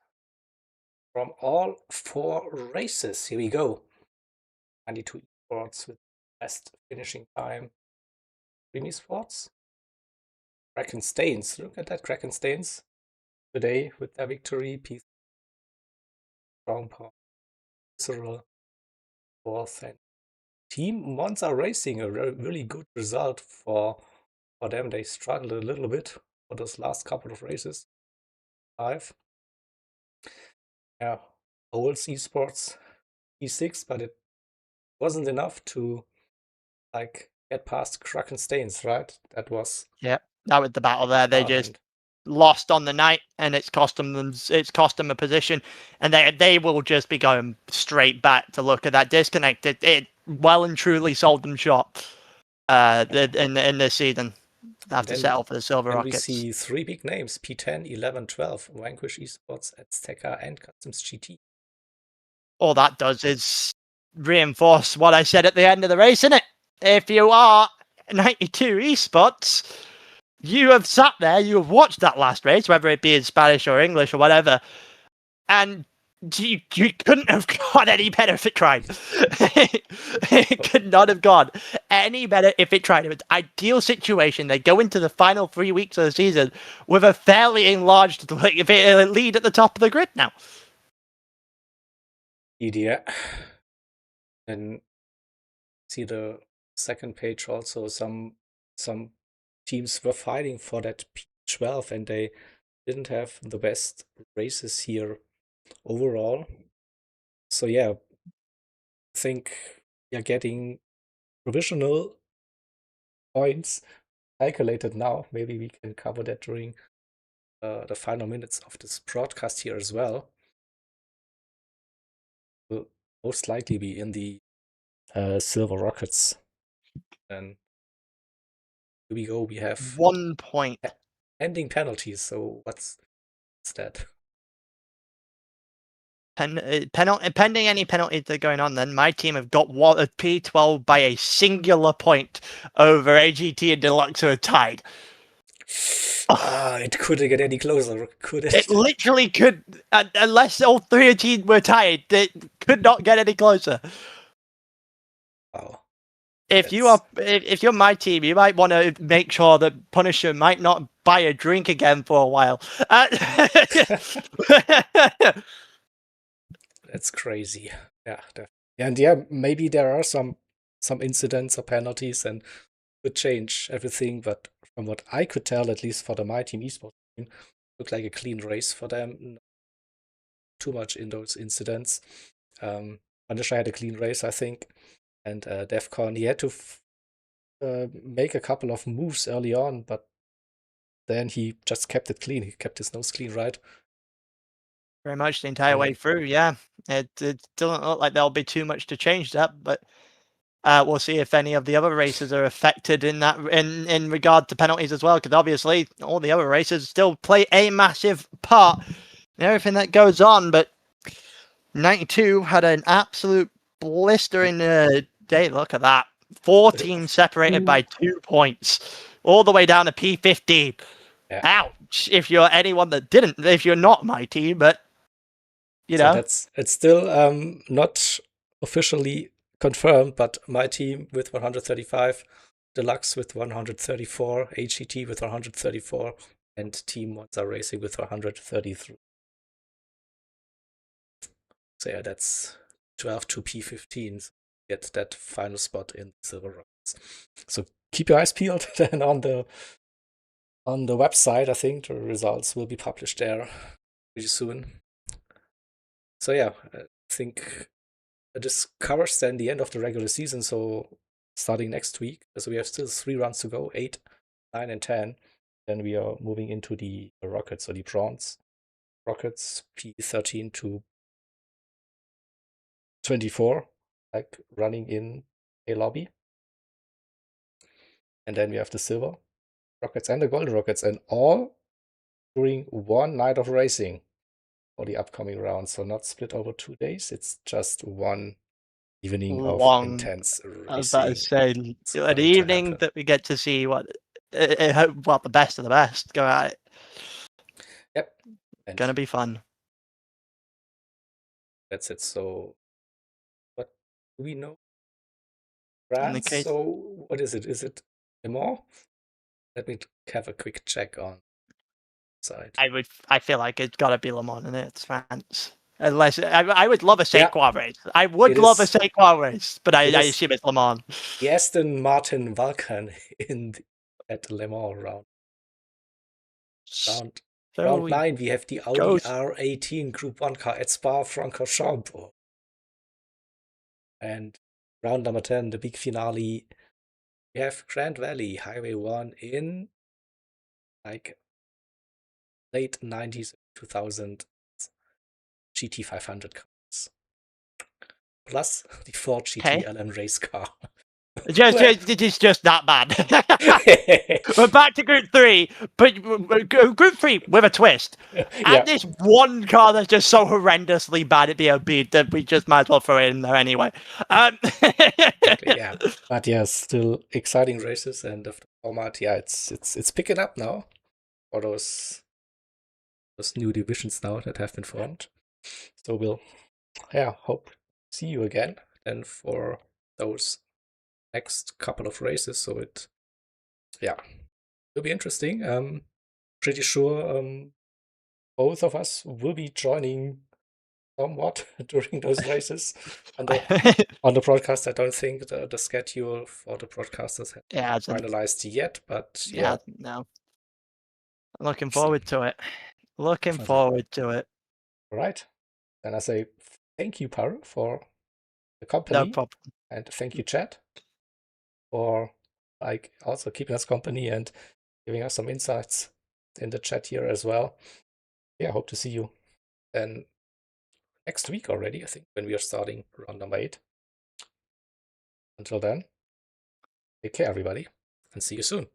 from all 4 races. Here we go. 92 esports with best finishing time. Dreamy Sports. Kraken Stains. Look at that, Kraken Stains. Today with their victory. Peace. Strong Power. Visceral. 4th. And Team Monza Racing. A really good result for them. They struggled a little bit for those last couple of races. 5. Yeah. Olds Esports. E6, but it wasn't enough to get past Kraken Stains, right? That was that was the battle there. They just lost on the night, and it's cost them a position, and they will just be going straight back to look at that disconnect. It well and truly sold them short in this season. They have to settle for the Silver Rockets. We see 3 big names: P10, 11, 12, Vanquish Esports, Azteca, and Customs GT. All that does is reinforce what I said at the end of the race, isn't it? If you are 92 esports, you have sat there, you have watched that last race, whether it be in Spanish or English or whatever, and you couldn't have got any better if it tried. It could not have gone any better if it tried. It was an ideal situation. They go into the final 3 weeks of the season with a fairly enlarged lead at the top of the grid now. Yeah. And see the second page also, some teams were fighting for that P12 and they didn't have the best races here overall. So yeah, I think we are getting provisional points calculated now. Maybe we can cover that during the final minutes of this broadcast here as well. most likely be in the silver rockets. And here we go. We have 1 point. ending penalties. So what's that? Pending any penalties that are going on, then my team have got a P12 by a singular point over AGT and Deluxe, who are tied. It couldn't get any closer, could it? It literally could, unless all three teams were tied, it could not get any closer. Wow. If you're my team, you might want to make sure that Punisher might not buy a drink again for a while. That's crazy. Yeah, definitely. And yeah, maybe there are some incidents or penalties and could change everything, but from what I could tell, at least for the My Team esports team, looked like a clean race for them. Not too much in those incidents. Punisher had a clean race, I think, and Defcon, he had to make a couple of moves early on, but then he just kept it clean. He kept his nose clean, right? Very much the entire way through, yeah. It doesn't look like there'll be too much to change that, but we'll see if any of the other races are affected in that in regard to penalties as well, because obviously all the other races still play a massive part in everything that goes on. But 92 had an absolute blistering day. Look at that. 4 teams separated by 2 points, all the way down to P15. Yeah. Ouch! If you're anyone that didn't, if you're not my team, but you know, it's still not officially confirmed, but my team with 135, Deluxe with 134, HGT with 134, and Team Monza Racing with 133. So yeah, that's 12 to P15. Get that final spot in silver rockets. So keep your eyes peeled then on the website. I think the results will be published there pretty soon. So yeah, I think this covers then the end of the regular season. So starting next week, so we have still 3 rounds to go, 8, 9, and 10. Then we are moving into the rockets, or the bronze rockets, P13 to 24, like running in a lobby. And then we have the silver rockets and the golden rockets, and all during one night of racing for the upcoming round. So not split over 2 days. It's just one evening of intense racing. I was about to say, an evening that we get to see what the best of the best go at it. Yep. And gonna be fun. That's it. So what do we know? Gran, so what is it? Is it Le Mans? Let me have a quick check on side. I feel like it's gotta be Le Mans, and it's France. Unless I would love a Sequoia race. I would love a Sequoia race, but I assume it's Le Mans. The Aston Martin Vulcan at Le Mans round. Round 9, we have the Audi R18 Group 1 car at Spa-Francorchamps. And round number 10, the big finale, we have Grand Valley Highway 1 in like late 90s, 2000 GT500 cars. Plus the Ford GT LM race car. It is just that bad. We're back to Group 3, but Group 3 with a twist. And this one car that's just so horrendously bad at BOB that we just might as well throw it in there anyway. Yeah, but yeah, still exciting races, and the format, yeah, it's picking up now for those new divisions now that have been formed. So we'll, hope to see you again and for those next couple of races. So it will be interesting. Pretty sure both of us will be joining somewhat during those races. On the broadcast, I don't think the schedule for the broadcasters has been finalized yet, but no. I'm looking forward to it. Looking forward to it. All right. Then I say thank you, Paro, for the company. No problem. And thank you, Chad, for also keeping us company and giving us some insights in the chat here as well. Yeah, hope to see you then next week already, I think, when we are starting round number 8. Until then, take care, everybody, and see you soon.